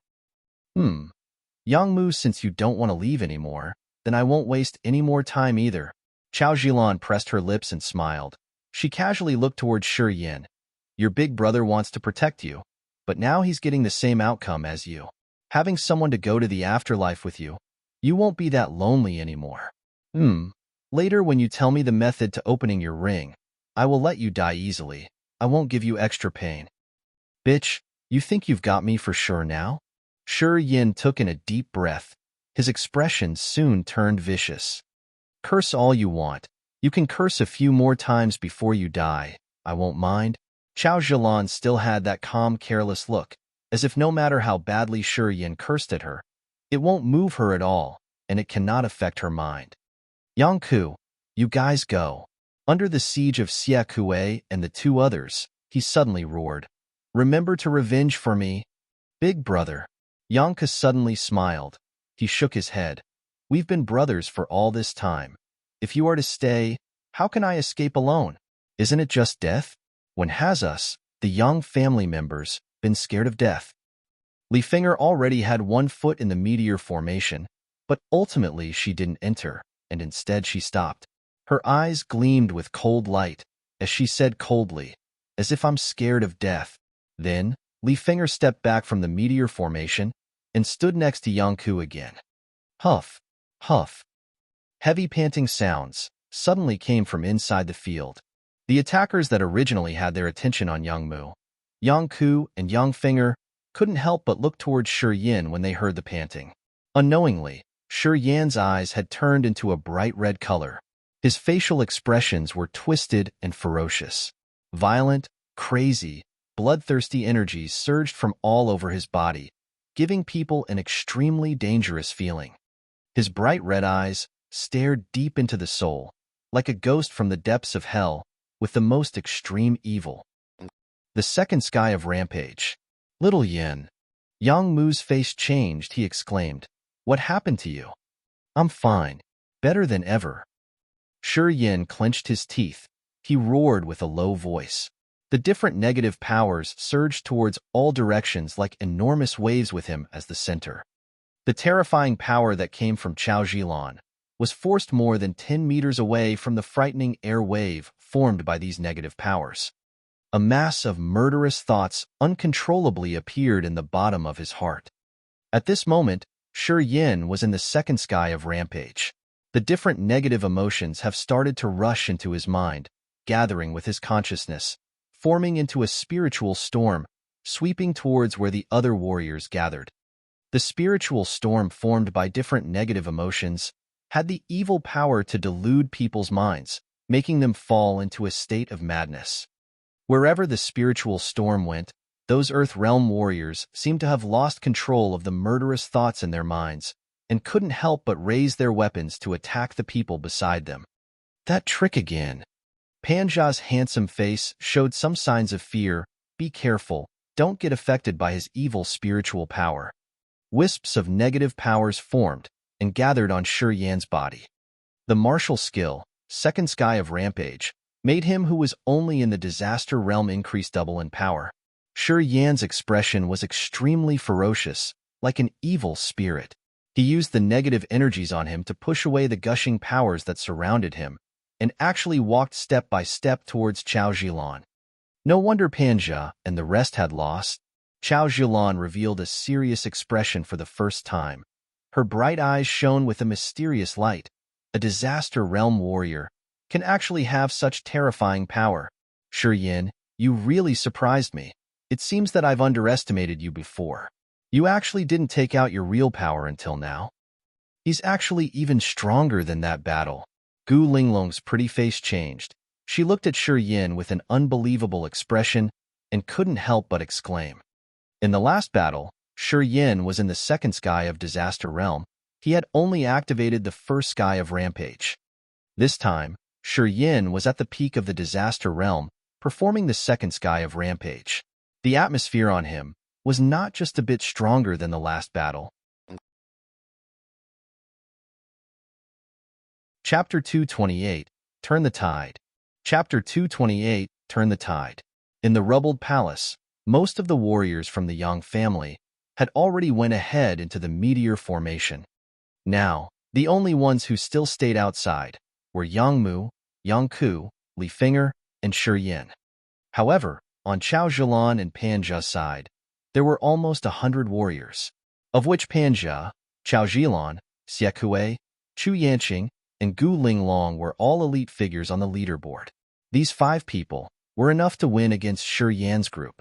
Yang Mu, since you don't want to leave anymore, then I won't waste any more time either. Chao Jilan pressed her lips and smiled. She casually looked towards Shi Yin. Your big brother wants to protect you, but now he's getting the same outcome as you. Having someone to go to the afterlife with you, you won't be that lonely anymore. Later when you tell me the method to opening your ring, I will let you die easily. I won't give you extra pain. Bitch, you think you've got me for sure now? Shi Yin took in a deep breath. His expression soon turned vicious. Curse all you want. You can curse a few more times before you die. I won't mind. Chao Jilan still had that calm, careless look, as if no matter how badly Shi Yin cursed at her, it won't move her at all, and it cannot affect her mind. Yang Ku, you guys go. Under the siege of Siekue and the two others, he suddenly roared. Remember to revenge for me, big brother. Yang Ku suddenly smiled. He shook his head. We've been brothers for all this time. If you are to stay, how can I escape alone? Isn't it just death? When has us, the Yang family members, been scared of death? Li Finger already had one foot in the Meteor formation, but ultimately she didn't enter, and instead she stopped. Her eyes gleamed with cold light, as she said coldly, as if I'm scared of death. Then, Li Finger stepped back from the Meteor formation and stood next to Yang Ku again. Huff, huff. Heavy panting sounds suddenly came from inside the field. The attackers that originally had their attention on Yang Mu, Yang Ku, and Yang Finger couldn't help but look towards Shi Yin when they heard the panting. Unknowingly, Shi Yan's eyes had turned into a bright red color. His facial expressions were twisted and ferocious. Violent, crazy, bloodthirsty energies surged from all over his body, giving people an extremely dangerous feeling. His bright red eyes stared deep into the soul, like a ghost from the depths of hell, with the most extreme evil. The second sky of rampage. Little Yin. Yang Mu's face changed. He exclaimed, What happened to you? I'm fine. Better than ever. Shi Yin clenched his teeth. He roared with a low voice. The different negative powers surged towards all directions like enormous waves with him as the center. The terrifying power that came from Chao Jilan was forced more than 10 meters away from the frightening air wave formed by these negative powers. A mass of murderous thoughts uncontrollably appeared in the bottom of his heart. At this moment, Shi Yin was in the second sky of rampage. The different negative emotions have started to rush into his mind, gathering with his consciousness, forming into a spiritual storm, sweeping towards where the other warriors gathered. The spiritual storm formed by different negative emotions had the evil power to delude people's minds, making them fall into a state of madness. Wherever the spiritual storm went, those Earth Realm warriors seemed to have lost control of the murderous thoughts in their minds and couldn't help but raise their weapons to attack the people beside them. That trick again. Panja's handsome face showed some signs of fear. Be careful, don't get affected by his evil spiritual power. Wisps of negative powers formed and gathered on Shi Yan's body. The martial skill, second sky of rampage, made him who was only in the disaster realm increase double in power. Shi Yan's expression was extremely ferocious, like an evil spirit. He used the negative energies on him to push away the gushing powers that surrounded him, and actually walked step by step towards Chao Jilan. No wonder Panja and the rest had lost. Chao Jilan revealed a serious expression for the first time. Her bright eyes shone with a mysterious light. A disaster realm warrior can actually have such terrifying power. Shi Yin, you really surprised me. It seems that I've underestimated you before. You actually didn't take out your real power until now. He's actually even stronger than that battle. Gu Linglong's pretty face changed. She looked at Shi Yin with an unbelievable expression and couldn't help but exclaim. In the last battle, Shi Yin was in the second sky of Disaster Realm. He had only activated the first sky of Rampage. This time, Shi Yin was at the peak of the Disaster Realm, performing the second sky of Rampage. The atmosphere on him was not just a bit stronger than the last battle. Chapter 228, Turn the Tide. Chapter 228, Turn the Tide. In the rubbled palace, most of the warriors from the Yang family had already went ahead into the Meteor formation. Now, the only ones who still stayed outside were Yang Mu, Yang Ku, Li Finger, and Shi Yin. However, on Chao Zhilan and Pan Zhe's side, there were almost 100 warriors, of which Pan Zhe, Chao Zhilan, Xie Kuei, Chu Yanqing, and Gu Linglong were all elite figures on the leaderboard. These 5 people were enough to win against Shi Yan's group.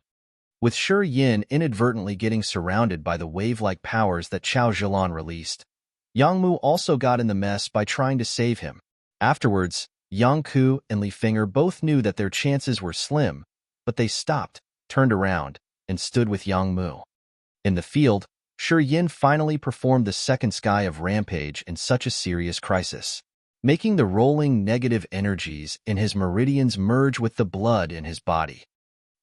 With Shi Yin inadvertently getting surrounded by the wave-like powers that Chao Zhilan released, Yang Mu also got in the mess by trying to save him. Afterwards, Yang Ku and Li Finger both knew that their chances were slim, but they stopped, turned around, and stood with Yang Mu. In the field, Shi Yin finally performed the second sky of Rampage in such a serious crisis, making the rolling negative energies in his meridians merge with the blood in his body.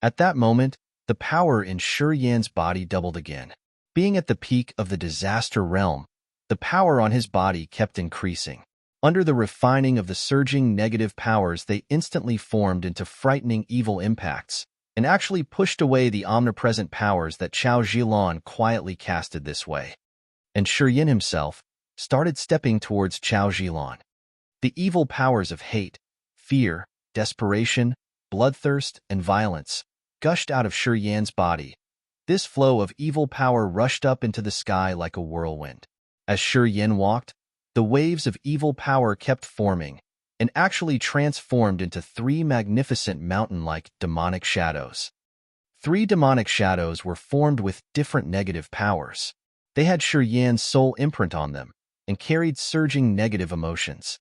At that moment, the power in Shi Yan's body doubled again. Being at the peak of the Disaster Realm, the power on his body kept increasing. Under the refining of the surging negative powers, they instantly formed into frightening evil impacts and actually pushed away the omnipresent powers that Chao Zhilan quietly casted this way. And Shi Yin himself started stepping towards Chao Zhilan. The evil powers of hate, fear, desperation, bloodthirst, and violence gushed out of Shi Yan's body. This flow of evil power rushed up into the sky like a whirlwind. As Shi Yin walked, the waves of evil power kept forming and actually transformed into 3 magnificent mountain-like demonic shadows. 3 demonic shadows were formed with different negative powers. They had Shi Yan's soul imprint on them and carried surging negative emotions.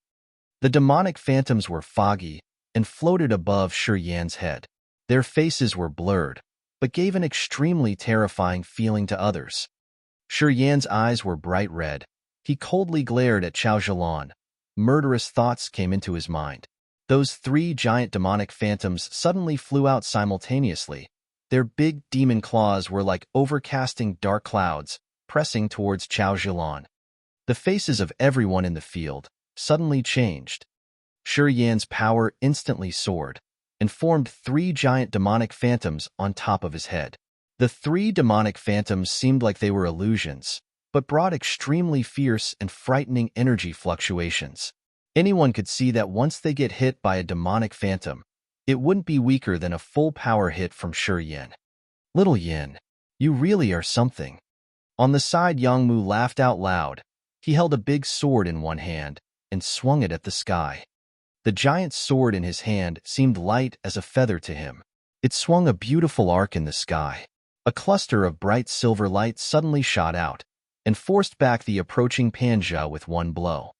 The demonic phantoms were foggy and floated above Shi Yan's head. Their faces were blurred, but gave an extremely terrifying feeling to others. Shi Yan's eyes were bright red. He coldly glared at Chao Zhilan. Murderous thoughts came into his mind. Those 3 giant demonic phantoms suddenly flew out simultaneously. Their big demon claws were like overcasting dark clouds, pressing towards Chao Zhilan. The faces of everyone in the field suddenly changed. Shi Yan's power instantly soared and formed 3 giant demonic phantoms on top of his head. The 3 demonic phantoms seemed like they were illusions, but brought extremely fierce and frightening energy fluctuations. Anyone could see that once they get hit by a demonic phantom, it wouldn't be weaker than a full power hit from Shi Yin. Little Yin, you really are something. On the side, Yang Mu laughed out loud. He held a big sword in one hand and swung it at the sky. The giant sword in his hand seemed light as a feather to him. It swung a beautiful arc in the sky. A cluster of bright silver light suddenly shot out and forced back the approaching Pan Zhe with one blow.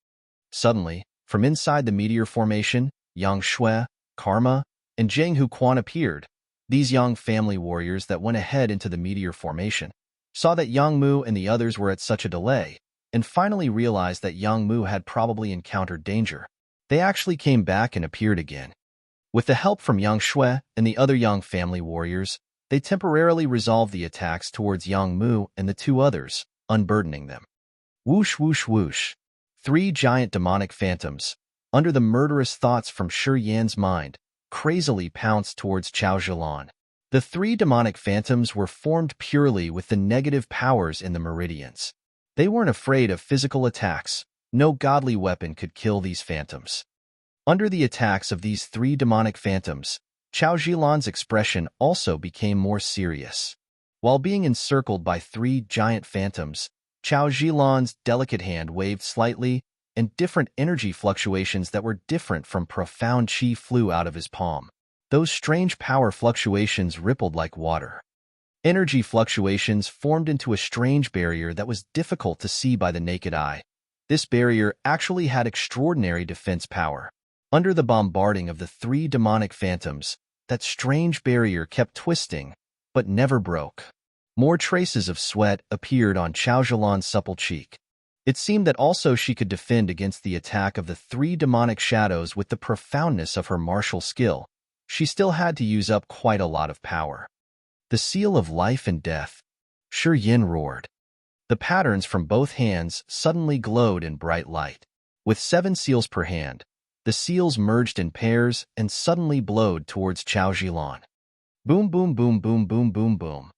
Suddenly, from inside the meteor formation, Yang Shui, Karma, and Zheng Huquan appeared. These Yang family warriors that went ahead into the meteor formation saw that Yang Mu and the others were at such a delay, and finally realized that Yang Mu had probably encountered danger. They actually came back and appeared again. With the help from Yang Shui and the other Yang family warriors, they temporarily resolved the attacks towards Yang Mu and the 2 others, unburdening them. Whoosh, whoosh, whoosh. 3 giant demonic phantoms, under the murderous thoughts from Shi Yan's mind, crazily pounced towards Chao Zhilan. The 3 demonic phantoms were formed purely with the negative powers in the meridians. They weren't afraid of physical attacks. No godly weapon could kill these phantoms. Under the attacks of these 3 demonic phantoms, Chao Zhilan's expression also became more serious. While being encircled by 3 giant phantoms, Chao Zhilan's delicate hand waved slightly, and different energy fluctuations that were different from profound qi flew out of his palm. Those strange power fluctuations rippled like water. Energy fluctuations formed into a strange barrier that was difficult to see by the naked eye. This barrier actually had extraordinary defense power. Under the bombarding of the 3 demonic phantoms, that strange barrier kept twisting, but never broke. More traces of sweat appeared on Chao supple cheek. It seemed that also she could defend against the attack of the three demonic shadows with the profoundness of her martial skill. She still had to use up quite a lot of power. The seal of life and death. Yin roared. The patterns from both hands suddenly glowed in bright light. With 7 seals per hand, the seals merged in pairs and suddenly blowed towards Chao Zhilan. Boom, boom, boom, boom, boom, boom, boom.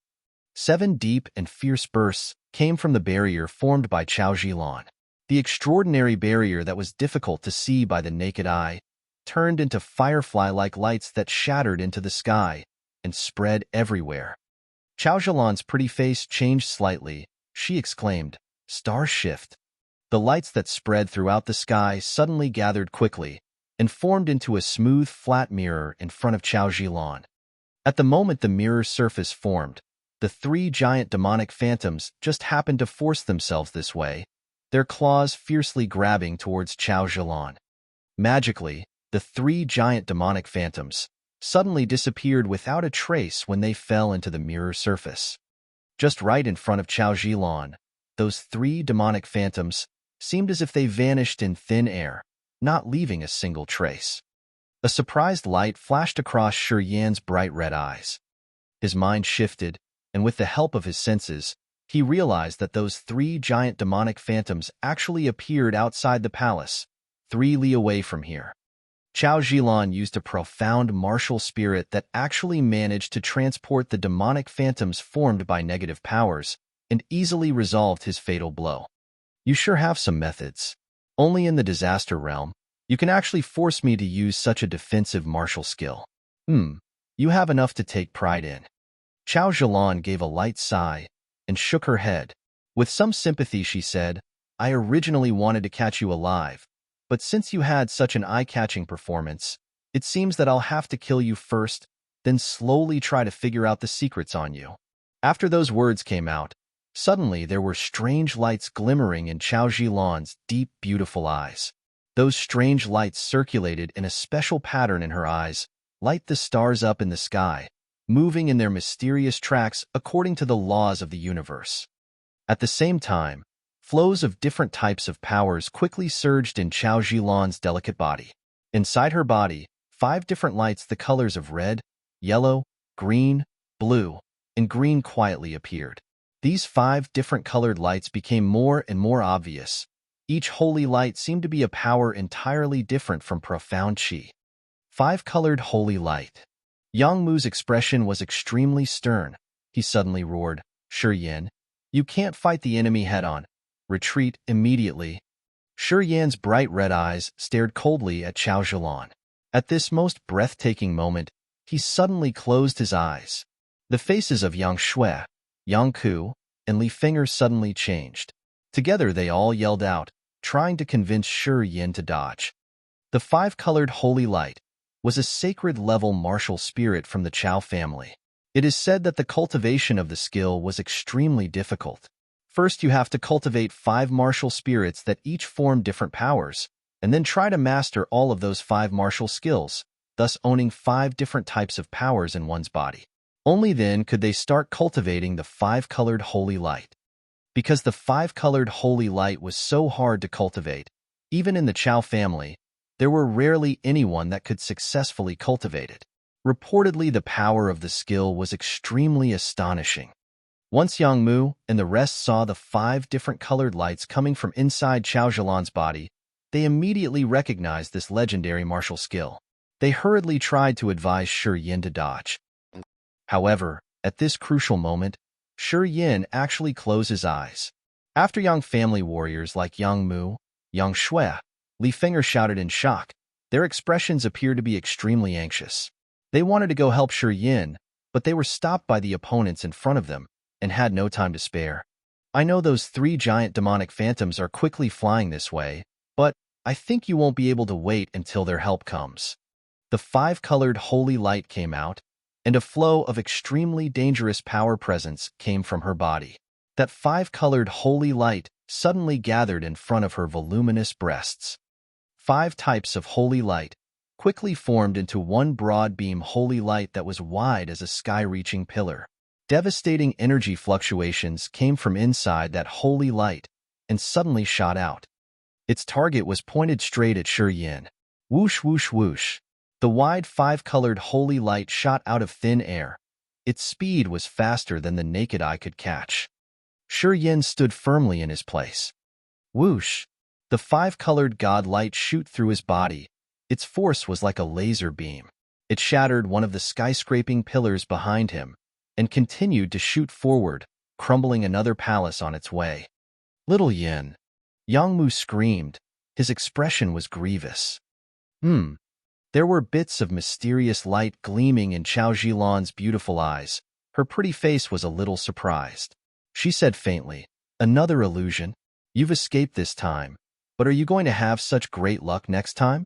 7 deep and fierce bursts came from the barrier formed by Chao Zhilan. The extraordinary barrier that was difficult to see by the naked eye turned into firefly-like lights that shattered into the sky and spread everywhere. Chao Zhilan's pretty face changed slightly. She exclaimed, "Star shift." The lights that spread throughout the sky suddenly gathered quickly and formed into a smooth, flat mirror in front of Chao Zhilan. At the moment the mirror surface formed, the 3 giant demonic phantoms just happened to force themselves this way, their claws fiercely grabbing towards Chao Zhilan. Magically, the 3 giant demonic phantoms suddenly disappeared without a trace when they fell into the mirror surface. Just right in front of Chao Zhilan, those 3 demonic phantoms seemed as if they vanished in thin air, not leaving a single trace. A surprised light flashed across Yan's bright red eyes. His mind shifted, and with the help of his senses, he realized that those 3 giant demonic phantoms actually appeared outside the palace, 3 li away from here. Chao Zhilan used a profound martial spirit that actually managed to transport the demonic phantoms formed by negative powers and easily resolved his fatal blow. You sure have some methods. Only in the disaster realm, you can actually force me to use such a defensive martial skill. You have enough to take pride in. Chao Zhilan gave a light sigh and shook her head. With some sympathy she said, "I originally wanted to catch you alive, but since you had such an eye-catching performance, it seems that I'll have to kill you first, then slowly try to figure out the secrets on you." After those words came out, suddenly there were strange lights glimmering in Chao Zhilan's deep, beautiful eyes. Those strange lights circulated in a special pattern in her eyes, light the stars up in the sky, moving in their mysterious tracks according to the laws of the universe. At the same time, flows of different types of powers quickly surged in Chao Zhilan's delicate body. Inside her body, 5 different lights the colors of red, yellow, green, blue, and green quietly appeared. These 5 different colored lights became more and more obvious. Each holy light seemed to be a power entirely different from profound qi. 5-colored holy light. Yang Mu's expression was extremely stern. He suddenly roared, "Yin, you can't fight the enemy head-on. Retreat immediately." Yan's bright red eyes stared coldly at Chao Zhilan. At this most breathtaking moment, he suddenly closed his eyes. The faces of Yang Shui, Yang Ku, and Li Finger suddenly changed. Together they all yelled out, trying to convince Yin to dodge. The 5-colored holy light was a sacred-level martial spirit from the Chao family. It is said that the cultivation of the skill was extremely difficult. First, you have to cultivate 5 martial spirits that each form different powers, and then try to master all of those 5 martial skills, thus owning 5 different types of powers in one's body. Only then could they start cultivating the 5-colored holy light. Because the 5-colored holy light was so hard to cultivate, even in the Chao family, there were rarely anyone that could successfully cultivate it. Reportedly, the power of the skill was extremely astonishing. Once Yang Mu and the rest saw the 5 different colored lights coming from inside Chao Zhilan's body, they immediately recognized this legendary martial skill. They hurriedly tried to advise Yin to dodge. However, at this crucial moment, Yin actually closed his eyes. After Yang family warriors like Yang Mu, Yang Shui, Li Finger shouted in shock. Their expressions appeared to be extremely anxious. They wanted to go help Yin, but they were stopped by the opponents in front of them and had no time to spare. "I know those 3 giant demonic phantoms are quickly flying this way, but I think you won't be able to wait until their help comes." The 5-colored holy light came out, and a flow of extremely dangerous power presence came from her body. That 5-colored holy light suddenly gathered in front of her voluminous breasts. 5 types of holy light quickly formed into one broad beam holy light that was wide as a sky-reaching pillar. Devastating energy fluctuations came from inside that holy light and suddenly shot out. Its target was pointed straight at Shi Yin. Whoosh, whoosh, whoosh. The wide five-colored holy light shot out of thin air. Its speed was faster than the naked eye could catch. Shi Yin stood firmly in his place. Whoosh! The five-colored god light shoot through his body. Its force was like a laser beam. It shattered one of the skyscraping pillars behind him and continued to shoot forward, crumbling another palace on its way. Little Yin. Yangmu screamed. His expression was grievous. There were bits of mysterious light gleaming in Chao Zhilan's beautiful eyes. Her pretty face was a little surprised. She said faintly, "Another illusion? You've escaped this time, but are you going to have such great luck next time?"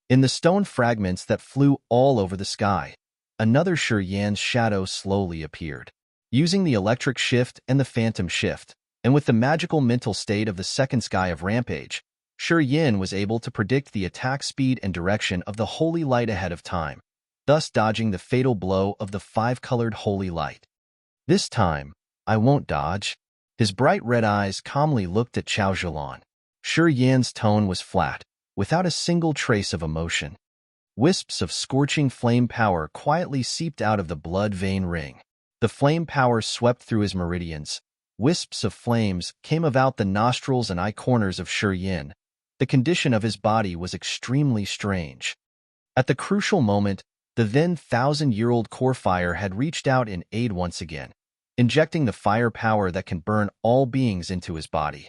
In the stone fragments that flew all over the sky, another Shi Yan's shadow slowly appeared. Using the electric shift and the phantom shift, and with the magical mental state of the second sky of Rampage, Shi Yin was able to predict the attack speed and direction of the holy light ahead of time, thus dodging the fatal blow of the five-colored holy light. "This time, I won't dodge." His bright red eyes calmly looked at Chao Zhilan. Shi Yan's tone was flat, without a single trace of emotion. Wisps of scorching flame power quietly seeped out of the blood vein ring. The flame power swept through his meridians. Wisps of flames came about the nostrils and eye corners of Shi Yin. The condition of his body was extremely strange. At the crucial moment, the then 1,000-year-old core fire had reached out in aid once again, injecting the fire power that can burn all beings into his body.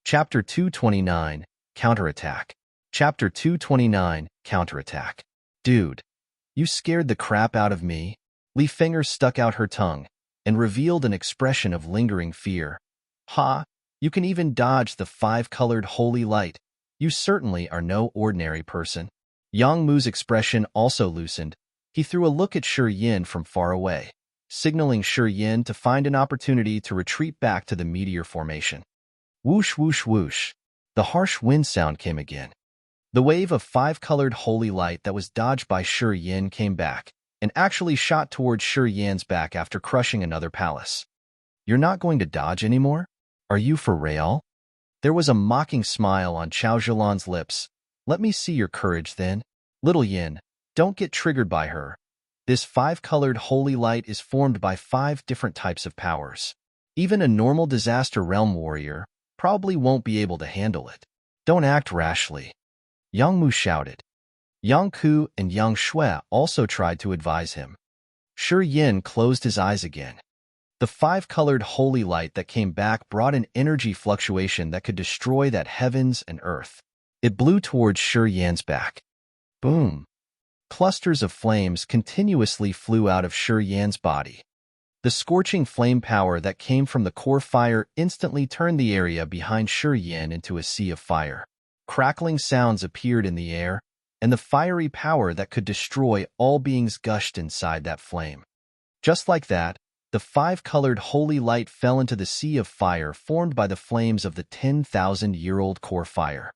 Chapter 229, Counterattack. Chapter 229, Counterattack. "Dude, you scared the crap out of me." Li Finger stuck out her tongue and revealed an expression of lingering fear. "Ha, you can even dodge the five-colored holy light. You certainly are no ordinary person." Yang Mu's expression also loosened. He threw a look at Shi Yin from far away, signaling Shi Yin to find an opportunity to retreat back to the Meteor formation. Whoosh, whoosh, whoosh. The harsh wind sound came again. The wave of five-colored holy light that was dodged by Shi Yin came back and actually shot towards Shi Yan's back after crushing another palace. "You're not going to dodge anymore? Are you for real?" There was a mocking smile on Chao Zhilan's lips. "Let me see your courage then. Little Yin, don't get triggered by her. This five-colored holy light is formed by 5 different types of powers. Even a normal disaster realm warrior probably won't be able to handle it. Don't act rashly." Yang Mu shouted. Yang Ku and Yang Shui also tried to advise him. Shi Yin closed his eyes again. The five-colored holy light that came back brought an energy fluctuation that could destroy that heavens and earth. It blew towards Shi Yan's back. Boom! Clusters of flames continuously flew out of Shi Yan's body. The scorching flame power that came from the core fire instantly turned the area behind Shi Yin into a sea of fire. Crackling sounds appeared in the air, and the fiery power that could destroy all beings gushed inside that flame. Just like that, the five-colored holy light fell into the sea of fire formed by the flames of the 10,000-year-old core fire.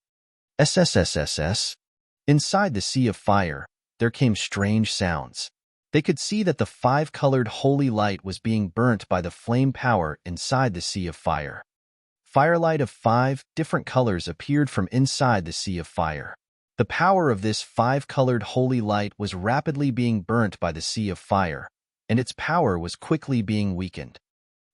SSSSS. Inside the sea of fire, there came strange sounds. They could see that the five-colored holy light was being burnt by the flame power inside the sea of fire. Firelight of 5 different colors appeared from inside the sea of fire. The power of this five-colored holy light was rapidly being burnt by the sea of fire, and its power was quickly being weakened.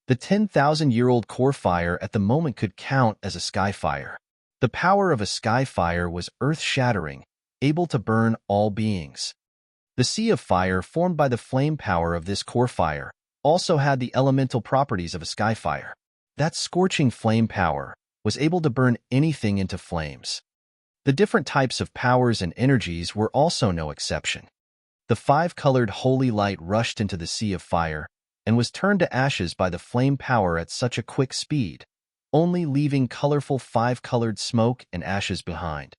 The 10,000-year-old core fire at the moment could count as a sky fire. The power of a sky fire was earth-shattering, able to burn all beings. The sea of fire formed by the flame power of this core fire also had the elemental properties of a sky fire. That scorching flame power was able to burn anything into flames. The different types of powers and energies were also no exception. The five-colored holy light rushed into the sea of fire and was turned to ashes by the flame power at such a quick speed, only leaving colorful five-colored smoke and ashes behind.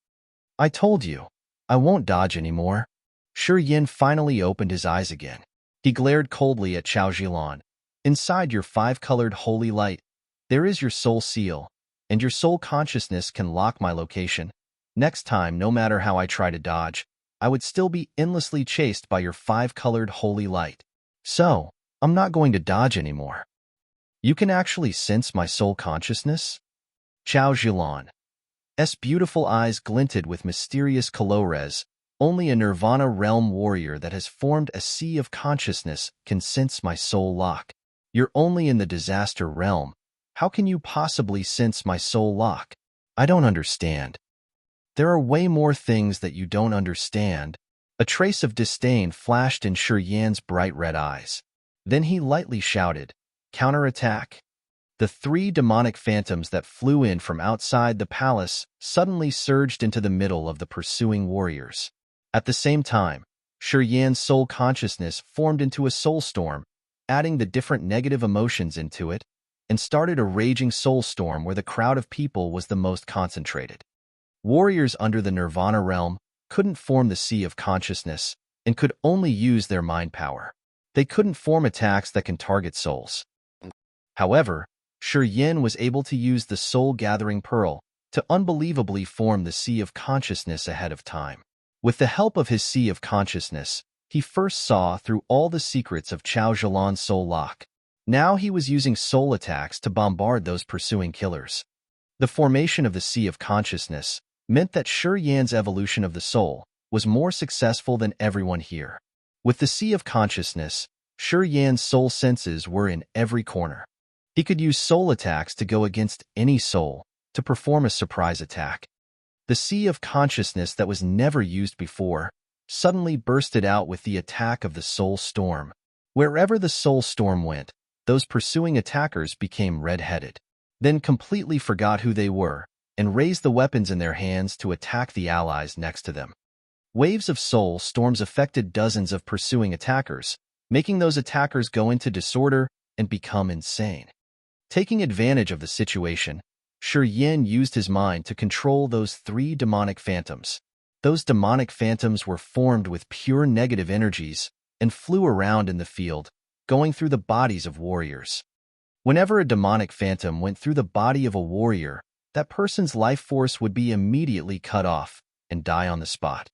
"I told you, I won't dodge anymore." Shi Yin finally opened his eyes again. He glared coldly at Chao Zhilan. "Inside your five-colored holy light, there is your soul seal, and your soul consciousness can lock my location. Next time, no matter how I try to dodge, I would still be endlessly chased by your five-colored holy light. So, I'm not going to dodge anymore. You can actually sense my soul consciousness? Chao Zhilan's beautiful eyes glinted with mysterious colores. Only a Nirvana realm warrior that has formed a sea of consciousness can sense my soul lock. You're only in the disaster realm. How can you possibly sense my soul lock? I don't understand. There are way more things that you don't understand. A trace of disdain flashed in Shi Yan's bright red eyes. Then he lightly shouted, "Counterattack!" The three demonic phantoms that flew in from outside the palace suddenly surged into the middle of the pursuing warriors. At the same time, Shi Yan's soul consciousness formed into a soul storm, adding the different negative emotions into it, and started a raging soul storm where the crowd of people was the most concentrated. Warriors under the Nirvana realm couldn't form the sea of consciousness and could only use their mind power. They couldn't form attacks that can target souls. However, Shi Yan was able to use the soul-gathering pearl to unbelievably form the sea of consciousness ahead of time. With the help of his sea of consciousness, he first saw through all the secrets of Chao Zhilan's soul lock. Now he was using soul attacks to bombard those pursuing killers. The formation of the sea of consciousness meant that Shi Yan's evolution of the soul was more successful than everyone here. With the sea of consciousness, Shi Yan's soul senses were in every corner. He could use soul attacks to go against any soul, to perform a surprise attack. The sea of consciousness that was never used before suddenly bursted out with the attack of the soul storm. Wherever the soul storm went, those pursuing attackers became red-headed, then completely forgot who they were, and raised the weapons in their hands to attack the allies next to them. Waves of soul storms affected dozens of pursuing attackers, making those attackers go into disorder and become insane. Taking advantage of the situation, Shi Yan used his mind to control those three demonic phantoms. Those demonic phantoms were formed with pure negative energies and flew around in the field, going through the bodies of warriors. Whenever a demonic phantom went through the body of a warrior, that person's life force would be immediately cut off and die on the spot.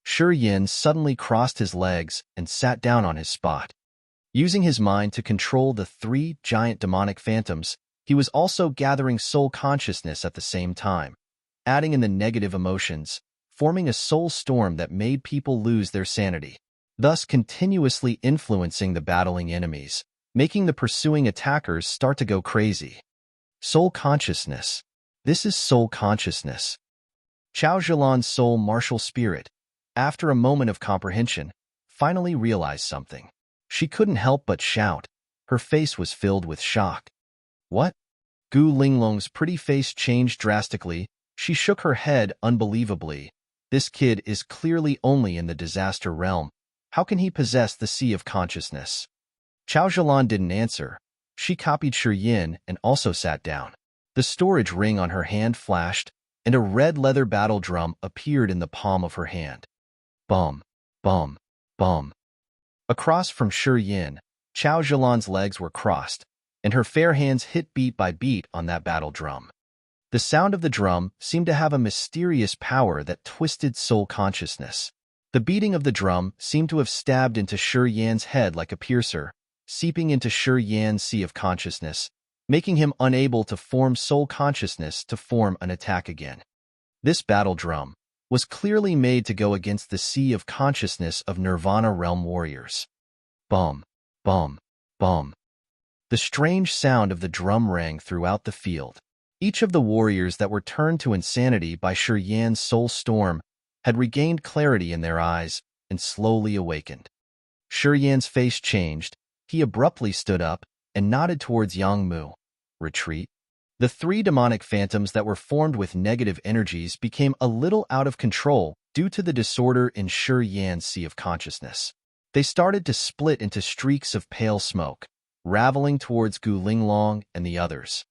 Shi Yan suddenly crossed his legs and sat down on his spot. Using his mind to control the three giant demonic phantoms, he was also gathering soul consciousness at the same time, adding in the negative emotions, forming a soul storm that made people lose their sanity, thus continuously influencing the battling enemies, making the pursuing attackers start to go crazy. Soul consciousness. This is soul consciousness. Chao Zhilan's soul martial spirit, after a moment of comprehension, finally realized something. She couldn't help but shout. Her face was filled with shock. What? Gu Linglong's pretty face changed drastically. She shook her head unbelievably. This kid is clearly only in the disaster realm. How can he possess the sea of consciousness? Chao Zhilan didn't answer. She copied Shi Yan and also sat down. The storage ring on her hand flashed, and a red leather battle drum appeared in the palm of her hand. Bum, bum, bum. Across from Shi Yan, Chao Zhilan's legs were crossed, and her fair hands hit beat by beat on that battle drum. The sound of the drum seemed to have a mysterious power that twisted soul consciousness. The beating of the drum seemed to have stabbed into Shi Yan's head like a piercer, seeping into Shi Yan's sea of consciousness, making him unable to form soul consciousness to form an attack again. This battle drum was clearly made to go against the sea of consciousness of Nirvana realm warriors. Bum, bum, bum. The strange sound of the drum rang throughout the field. Each of the warriors that were turned to insanity by Shi Yan's soul storm had regained clarity in their eyes and slowly awakened. Shi Yan's face changed. He abruptly stood up and nodded towards Yang Mu. Retreat. The three demonic phantoms that were formed with negative energies became a little out of control due to the disorder in Shi Yan's sea of consciousness. They started to split into streaks of pale smoke, raveling towards Gu Linglong and the others.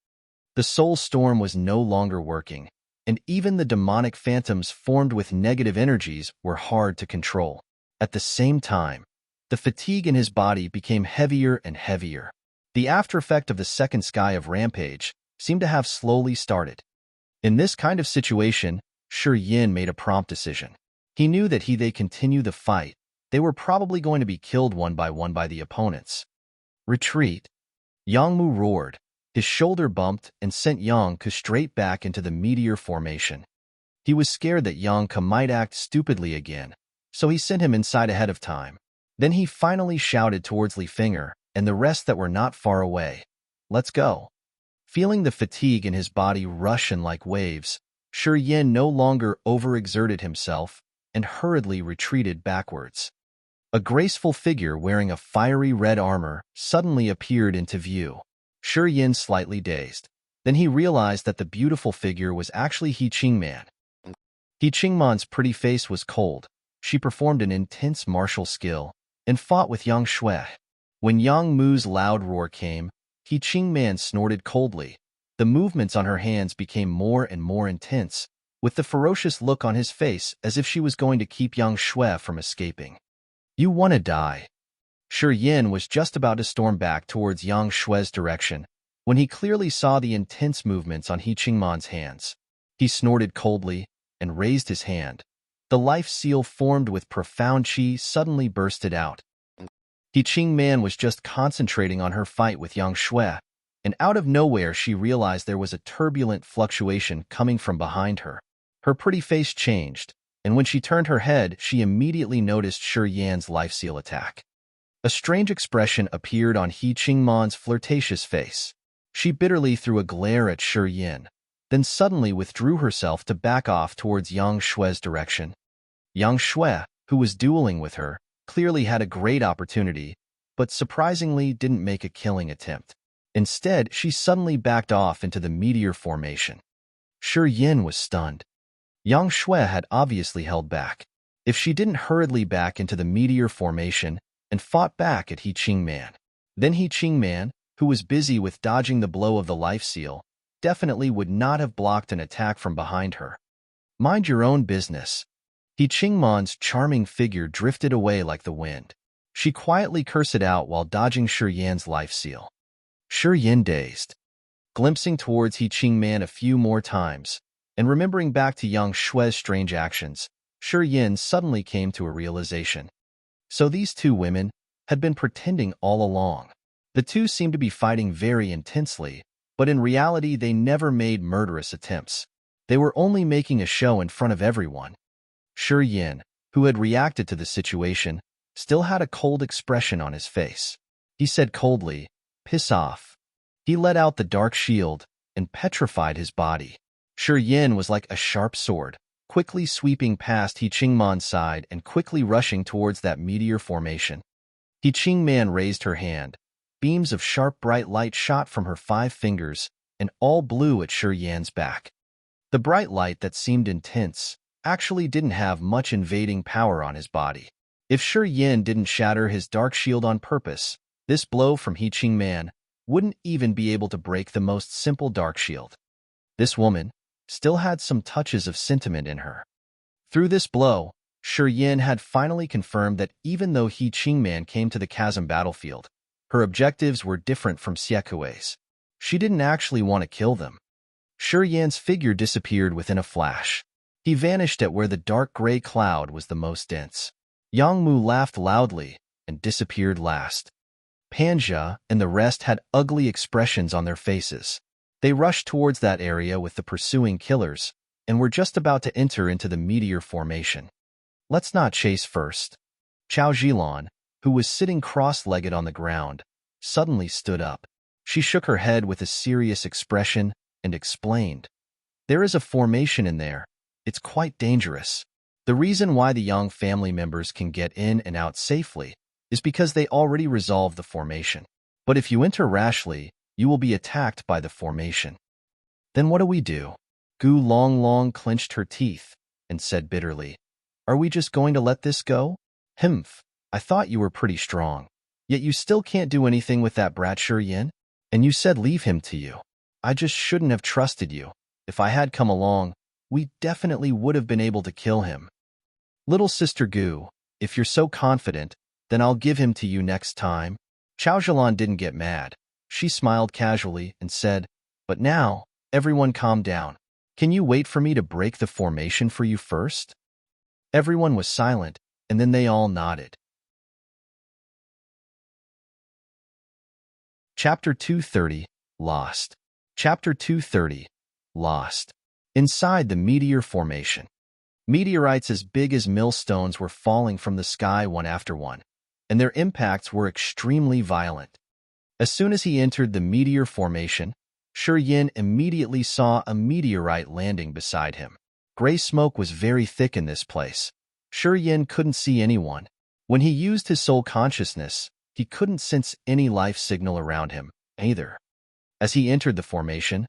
The soul storm was no longer working, and even the demonic phantoms formed with negative energies were hard to control. At the same time, the fatigue in his body became heavier and heavier. The aftereffect of the second sky of rampage seemed to have slowly started. In this kind of situation, Shi Yan made a prompt decision. He knew that they continue the fight, they were probably going to be killed one by the opponents. Retreat. Yang Mu roared. His shoulder bumped and sent Yang Ke straight back into the meteor formation. He was scared that Yang Ke might act stupidly again, so he sent him inside ahead of time. Then he finally shouted towards Li Finger and the rest that were not far away. Let's go. Feeling the fatigue in his body rush in like waves, Shi Yin no longer overexerted himself and hurriedly retreated backwards. A graceful figure wearing a fiery red armor suddenly appeared into view. Shi Yin slightly dazed. Then he realized that the beautiful figure was actually He Qingman. He Qingman's pretty face was cold. She performed an intense martial skill and fought with Yang Shui. When Yang Mu's loud roar came, He Qingman snorted coldly. The movements on her hands became more and more intense, with the ferocious look on his face as if she was going to keep Yang Shui from escaping. You want to die. Shi Yin was just about to storm back towards Yang Shui's direction when he clearly saw the intense movements on He Qingman's hands. He snorted coldly and raised his hand. The life seal formed with profound qi suddenly bursted out. He Qingman was just concentrating on her fight with Yang Shui, and out of nowhere she realized there was a turbulent fluctuation coming from behind her. Her pretty face changed, and when she turned her head, she immediately noticed Shi Yan's life seal attack. A strange expression appeared on He Qingman's flirtatious face. She bitterly threw a glare at Shi Yin, then suddenly withdrew herself to back off towards Yang Shui's direction. Yang Shui, who was dueling with her, clearly had a great opportunity, but surprisingly didn't make a killing attempt. Instead, she suddenly backed off into the meteor formation. Shi Yin was stunned. Yang Shui had obviously held back. If she didn't hurriedly back into the meteor formation and fought back at He Qingman, then He Qingman, who was busy with dodging the blow of the life seal, definitely would not have blocked an attack from behind her. Mind your own business. He Qingman's charming figure drifted away like the wind. She quietly cursed out while dodging Shi Yan's life seal. Shi Yin dazed. Glimpsing towards He Qingman a few more times, and remembering back to Yang Shui's strange actions, Shi Yin suddenly came to a realization. So these two women had been pretending all along. The two seemed to be fighting very intensely, but in reality they never made murderous attempts. They were only making a show in front of everyone. Shi Yin, who had reacted to the situation, still had a cold expression on his face. He said coldly, "Piss off." He let out the dark shield and petrified his body. Shi Yin was like a sharp sword, quickly sweeping past He Qingman's side and quickly rushing towards that meteor formation. He Qingman raised her hand. Beams of sharp bright light shot from her 5 fingers and all blew at Shi Yan's back. The bright light that seemed intense actually didn't have much invading power on his body. If Shi Yin didn't shatter his dark shield on purpose, this blow from He Qingman wouldn't even be able to break the most simple dark shield. This woman still had some touches of sentiment in her. Through this blow, Shi Yin had finally confirmed that even though He Qingman came to the Chasm battlefield, her objectives were different from Xiekui's. She didn't actually want to kill them. Shi Yan's figure disappeared within a flash. He vanished at where the dark gray cloud was the most dense. Yang Mu laughed loudly and disappeared last. Panja and the rest had ugly expressions on their faces. They rushed towards that area with the pursuing killers and were just about to enter into the meteor formation. Let's not chase first. Chao Zhilan, who was sitting cross-legged on the ground, suddenly stood up. She shook her head with a serious expression and explained, "There is a formation in there. It's quite dangerous. The reason why the Yang family members can get in and out safely is because they already resolved the formation. But if you enter rashly, you will be attacked by the formation." Then what do we do? Gu Long clenched her teeth and said bitterly, "Are we just going to let this go? Humph, I thought you were pretty strong. Yet you still can't do anything with that brat Shi Yin? And you said leave him to you. I just shouldn't have trusted you. If I had come along, we definitely would have been able to kill him. Little sister Gu, if you're so confident, then I'll give him to you next time." Chao Zhilan didn't get mad. She smiled casually and said, "But now, everyone calm down. Can you wait for me to break the formation for you first?" Everyone was silent, and then they all nodded. Chapter 230, Lost. Chapter 230, Lost. Inside the Meteor Formation. Meteorites as big as millstones were falling from the sky one after one, and their impacts were extremely violent. As soon as he entered the Meteor Formation, Yin immediately saw a meteorite landing beside him. Gray smoke was very thick in this place. Yin couldn't see anyone. When he used his soul consciousness, he couldn't sense any life signal around him, either. As he entered the formation,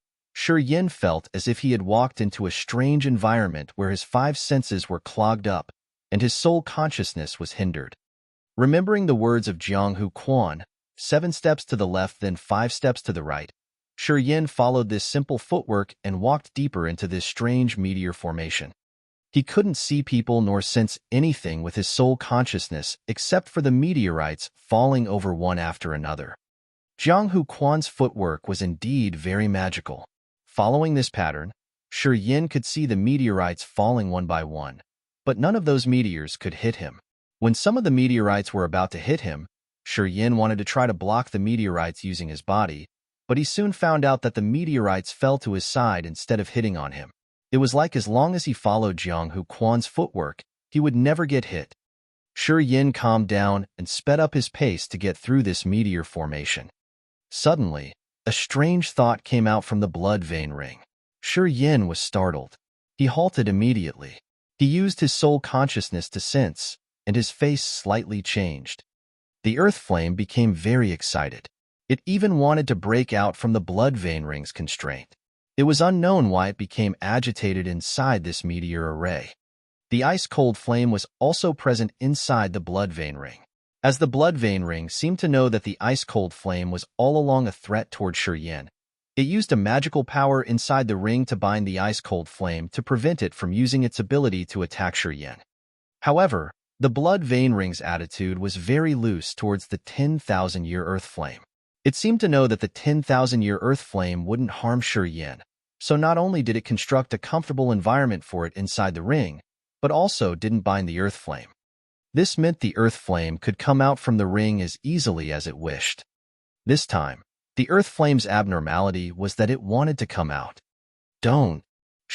Yin felt as if he had walked into a strange environment where his five senses were clogged up and his soul consciousness was hindered. Remembering the words of Jianghu Quan, 7 steps to the left then 5 steps to the right, Yin followed this simple footwork and walked deeper into this strange meteor formation. He couldn't see people nor sense anything with his soul consciousness except for the meteorites falling over one after another. Jianghu Quan's footwork was indeed very magical. Following this pattern, Yin could see the meteorites falling one by one, but none of those meteors could hit him. When some of the meteorites were about to hit him, Yin wanted to try to block the meteorites using his body, but he soon found out that the meteorites fell to his side instead of hitting on him. It was like as long as he followed Jianghu Quan's footwork, he would never get hit. Yin calmed down and sped up his pace to get through this meteor formation. Suddenly, a strange thought came out from the blood vein ring. Yin was startled. He halted immediately. He used his soul consciousness to sense, and his face slightly changed. The earth flame became very excited. It even wanted to break out from the blood vein ring's constraint. It was unknown why it became agitated inside this meteor array. The ice-cold flame was also present inside the blood vein ring. As the blood vein ring seemed to know that the ice-cold flame was all along a threat toward Yin, it used a magical power inside the ring to bind the ice-cold flame to prevent it from using its ability to attack Yin. However, the blood vein ring's attitude was very loose towards the 10,000-year earth flame. It seemed to know that the 10,000-year earth flame wouldn't harm Yin, so not only did it construct a comfortable environment for it inside the ring, but also didn't bind the earth flame. This meant the earth flame could come out from the ring as easily as it wished. This time, the earth flame's abnormality was that it wanted to come out. Don't.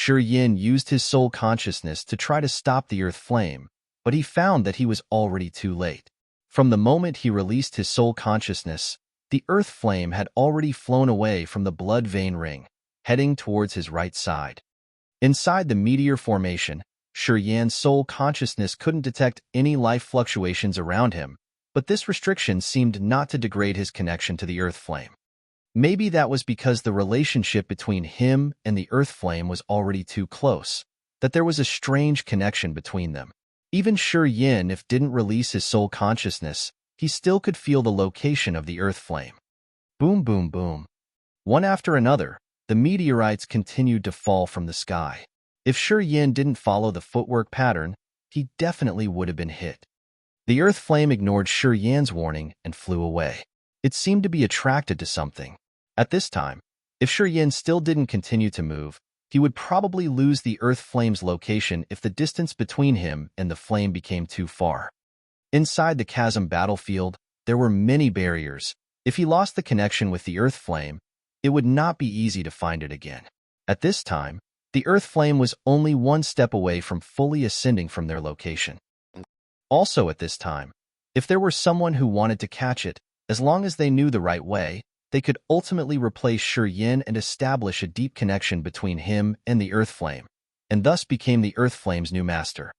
Yin used his soul consciousness to try to stop the earth flame, but he found that he was already too late. From the moment he released his soul consciousness, the earth flame had already flown away from the blood vein ring, heading towards his right side. Inside the meteor formation, Yin's soul consciousness couldn't detect any life fluctuations around him, but this restriction seemed not to degrade his connection to the earth flame. Maybe that was because the relationship between him and the earth flame was already too close, that there was a strange connection between them. Even Yin, if didn't release his soul consciousness, he still could feel the location of the earth flame. Boom, boom, boom. One after another, the meteorites continued to fall from the sky. If Yin didn't follow the footwork pattern, he definitely would have been hit. The earth flame ignored Yin's warning and flew away. It seemed to be attracted to something. At this time, if Yin still didn't continue to move, he would probably lose the earth flame's location if the distance between him and the flame became too far. Inside the Chasm battlefield, there were many barriers. If he lost the connection with the earth flame, it would not be easy to find it again. At this time, the earth flame was only one step away from fully ascending from their location. Also at this time, if there were someone who wanted to catch it, as long as they knew the right way, they could ultimately replace Yin and establish a deep connection between him and the earth flame, and thus became the earth flame's new master.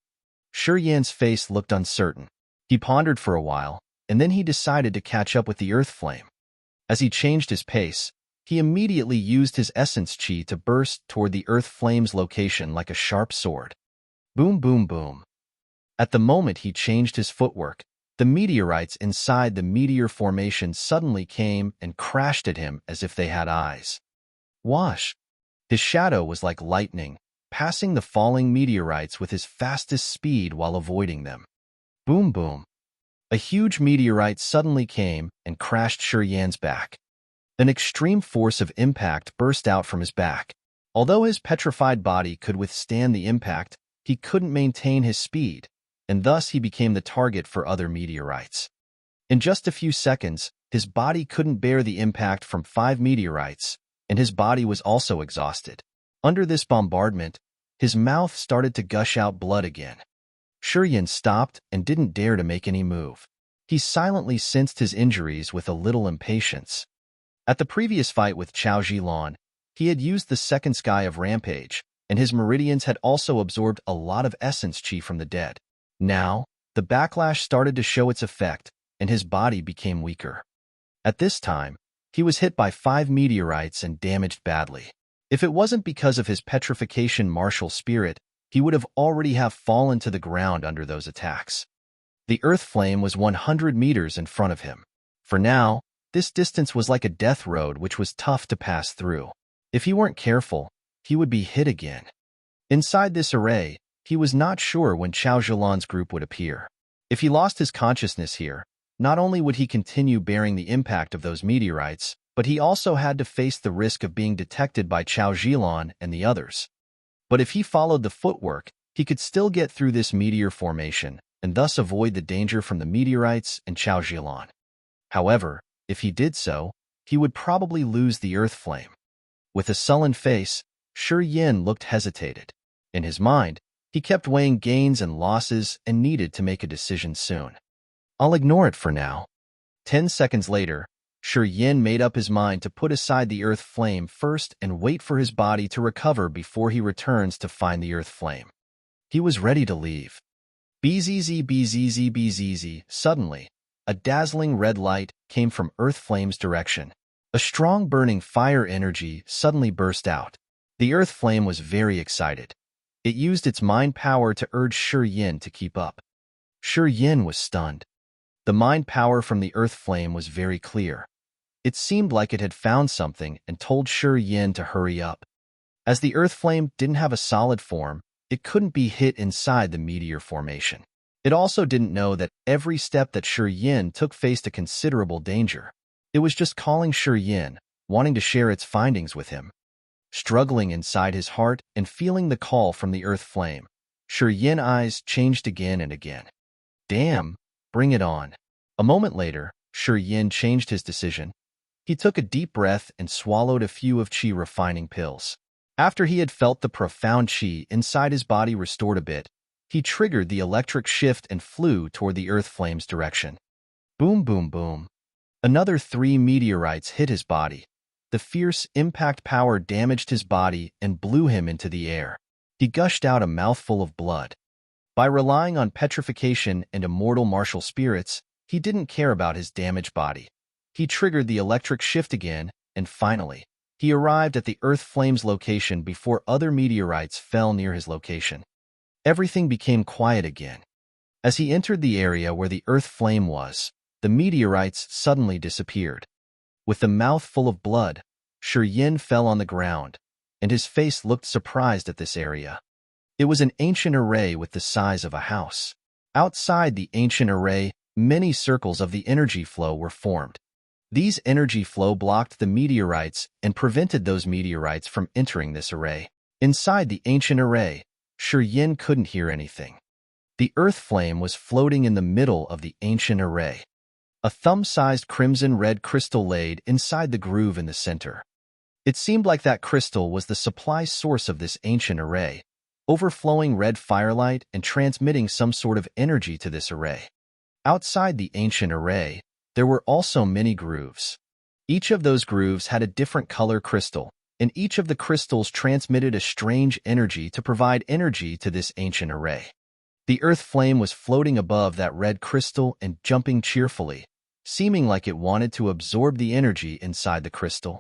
Yin's face looked uncertain. He pondered for a while, and then he decided to catch up with the earth flame. As he changed his pace, he immediately used his essence chi to burst toward the earth flame's location like a sharp sword. Boom, boom, boom. At the moment he changed his footwork, the meteorites inside the meteor formation suddenly came and crashed at him as if they had eyes. Wash! His shadow was like lightning, passing the falling meteorites with his fastest speed while avoiding them. Boom, boom. A huge meteorite suddenly came and crashed Yin's back. An extreme force of impact burst out from his back. Although his petrified body could withstand the impact, he couldn't maintain his speed, and thus he became the target for other meteorites. In just a few seconds, his body couldn't bear the impact from 5 meteorites, and his body was also exhausted. Under this bombardment, his mouth started to gush out blood again. Shuryin stopped and didn't dare to make any move. He silently sensed his injuries with a little impatience. At the previous fight with Chao Zhilan, he had used the second sky of Rampage, and his meridians had also absorbed a lot of essence chi from the dead. Now, the backlash started to show its effect, and his body became weaker. At this time, he was hit by 5 meteorites and damaged badly. If it wasn't because of his petrification martial spirit, he would have already fallen to the ground under those attacks. The earth flame was 100 meters in front of him. For now, this distance was like a death road which was tough to pass through. If he weren't careful, he would be hit again. Inside this array, he was not sure when Chao Zhilan's group would appear. If he lost his consciousness here, not only would he continue bearing the impact of those meteorites, but he also had to face the risk of being detected by Chao Zhilan and the others. But if he followed the footwork, he could still get through this meteor formation, and thus avoid the danger from the meteorites and Chao Zhilan. However, if he did so, he would probably lose the earth flame. With a sullen face, Shuryin looked hesitated. In his mind, he kept weighing gains and losses and needed to make a decision soon. I'll ignore it for now. 10 seconds later, Shuryin made up his mind to put aside the earth flame first and wait for his body to recover before he returns to find the earth flame. He was ready to leave. Bzzz. Suddenly, a dazzling red light came from earth flame's direction. A strong burning fire energy suddenly burst out. The earth flame was very excited. It used its mind power to urge Shuryin to keep up. Shuryin was stunned. The mind power from the earth flame was very clear. It seemed like it had found something and told Shuryin to hurry up. As the earth flame didn't have a solid form, it couldn't be hit inside the meteor formation. It also didn't know that every step that Shuryin took faced a considerable danger. It was just calling Shuryin, wanting to share its findings with him. Struggling inside his heart and feeling the call from the earth flame, Shuryin eyes changed again and again. Damn, bring it on. A moment later, Shuryin changed his decision. He took a deep breath and swallowed a few of chi refining pills. After he had felt the profound chi inside his body restored a bit, he triggered the electric shift and flew toward the earth flame's direction. Boom, boom, boom. Another 3 meteorites hit his body. The fierce impact power damaged his body and blew him into the air. He gushed out a mouthful of blood. By relying on petrification and immortal martial spirits, he didn't care about his damaged body. He triggered the electric shift again, and finally, he arrived at the earth flame's location before other meteorites fell near his location. Everything became quiet again. As he entered the area where the earth flame was, the meteorites suddenly disappeared. With the mouth full of blood, Shuryin fell on the ground, and his face looked surprised at this area. It was an ancient array with the size of a house. Outside the ancient array, many circles of the energy flow were formed. These energy flow blocked the meteorites and prevented those meteorites from entering this array. Inside the ancient array, Shuryin couldn't hear anything. The earth flame was floating in the middle of the ancient array. A thumb-sized crimson-red crystal laid inside the groove in the center. It seemed like that crystal was the supply source of this ancient array, overflowing red firelight and transmitting some sort of energy to this array. Outside the ancient array, there were also many grooves. Each of those grooves had a different color crystal, and each of the crystals transmitted a strange energy to provide energy to this ancient array. The earth flame was floating above that red crystal and jumping cheerfully, seeming like it wanted to absorb the energy inside the crystal.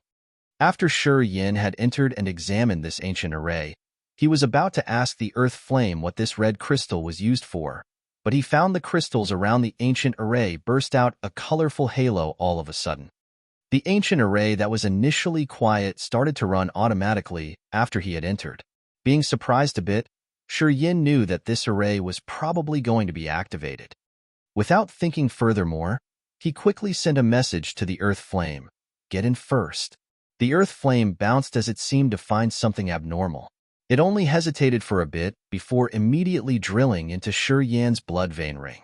After Shuryin had entered and examined this ancient array, he was about to ask the earth flame what this red crystal was used for, but he found the crystals around the ancient array burst out a colorful halo all of a sudden. The ancient array that was initially quiet started to run automatically after he had entered. Being surprised a bit, Shuryin knew that this array was probably going to be activated. Without thinking furthermore, he quickly sent a message to the earth flame. Get in first. The earth flame bounced as it seemed to find something abnormal. It only hesitated for a bit before immediately drilling into Shi Yan's blood vein ring.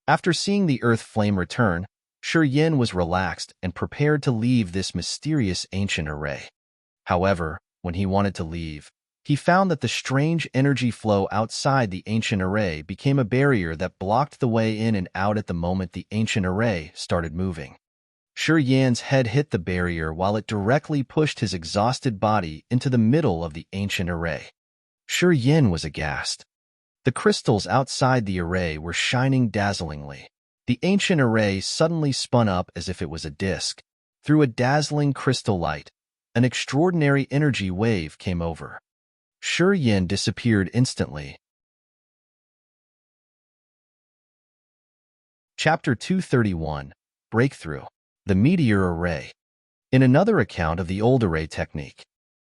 After seeing the earth flame return, Shi Yan was relaxed and prepared to leave this mysterious ancient array. However, when he wanted to leave, he found that the strange energy flow outside the ancient array became a barrier that blocked the way in and out at the moment the ancient array started moving. Shi Yan's head hit the barrier while it directly pushed his exhausted body into the middle of the ancient array. Shi Yan was aghast. The crystals outside the array were shining dazzlingly. The ancient array suddenly spun up as if it was a disk. Through a dazzling crystal light, an extraordinary energy wave came over. Shi Yan disappeared instantly. Chapter 231, Breakthrough. The Meteor Array. In another account of the old array technique,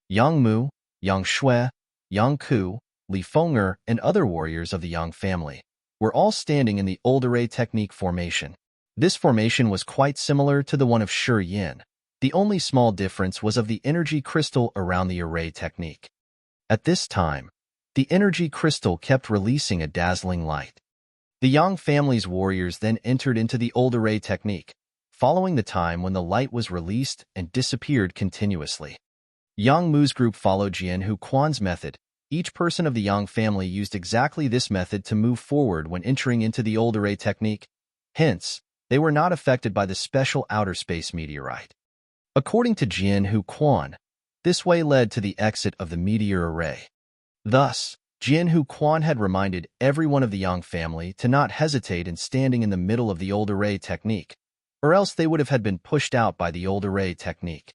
Yang Mu, Yang Shui, Yang Ku, Li Feng'er, and other warriors of the Yang family were all standing in the old array technique formation. This formation was quite similar to the one of Shi Yan. The only small difference was of the energy crystal around the array technique. At this time, the energy crystal kept releasing a dazzling light. The Yang family's warriors then entered into the old array technique, following the time when the light was released and disappeared continuously. Yang Mu's group followed Jianhu Quan's method. Each person of the Yang family used exactly this method to move forward when entering into the old array technique. Hence, they were not affected by the special outer space meteorite. According to Jianhu Quan, this way led to the exit of the meteor array. Thus, Jianhu Quan had reminded everyone of the Yang family to not hesitate in standing in the middle of the old array technique, or else they would have had been pushed out by the old array technique.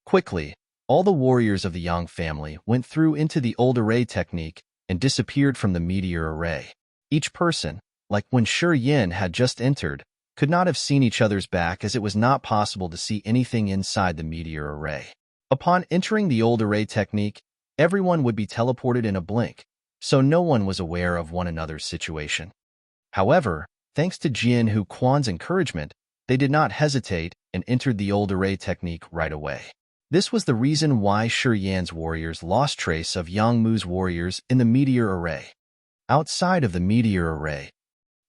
Quickly, all the warriors of the Yang family went through into the old array technique and disappeared from the meteor array. Each person, like when Shi Yan had just entered, could not have seen each other's back as it was not possible to see anything inside the meteor array. Upon entering the old array technique, everyone would be teleported in a blink, so no one was aware of one another's situation. However, thanks to Jianhu Quan's encouragement, they did not hesitate and entered the old array technique right away. This was the reason why Shi Yan's warriors lost trace of Yang Mu's warriors in the meteor array. Outside of the meteor array,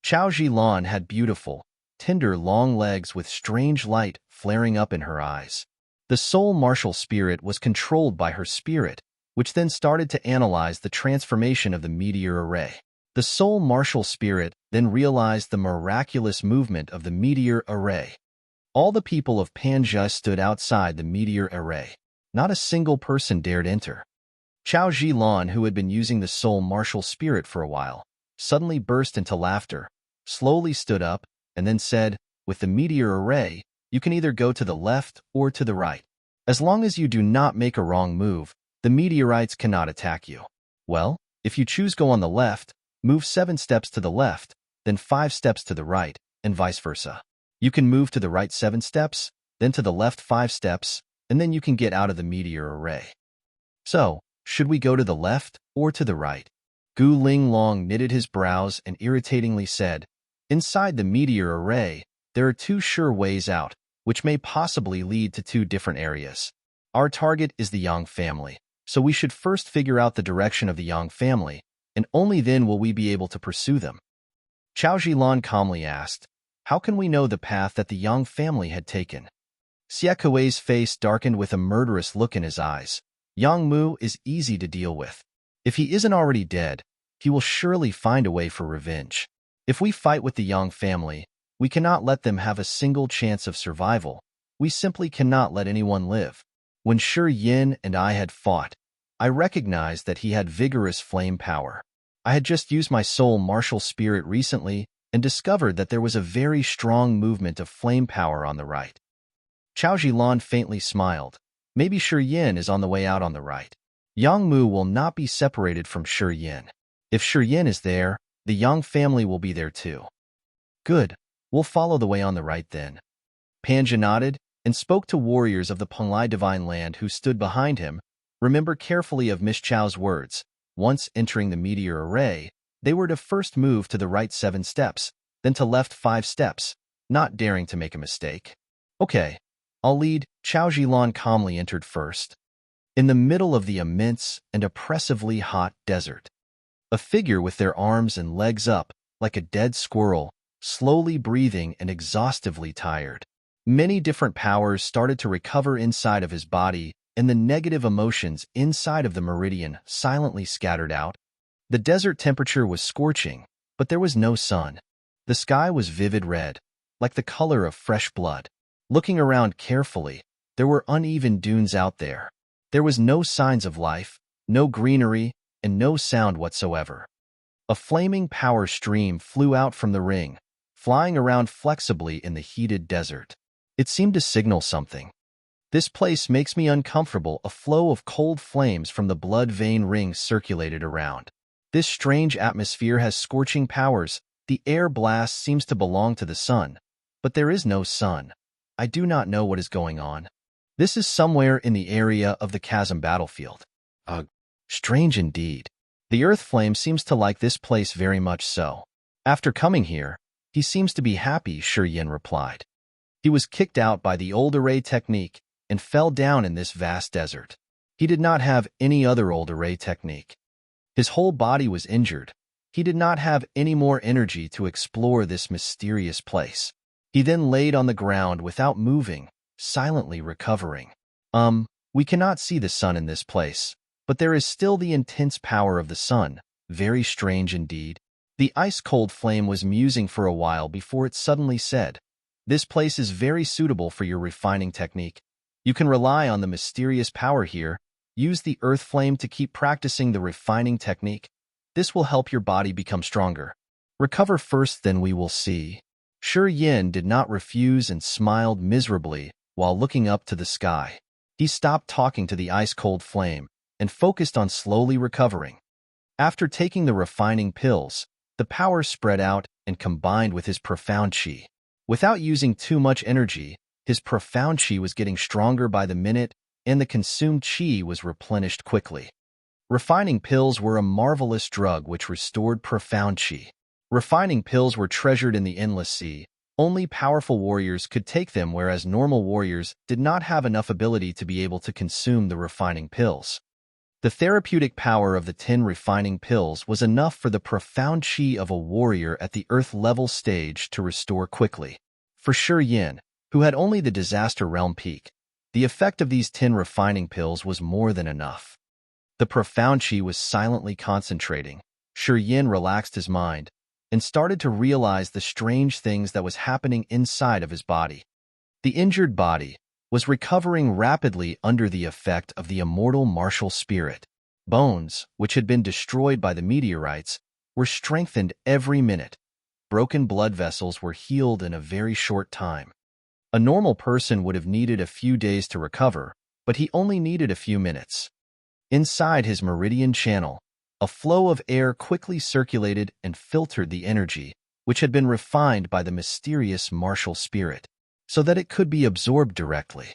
Chao Zilan had beautiful, tender long legs with strange light flaring up in her eyes. The soul martial spirit was controlled by her spirit, which then started to analyze the transformation of the meteor array. The soul martial spirit then realized the miraculous movement of the meteor array. All the people of Panja stood outside the meteor array. Not a single person dared enter. Chao Zilan, who had been using the soul martial spirit for a while, suddenly burst into laughter, slowly stood up, and then said, "With the meteor array, you can either go to the left or to the right. As long as you do not make a wrong move, the meteorites cannot attack you. Well, if you choose go on the left, move 7 steps to the left, then 5 steps to the right, and vice versa. You can move to the right 7 steps, then to the left 5 steps, and then you can get out of the meteor array. So, should we go to the left or to the right?" Gu Linglong knitted his brows and irritatingly said, "Inside the meteor array, there are 2 sure ways out, which may possibly lead to 2 different areas. Our target is the Yang family, so we should first figure out the direction of the Yang family, and only then will we be able to pursue them." Chao Zilan calmly asked, "How can we know the path that the Yang family had taken?" Xie Kuei's face darkened with a murderous look in his eyes. "Yang Mu is easy to deal with. If he isn't already dead, he will surely find a way for revenge. If we fight with the Yang family, we cannot let them have a single chance of survival. We simply cannot let anyone live. When Shi Yan and I had fought, I recognized that he had vigorous flame power. I had just used my soul martial spirit recently and discovered that there was a very strong movement of flame power on the right." Chao Zilan faintly smiled. "Maybe Shi Yan is on the way out on the right. Yang Mu will not be separated from Shi Yan. If Shi Yan is there, the Yang family will be there too." "Good. We'll follow the way on the right then." Panja nodded and spoke to warriors of the Penglai Divine Land who stood behind him. Remember carefully of Miss Chao's words. Once entering the meteor array, they were to first move to the right 7 steps, then to left 5 steps, not daring to make a mistake. "Okay, I'll lead." Chao Zilan calmly entered first. in the middle of the immense and oppressively hot desert. A figure with their arms and legs up, like a dead squirrel, slowly breathing and exhaustively tired. Many different powers started to recover inside of his body, and the negative emotions inside of the meridian silently scattered out. The desert temperature was scorching, but there was no sun. The sky was vivid red, like the color of fresh blood. Looking around carefully, there were uneven dunes out there. There was no signs of life, no greenery, and no sound whatsoever. A flaming power stream flew out from the ring, flying around flexibly in the heated desert. It seemed to signal something. This place makes me uncomfortable. A flow of cold flames from the blood vein ring circulated around. This strange atmosphere has scorching powers. The air blast seems to belong to the sun, but there is no sun. I do not know what is going on. This is somewhere in the area of the Chasm battlefield. Ugh, strange indeed. The earth flame seems to like this place very much so. After coming here, he seems to be happy, Yin replied. He was kicked out by the old array technique and fell down in this vast desert. He did not have any other old array technique. His whole body was injured. He did not have any more energy to explore this mysterious place. He then laid on the ground without moving, silently recovering. We cannot see the sun in this place, but there is still the intense power of the sun. Very strange indeed. The ice-cold flame was musing for a while before it suddenly said, "This place is very suitable for your refining technique. You can rely on the mysterious power here. Use the earth flame to keep practicing the refining technique. This will help your body become stronger. Recover first, then we will see." Yin did not refuse and smiled miserably while looking up to the sky. He stopped talking to the ice-cold flame and focused on slowly recovering. After taking the refining pills, the power spread out and combined with his profound chi. Without using too much energy, his profound chi was getting stronger by the minute, and the consumed chi was replenished quickly. Refining pills were a marvelous drug which restored profound chi. Refining pills were treasured in the endless sea. Only powerful warriors could take them, whereas normal warriors did not have enough ability to be able to consume the refining pills. The therapeutic power of the 10 refining pills was enough for the profound chi of a warrior at the earth-level stage to restore quickly. For Yin, who had only the disaster realm peak, the effect of these 10 refining pills was more than enough. The profound chi was silently concentrating. Yin relaxed his mind and started to realize the strange things that was happening inside of his body. The injured body was recovering rapidly under the effect of the immortal martial spirit. Bones, which had been destroyed by the meteorites, were strengthened every minute. Broken blood vessels were healed in a very short time. A normal person would have needed a few days to recover, but he only needed a few minutes. Inside his meridian channel, a flow of air quickly circulated and filtered the energy, which had been refined by the mysterious martial spirit, so that it could be absorbed directly.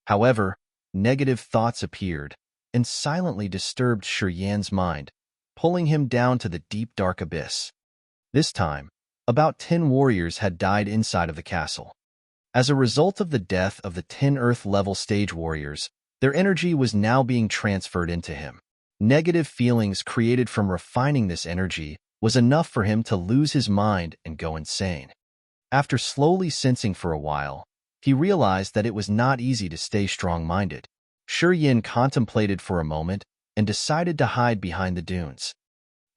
However, negative thoughts appeared and silently disturbed Yin's mind, pulling him down to the deep dark abyss. This time, about 10 warriors had died inside of the castle. As a result of the death of the 10 Earth-level stage warriors, their energy was now being transferred into him. Negative feelings created from refining this energy was enough for him to lose his mind and go insane. After slowly sensing for a while, he realized that it was not easy to stay strong-minded. Yin contemplated for a moment and decided to hide behind the dunes.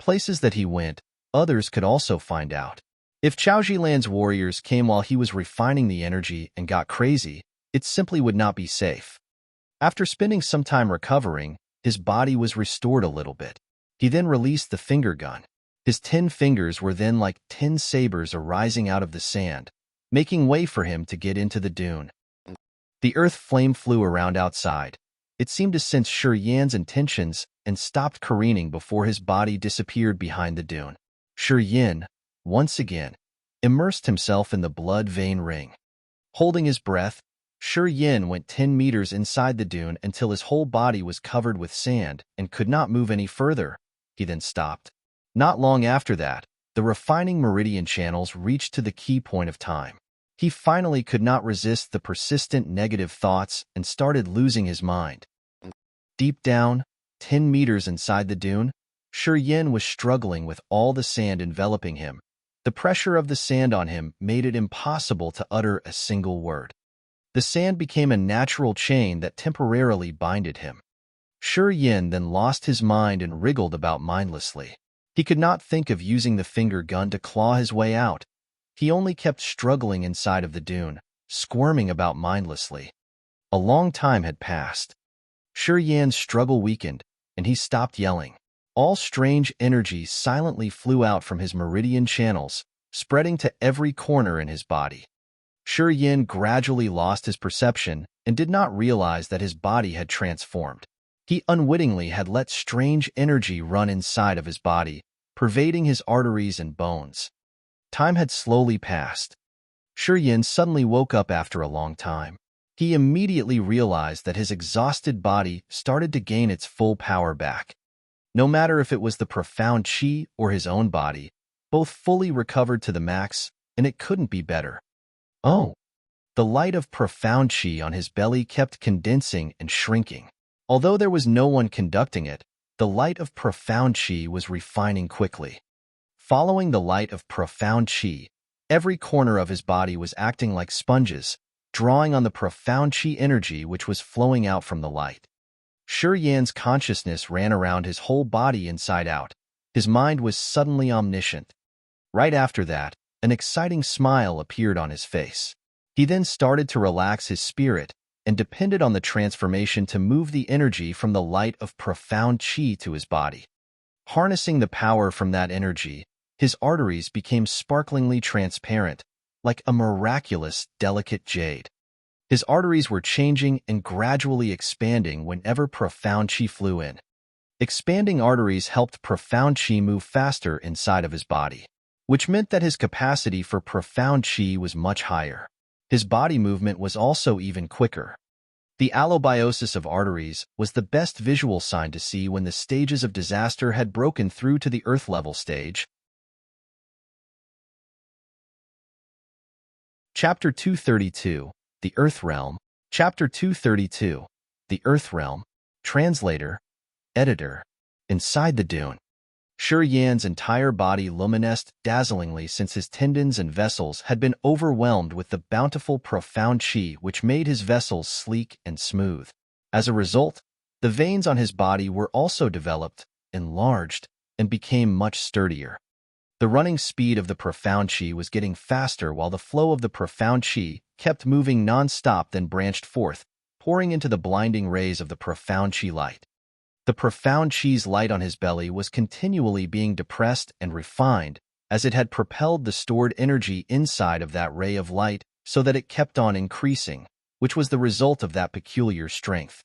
Places that he went, others could also find out. If Chaojilan's warriors came while he was refining the energy and got crazy, it simply would not be safe. After spending some time recovering, his body was restored a little bit. He then released the finger gun. His 10 fingers were then like 10 sabers arising out of the sand, making way for him to get into the dune. The earth flame flew around outside. It seemed to sense Yin's intentions and stopped careening before his body disappeared behind the dune. Yin, once again, immersed himself in the blood vein ring. Holding his breath, Yin went 10 meters inside the dune until his whole body was covered with sand and could not move any further. He then stopped. Not long after that, the refining meridian channels reached to the key point of time. He finally could not resist the persistent negative thoughts and started losing his mind. Deep down, 10 meters inside the dune, Yin was struggling with all the sand enveloping him. The pressure of the sand on him made it impossible to utter a single word. The sand became a natural chain that temporarily binded him. Yin then lost his mind and wriggled about mindlessly. He could not think of using the finger gun to claw his way out. He only kept struggling inside of the dune, squirming about mindlessly. A long time had passed. Yan's struggle weakened, and he stopped yelling. All strange energy silently flew out from his meridian channels, spreading to every corner in his body. Yin gradually lost his perception and did not realize that his body had transformed. He unwittingly had let strange energy run inside of his body, pervading his arteries and bones. Time had slowly passed. Yin suddenly woke up after a long time. He immediately realized that his exhausted body started to gain its full power back. No matter if it was the profound chi or his own body, both fully recovered to the max, and it couldn't be better. Oh! The light of profound chi on his belly kept condensing and shrinking. Although there was no one conducting it, the light of profound chi was refining quickly. Following the light of profound chi, every corner of his body was acting like sponges, drawing on the profound chi energy which was flowing out from the light. Yan's consciousness ran around his whole body inside out. His mind was suddenly omniscient. Right after that, an exciting smile appeared on his face. He then started to relax his spirit and depended on the transformation to move the energy from the light of profound chi to his body. Harnessing the power from that energy, his arteries became sparklingly transparent, like a miraculous, delicate jade. His arteries were changing and gradually expanding whenever profound chi flew in. Expanding arteries helped profound chi move faster inside of his body, which meant that his capacity for profound chi was much higher. His body movement was also even quicker. The allobiosis of arteries was the best visual sign to see when the stages of disaster had broken through to the Earth-level stage. Chapter 232, The Earth Realm. Chapter 232, The Earth Realm. Translator, Editor. Inside the dune. Yan's entire body luminesced dazzlingly since his tendons and vessels had been overwhelmed with the bountiful profound chi which made his vessels sleek and smooth. As a result, the veins on his body were also developed, enlarged, and became much sturdier. The running speed of the profound chi was getting faster while the flow of the profound chi kept moving non-stop then branched forth, pouring into the blinding rays of the profound chi light. The profound chi's light on his belly was continually being depressed and refined as it had propelled the stored energy inside of that ray of light so that it kept on increasing, which was the result of that peculiar strength.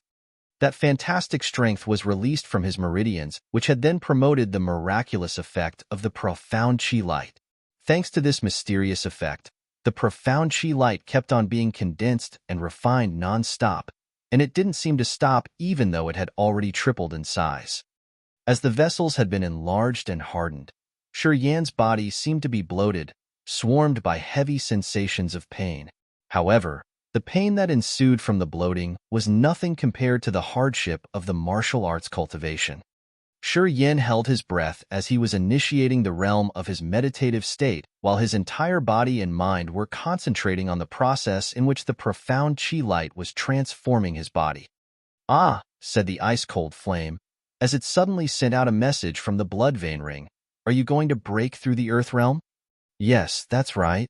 That fantastic strength was released from his meridians, which had then promoted the miraculous effect of the profound chi light. Thanks to this mysterious effect, the profound chi light kept on being condensed and refined non-stop, and it didn't seem to stop even though it had already tripled in size. As the vessels had been enlarged and hardened, Yan's body seemed to be bloated, swarmed by heavy sensations of pain. However, the pain that ensued from the bloating was nothing compared to the hardship of the martial arts cultivation. Yin held his breath as he was initiating the realm of his meditative state while his entire body and mind were concentrating on the process in which the profound chi light was transforming his body. "Ah," said the ice-cold flame, as it suddenly sent out a message from the blood vein ring. "Are you going to break through the earth realm?" "Yes, that's right."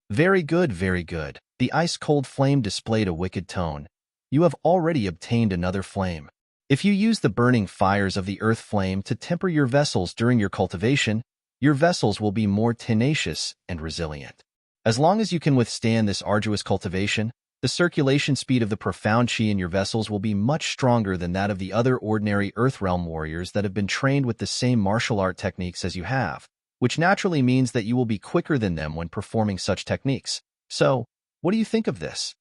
Very good, very good." The ice-cold flame displayed a wicked tone. "You have already obtained another flame. If you use the burning fires of the earth flame to temper your vessels during your cultivation, your vessels will be more tenacious and resilient. As long as you can withstand this arduous cultivation, the circulation speed of the profound chi in your vessels will be much stronger than that of the other ordinary earth realm warriors that have been trained with the same martial art techniques as you have, which naturally means that you will be quicker than them when performing such techniques. So, what do you think of this?"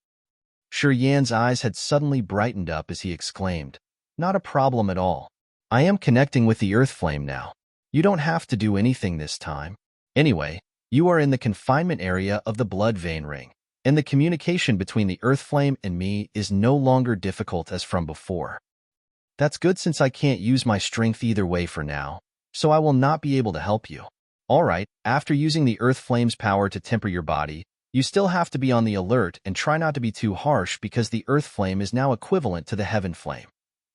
Yan's eyes had suddenly brightened up as he exclaimed, "Not a problem at all. I am connecting with the earth flame now. You don't have to do anything this time. Anyway, you are in the confinement area of the blood vein ring, and the communication between the earth flame and me is no longer difficult as from before." That's good since I can't use my strength either way for now, so I will not be able to help you. Alright, after using the earth flame's power to temper your body, you still have to be on the alert and try not to be too harsh because the earth flame is now equivalent to the heaven flame.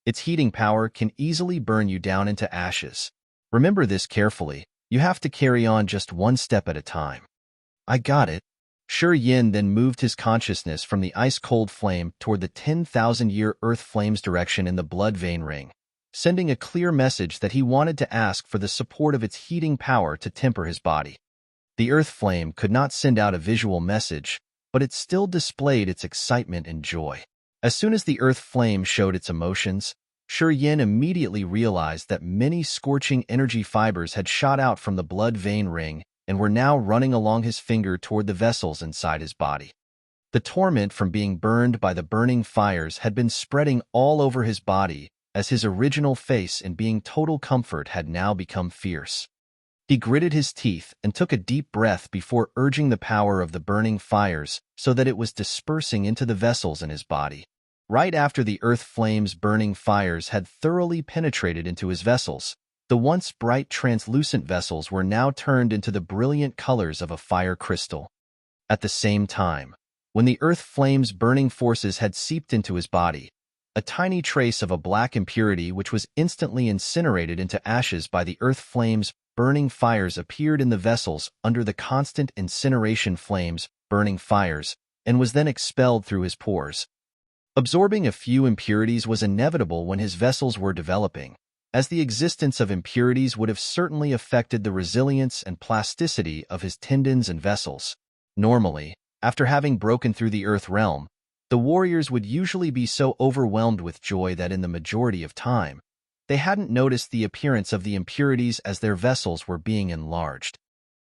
Its heating power can easily burn you down into ashes. Remember this carefully. You have to carry on just one step at a time. I got it. Shi Yin then moved his consciousness from the ice-cold flame toward the 10,000-year earth flame's direction in the blood vein ring, sending a clear message that he wanted to ask for the support of its heating power to temper his body. The earth flame could not send out a visual message, but it still displayed its excitement and joy. As soon as the earth flame showed its emotions, Shi Yin immediately realized that many scorching energy fibers had shot out from the blood vein ring and were now running along his finger toward the vessels inside his body. The torment from being burned by the burning fires had been spreading all over his body, as his original face in being total comfort had now become fierce. He gritted his teeth and took a deep breath before urging the power of the burning fires so that it was dispersing into the vessels in his body. Right after the earth flame's burning fires had thoroughly penetrated into his vessels, the once bright translucent vessels were now turned into the brilliant colors of a fire crystal. At the same time, when the earth flame's burning forces had seeped into his body, a tiny trace of a black impurity which was instantly incinerated into ashes by the earth flame's burning fires appeared in the vessels under the constant incineration flames, burning fires, and was then expelled through his pores. Absorbing a few impurities was inevitable when his vessels were developing, as the existence of impurities would have certainly affected the resilience and plasticity of his tendons and vessels. Normally, after having broken through the earth realm, the warriors would usually be so overwhelmed with joy that in the majority of time, they hadn't noticed the appearance of the impurities as their vessels were being enlarged.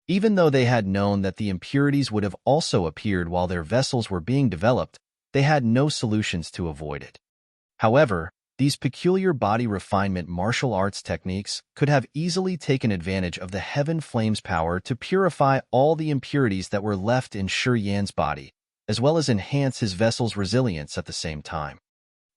Even though they had known that the impurities would have also appeared while their vessels were being developed, they had no solutions to avoid it. However, these peculiar body refinement martial arts techniques could have easily taken advantage of the heaven flame's power to purify all the impurities that were left in Shi Yan's body, as well as enhance his vessel's resilience at the same time.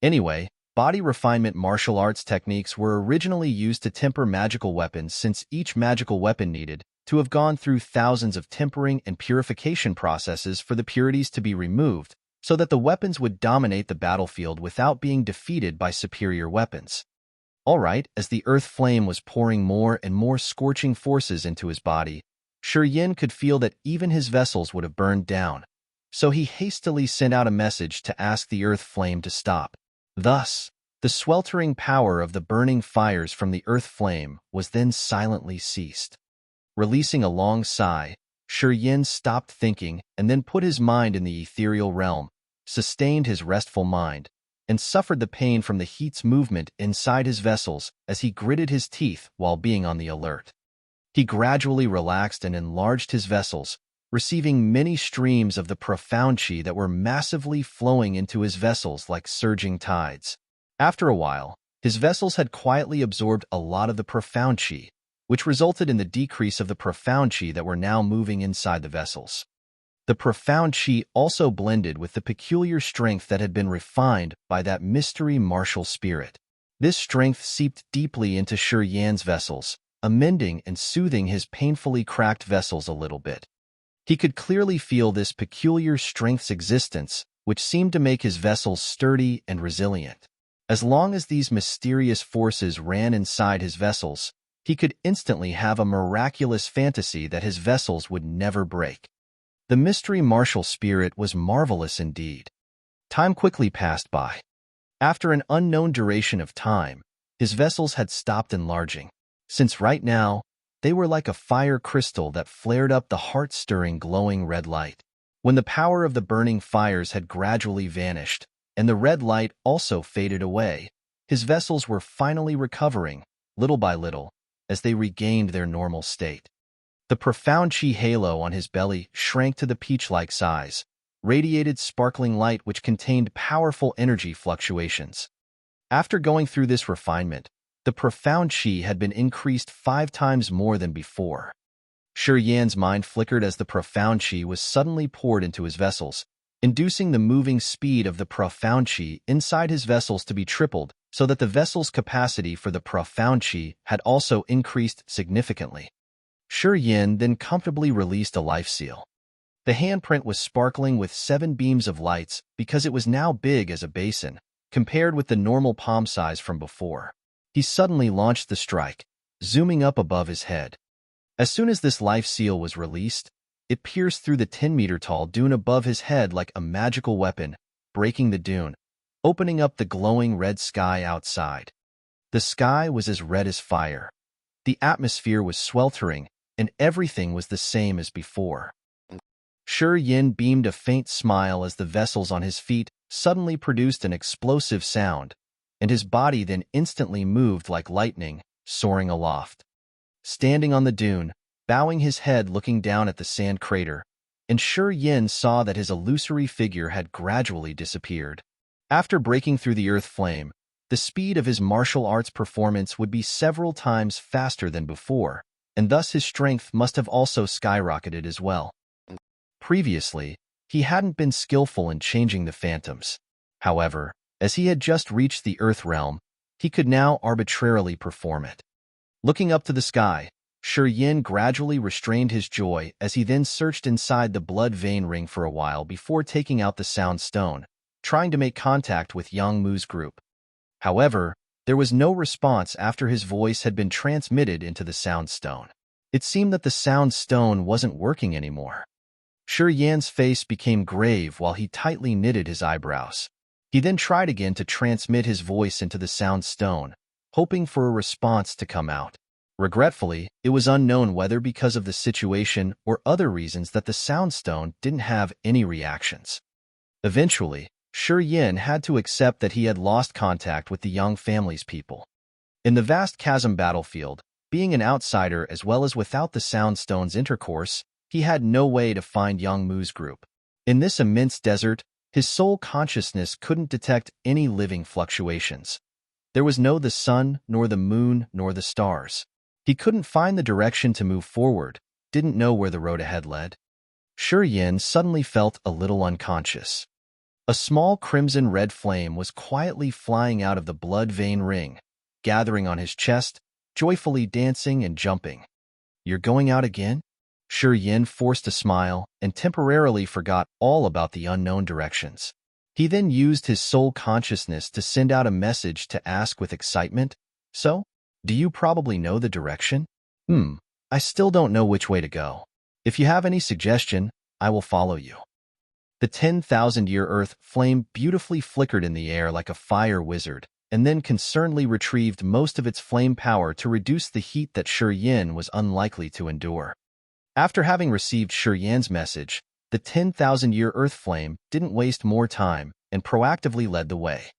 Anyway, body refinement martial arts techniques were originally used to temper magical weapons since each magical weapon needed to have gone through thousands of tempering and purification processes for the purities to be removed, so that the weapons would dominate the battlefield without being defeated by superior weapons. Alright, as the earth flame was pouring more and more scorching forces into his body, Shi Yin could feel that even his vessels would have burned down, so he hastily sent out a message to ask the earth flame to stop. Thus, the sweltering power of the burning fires from the earth flame was then silently ceased. Releasing a long sigh, Shi Yin stopped thinking and then put his mind in the ethereal realm, sustained his restful mind, and suffered the pain from the heat's movement inside his vessels as he gritted his teeth while being on the alert. He gradually relaxed and enlarged his vessels, receiving many streams of the profound qi that were massively flowing into his vessels like surging tides. After a while, his vessels had quietly absorbed a lot of the profound qi, which resulted in the decrease of the profound qi that were now moving inside the vessels. The profound qi also blended with the peculiar strength that had been refined by that mystery martial spirit. This strength seeped deeply into Shi Yan's vessels, amending and soothing his painfully cracked vessels a little bit. He could clearly feel this peculiar strength's existence, which seemed to make his vessels sturdy and resilient. As long as these mysterious forces ran inside his vessels, he could instantly have a miraculous fantasy that his vessels would never break. The mystery martial spirit was marvelous indeed. Time quickly passed by. After an unknown duration of time, his vessels had stopped enlarging, since right now, they were like a fire crystal that flared up the heart-stirring glowing red light. When the power of the burning fires had gradually vanished, and the red light also faded away, his vessels were finally recovering, little by little, as they regained their normal state. The profound qi halo on his belly shrank to the peach-like size, radiated sparkling light which contained powerful energy fluctuations. After going through this refinement, the profound qi had been increased 5 times more than before. Shi Yan's mind flickered as the profound qi was suddenly poured into his vessels, inducing the moving speed of the profound qi inside his vessels to be tripled so that the vessel's capacity for the profound chi had also increased significantly. Shi Yin then comfortably released a life seal. The handprint was sparkling with 7 beams of lights because it was now big as a basin, compared with the normal palm size from before. He suddenly launched the strike, zooming up above his head. As soon as this life seal was released, it pierced through the 10-meter-tall dune above his head like a magical weapon, breaking the dune, opening up the glowing red sky outside. The sky was as red as fire. The atmosphere was sweltering, and everything was the same as before. Shi Yin beamed a faint smile as the vessels on his feet suddenly produced an explosive sound, and his body then instantly moved like lightning, soaring aloft. Standing on the dune, bowing his head looking down at the sand crater, and Shi Yin saw that his illusory figure had gradually disappeared. After breaking through the earth flame, the speed of his martial arts performance would be several times faster than before, and thus his strength must have also skyrocketed as well. Previously, he hadn't been skillful in changing the phantoms. However, as he had just reached the earth realm, he could now arbitrarily perform it. Looking up to the sky, Shi Yin gradually restrained his joy as he then searched inside the blood vein ring for a while before taking out the sound stone, trying to make contact with Yang Mu's group. However, there was no response after his voice had been transmitted into the sound stone. It seemed that the sound stone wasn't working anymore. Shi Yan's face became grave while he tightly knitted his eyebrows. He then tried again to transmit his voice into the sound stone, hoping for a response to come out. Regretfully, it was unknown whether because of the situation or other reasons that the sound stone didn't have any reactions. Eventually, Shi Yin had to accept that he had lost contact with the Yang family's people. In the vast Chasm battlefield, being an outsider as well as without the sound stone's intercourse, he had no way to find Yang Mu's group. In this immense desert, his soul consciousness couldn't detect any living fluctuations. There was no the sun, nor the moon, nor the stars. He couldn't find the direction to move forward, didn't know where the road ahead led. Shi Yin suddenly felt a little unconscious. A small crimson-red flame was quietly flying out of the blood vein ring, gathering on his chest, joyfully dancing and jumping. "You're going out again?" Shi Yin forced a smile and temporarily forgot all about the unknown directions. He then used his soul consciousness to send out a message to ask with excitement, "So, do you probably know the direction?" I still don't know which way to go. If you have any suggestion, I will follow you." The 10,000-year earth flame beautifully flickered in the air like a fire wizard, and then concernedly retrieved most of its flame power to reduce the heat that Shi Yin was unlikely to endure. After having received Shi Yan's message, the 10,000-year earth flame didn't waste more time and proactively led the way.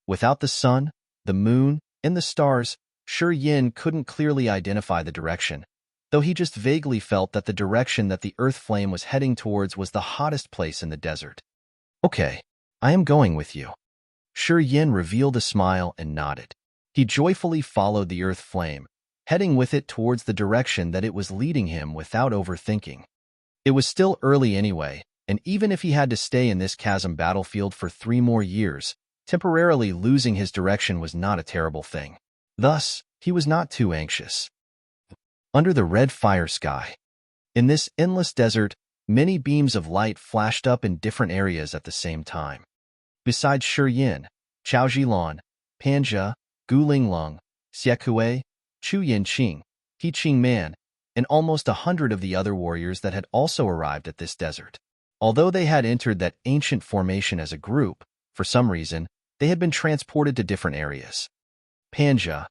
Without the sun, the moon, and the stars, Shi Yin couldn't clearly identify the direction, though he just vaguely felt that the direction that the earth flame was heading towards was the hottest place in the desert. "Okay, I am going with you." Shi Yin revealed a smile and nodded. He joyfully followed the earth flame, heading with it towards the direction that it was leading him without overthinking. It was still early anyway, and even if he had to stay in this chasm battlefield for 3 more years, temporarily losing his direction was not a terrible thing. Thus, he was not too anxious. Under the red fire sky. In this endless desert, many beams of light flashed up in different areas at the same time. Besides Shi Yin, Chao Zhilan, Panja, Gu Linglong, Xiekue, Chu Yinqing, He Qing Man, and almost 100 of the other warriors that had also arrived at this desert. Although they had entered that ancient formation as a group, for some reason, they had been transported to different areas. Panja,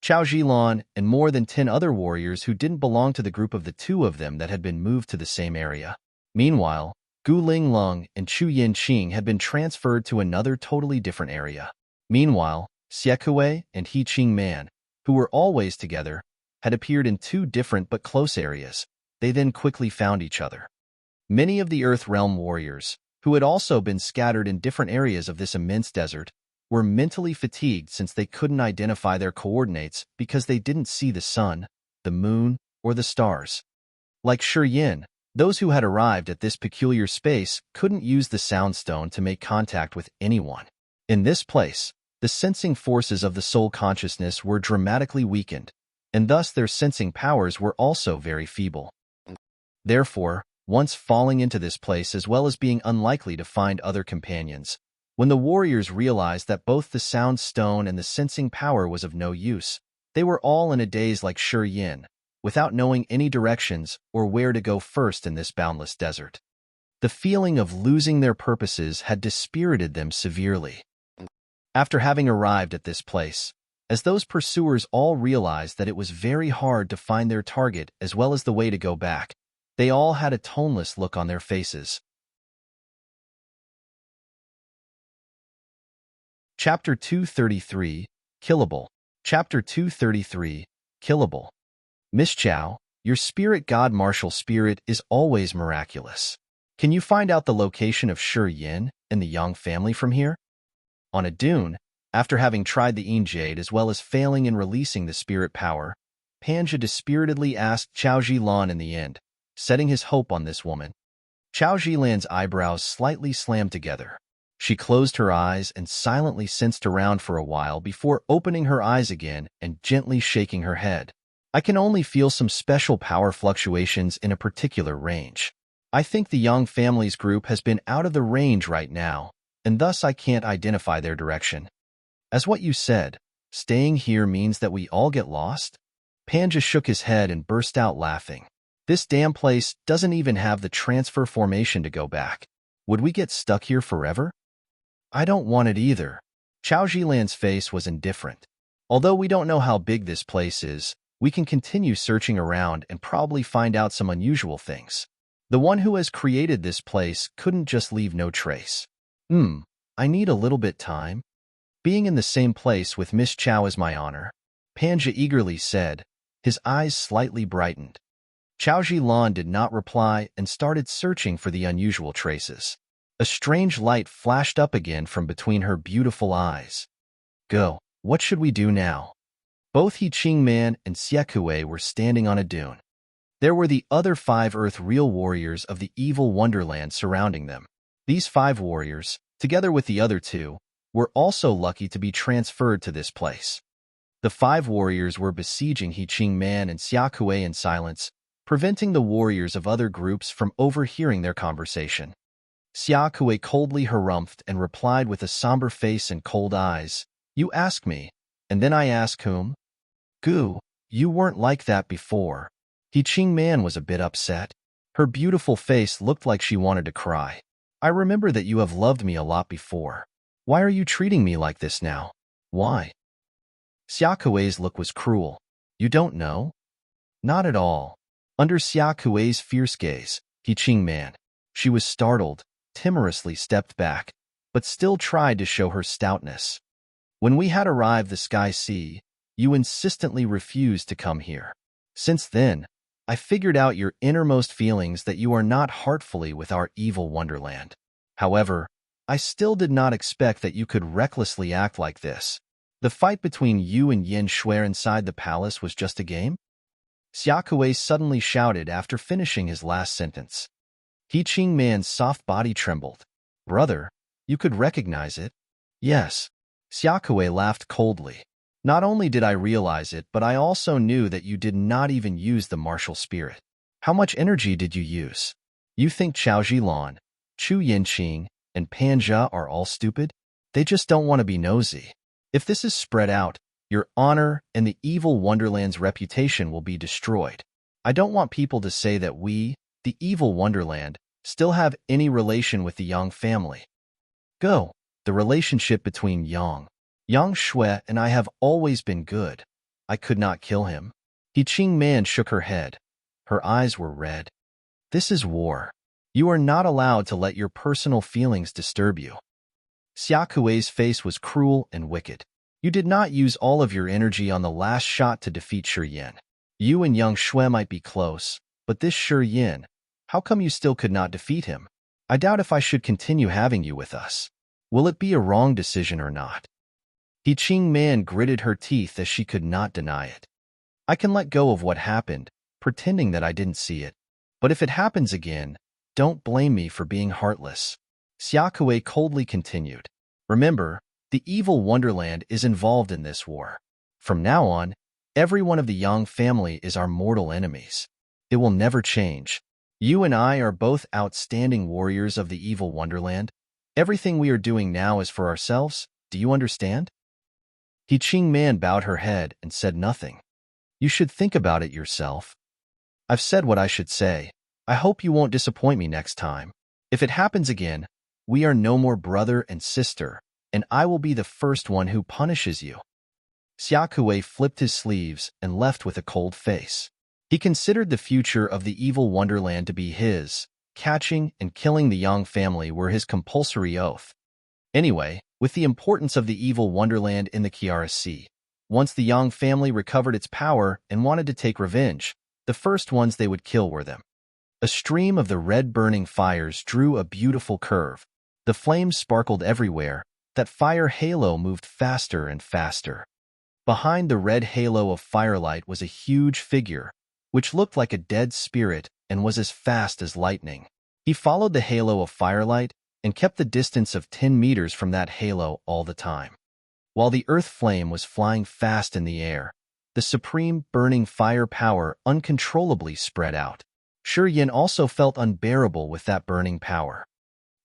Chao Zhilan, and more than 10 other warriors who didn't belong to the group of the 2 of them that had been moved to the same area. Meanwhile, Gu Linglong and Chu Yinqing had been transferred to another totally different area. Meanwhile, Xiekue and He Qing Man, who were always together, had appeared in 2 different but close areas. They then quickly found each other. Many of the Earth Realm warriors, who had also been scattered in different areas of this immense desert, were mentally fatigued since they couldn't identify their coordinates because they didn't see the sun, the moon, or the stars. Like Shi Yin, those who had arrived at this peculiar space couldn't use the sound stone to make contact with anyone. In this place, The sensing forces of the soul consciousness were dramatically weakened, and thus their sensing powers were also very feeble. Therefore, once falling into this place as well as being unlikely to find other companions, when the warriors realized that both the sound stone and the sensing power was of no use, they were all in a daze like Yin, without knowing any directions or where to go first in this boundless desert. The feeling of losing their purposes had dispirited them severely. After having arrived at this place, as those pursuers all realized that it was very hard to find their target as well as the way to go back, they all had a toneless look on their faces. Chapter 233, Killable. Chapter 233, Killable. Miss Chow, your spirit god martial spirit is always miraculous. Can you find out the location of Yin and the Yang family from here? On a dune, after having tried the Yin Jade as well as failing in releasing the spirit power, Panja dispiritedly asked Chao Zilan in the end, setting his hope on this woman. Chao Zilan's eyebrows slightly slammed together. She closed her eyes and silently sensed around for a while before opening her eyes again and gently shaking her head. I can only feel some special power fluctuations in a particular range. I think the Yang family's group has been out of the range right now, and thus I can't identify their direction. As what you said, staying here means that we all get lost? Panja shook his head and burst out laughing. This damn place doesn't even have the transfer formation to go back. Would we get stuck here forever? I don't want it either. Chao Zilan's face was indifferent. Although we don't know how big this place is, we can continue searching around and probably find out some unusual things. The one who has created this place couldn't just leave no trace. I need a little bit time. Being in the same place with Miss Chow is my honor, Panja eagerly said, his eyes slightly brightened. Chao Zilan did not reply and started searching for the unusual traces. A strange light flashed up again from between her beautiful eyes. Go, what should we do now? Both He Qingman and Xiekue were standing on a dune. There were the other 5 Earth real warriors of the evil wonderland surrounding them. These 5 warriors, together with the other 2, were also lucky to be transferred to this place. The 5 warriors were besieging He Qingman and Xiekue in silence, preventing the warriors of other groups from overhearing their conversation. Xiekue coldly harumphed and replied with a somber face and cold eyes, "You ask me, and then I ask whom? Gu, you weren't like that before." He Qingman was a bit upset. Her beautiful face looked like she wanted to cry. "I remember that you have loved me a lot before. Why are you treating me like this now? Why?" Xiakue's look was cruel. "You don't know?" "Not at all." Under Xiakue's fierce gaze, He Qingman, she was startled, timorously stepped back, but still tried to show her stoutness. "When we had arrived the Sky Sea, you insistently refused to come here. Since then, I figured out your innermost feelings that you are not heartfully with our evil wonderland. However, I still did not expect that you could recklessly act like this. The fight between you and Yin Shuer inside the palace was just a game?" Xiakue suddenly shouted after finishing his last sentence. He Qingman's soft body trembled. "Brother, you could recognize it?" "Yes." Xiakue laughed coldly. "Not only did I realize it, but I also knew that you did not even use the martial spirit. How much energy did you use? You think Chao Zilan, Chu Yinqing, and Panja are all stupid? They just don't want to be nosy. If this is spread out, your honor and the evil wonderland's reputation will be destroyed. I don't want people to say that we, the evil wonderland, still have any relation with the Yang family. Go. The relationship between Yang Shuer and I have always been good. I could not kill him." He Qingman shook her head. Her eyes were red. "This is war. You are not allowed to let your personal feelings disturb you." Xiakue's face was cruel and wicked. "You did not use all of your energy on the last shot to defeat Yin. You and Yang Shuer might be close, but this Yin, how come you still could not defeat him? I doubt if I should continue having you with us. Will it be a wrong decision or not?" He Qingman gritted her teeth as she could not deny it. "I can let go of what happened, pretending that I didn't see it. But if it happens again, don't blame me for being heartless." Xiakue coldly continued. "Remember, The evil Wonderland is involved in this war. From now on, every one of the Yang family is our mortal enemies. It will never change. You and I are both outstanding warriors of the evil Wonderland. Everything we are doing now is for ourselves. Do you understand? He Ching Man bowed her head and said nothing. You should think about it yourself. I've said what I should say. I hope you won't disappoint me next time. If it happens again, we are no more brother and sister, and I will be the first one who punishes you. Xiaokue flipped his sleeves and left with a cold face. He considered the future of the evil Wonderland to be his. Catching and killing the Yang family were his compulsory oath. Anyway, with the importance of the evil Wonderland in the Kiara Sea, once the Yang family recovered its power and wanted to take revenge, the first ones they would kill were them. A stream of the red burning fires drew a beautiful curve. The flames sparkled everywhere. That fire halo moved faster and faster. Behind the red halo of firelight was a huge figure, which looked like a dead spirit and was as fast as lightning. He followed the halo of firelight and kept the distance of 10 meters from that halo all the time. While the earth flame was flying fast in the air, the supreme burning fire power uncontrollably spread out. Shi Yin also felt unbearable with that burning power.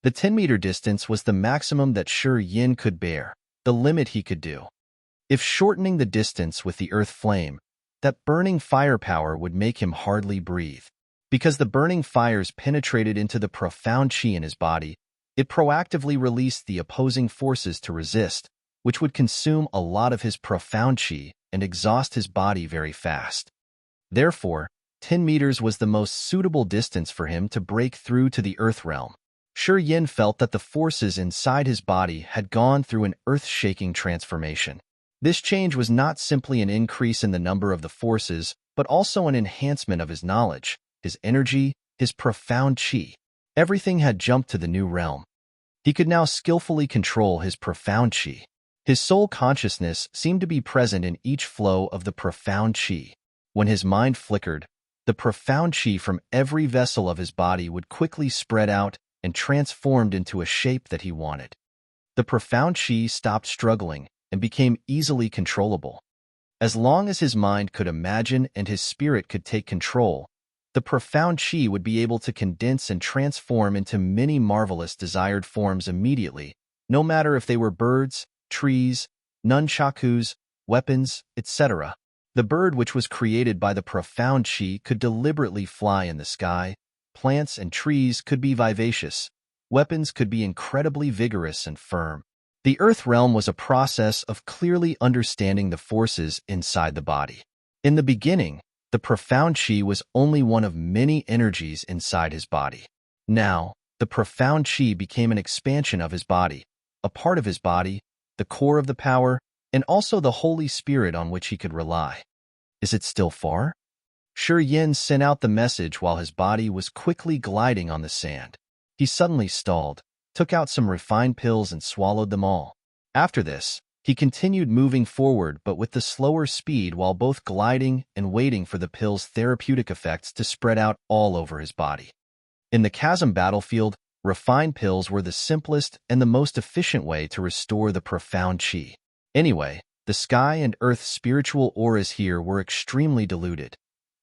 The 10-meter distance was the maximum that Shi Yin could bear, the limit he could do. If shortening the distance with the earth flame, that burning firepower would make him hardly breathe. Because the burning fires penetrated into the profound qi in his body, it proactively released the opposing forces to resist, which would consume a lot of his profound qi and exhaust his body very fast. Therefore, 10 meters was the most suitable distance for him to break through to the earth realm. Shi Yin felt that the forces inside his body had gone through an earth-shaking transformation. This change was not simply an increase in the number of the forces, but also an enhancement of his knowledge, his energy, his profound qi. Everything had jumped to the new realm. He could now skillfully control his profound qi. His soul consciousness seemed to be present in each flow of the profound qi. When his mind flickered, the profound qi from every vessel of his body would quickly spread out and transformed into a shape that he wanted. The profound qi stopped struggling and became easily controllable. As long as his mind could imagine and his spirit could take control, the profound qi would be able to condense and transform into many marvelous desired forms immediately, no matter if they were birds, trees, nunchakus, weapons, etc. The bird which was created by the profound qi could deliberately fly in the sky, plants and trees could be vivacious, weapons could be incredibly vigorous and firm. The earth realm was a process of clearly understanding the forces inside the body. In the beginning, the profound qi was only one of many energies inside his body. Now, the profound qi became an expansion of his body, a part of his body, the core of the power, and also the Holy Spirit on which he could rely. Is it still far? Shi Yin sent out the message while his body was quickly gliding on the sand. He suddenly stalled, took out some refined pills and swallowed them all. After this, he continued moving forward but with the slower speed while both gliding and waiting for the pill's therapeutic effects to spread out all over his body. In the Chasm battlefield, refined pills were the simplest and the most efficient way to restore the profound qi. Anyway, the sky and earth's spiritual auras here were extremely diluted.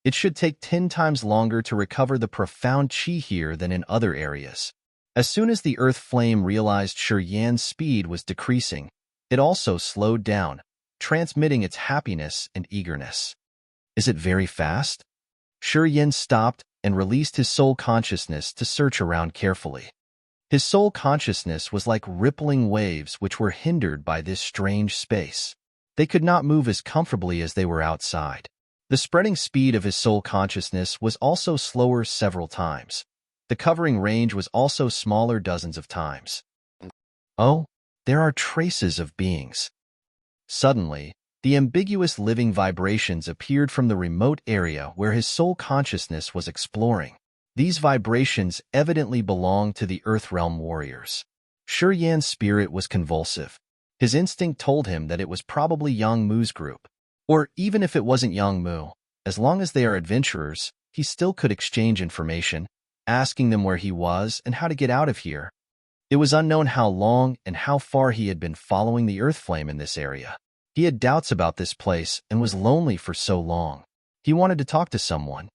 It should take 10 times longer to recover the profound qi here than in other areas. As soon as the earth flame realized Shi Yan's speed was decreasing, it also slowed down, transmitting its happiness and eagerness. Is it very fast? Shi Yan stopped and released his soul consciousness to search around carefully. His soul consciousness was like rippling waves which were hindered by this strange space. They could not move as comfortably as they were outside. The spreading speed of his soul consciousness was also slower several times. The covering range was also smaller dozens of times. Oh, there are traces of beings. Suddenly, the ambiguous living vibrations appeared from the remote area where his soul consciousness was exploring. These vibrations evidently belonged to the Earth Realm warriors. Shi Yan's spirit was convulsive. His instinct told him that it was probably Yang Mu's group. Or even if it wasn't Yang Mu, as long as they are adventurers, he still could exchange information, asking them where he was and how to get out of here. It was unknown how long and how far he had been following the earth flame in this area. He had doubts about this place and was lonely for so long. He wanted to talk to someone.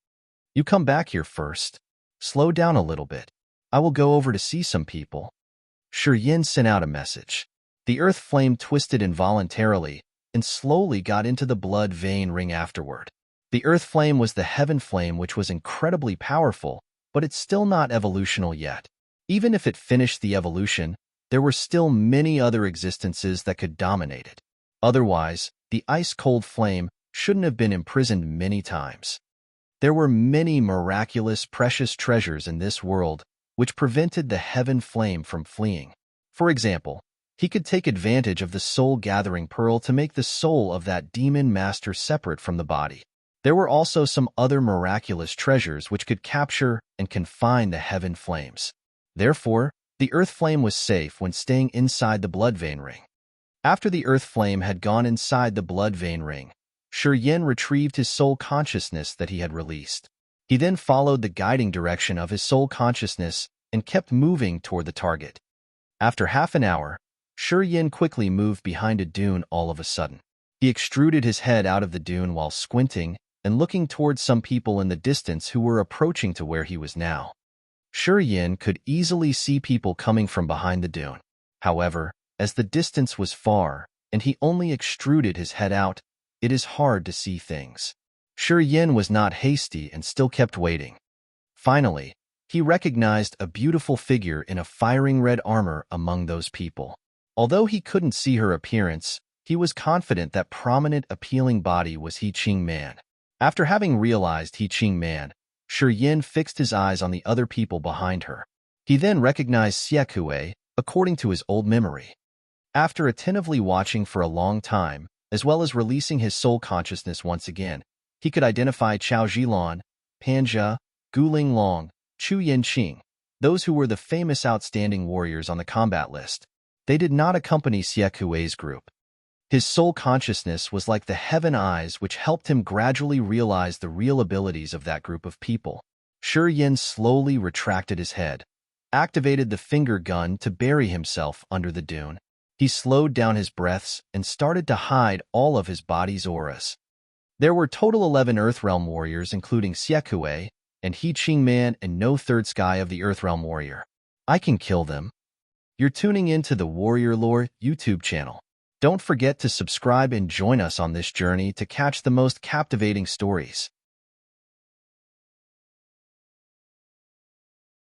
You come back here first. Slow down a little bit. I will go over to see some people. Yin sent out a message. The earth flame twisted involuntarily and slowly got into the blood vein ring afterward. The earth flame was the heaven flame, which was incredibly powerful, but it's still not evolutional yet. Even if it finished the evolution, there were still many other existences that could dominate it. Otherwise, the ice-cold flame shouldn't have been imprisoned many times. There were many miraculous, precious treasures in this world which prevented the heaven flame from fleeing. For example, he could take advantage of the soul-gathering pearl to make the soul of that demon master separate from the body. There were also some other miraculous treasures which could capture and confine the heaven flames. Therefore, the earth flame was safe when staying inside the blood vein ring. After the earth flame had gone inside the blood vein ring, Yin retrieved his soul consciousness that he had released. He then followed the guiding direction of his soul consciousness and kept moving toward the target. After half an hour, Yin quickly moved behind a dune all of a sudden. He extruded his head out of the dune while squinting and looking towards some people in the distance who were approaching to where he was now. Yin could easily see people coming from behind the dune. However, as the distance was far and he only extruded his head out, it is hard to see things. Yin was not hasty and still kept waiting. Finally, he recognized a beautiful figure in a firing red armor among those people. Although he couldn't see her appearance, he was confident that prominent, appealing body was He-Ching Man. After having realized He-Ching Man, Yin fixed his eyes on the other people behind her. He then recognized Siekue, according to his old memory. After attentively watching for a long time, as well as releasing his soul consciousness once again, he could identify Chao Zhilan, Panja, Guling Long, Chu Yanqing, those who were the famous outstanding warriors on the combat list. They did not accompany Siekue's group. His soul consciousness was like the heaven eyes which helped him gradually realize the real abilities of that group of people. Yin slowly retracted his head, activated the finger gun to bury himself under the dune. He slowed down his breaths and started to hide all of his body's auras. There were total 11 Earthrealm warriors, including Siekue and He-Ching Man and no third sky of the Earthrealm warrior. I can kill them. You're tuning into the Warrior Lore YouTube channel. Don't forget to subscribe and join us on this journey to catch the most captivating stories.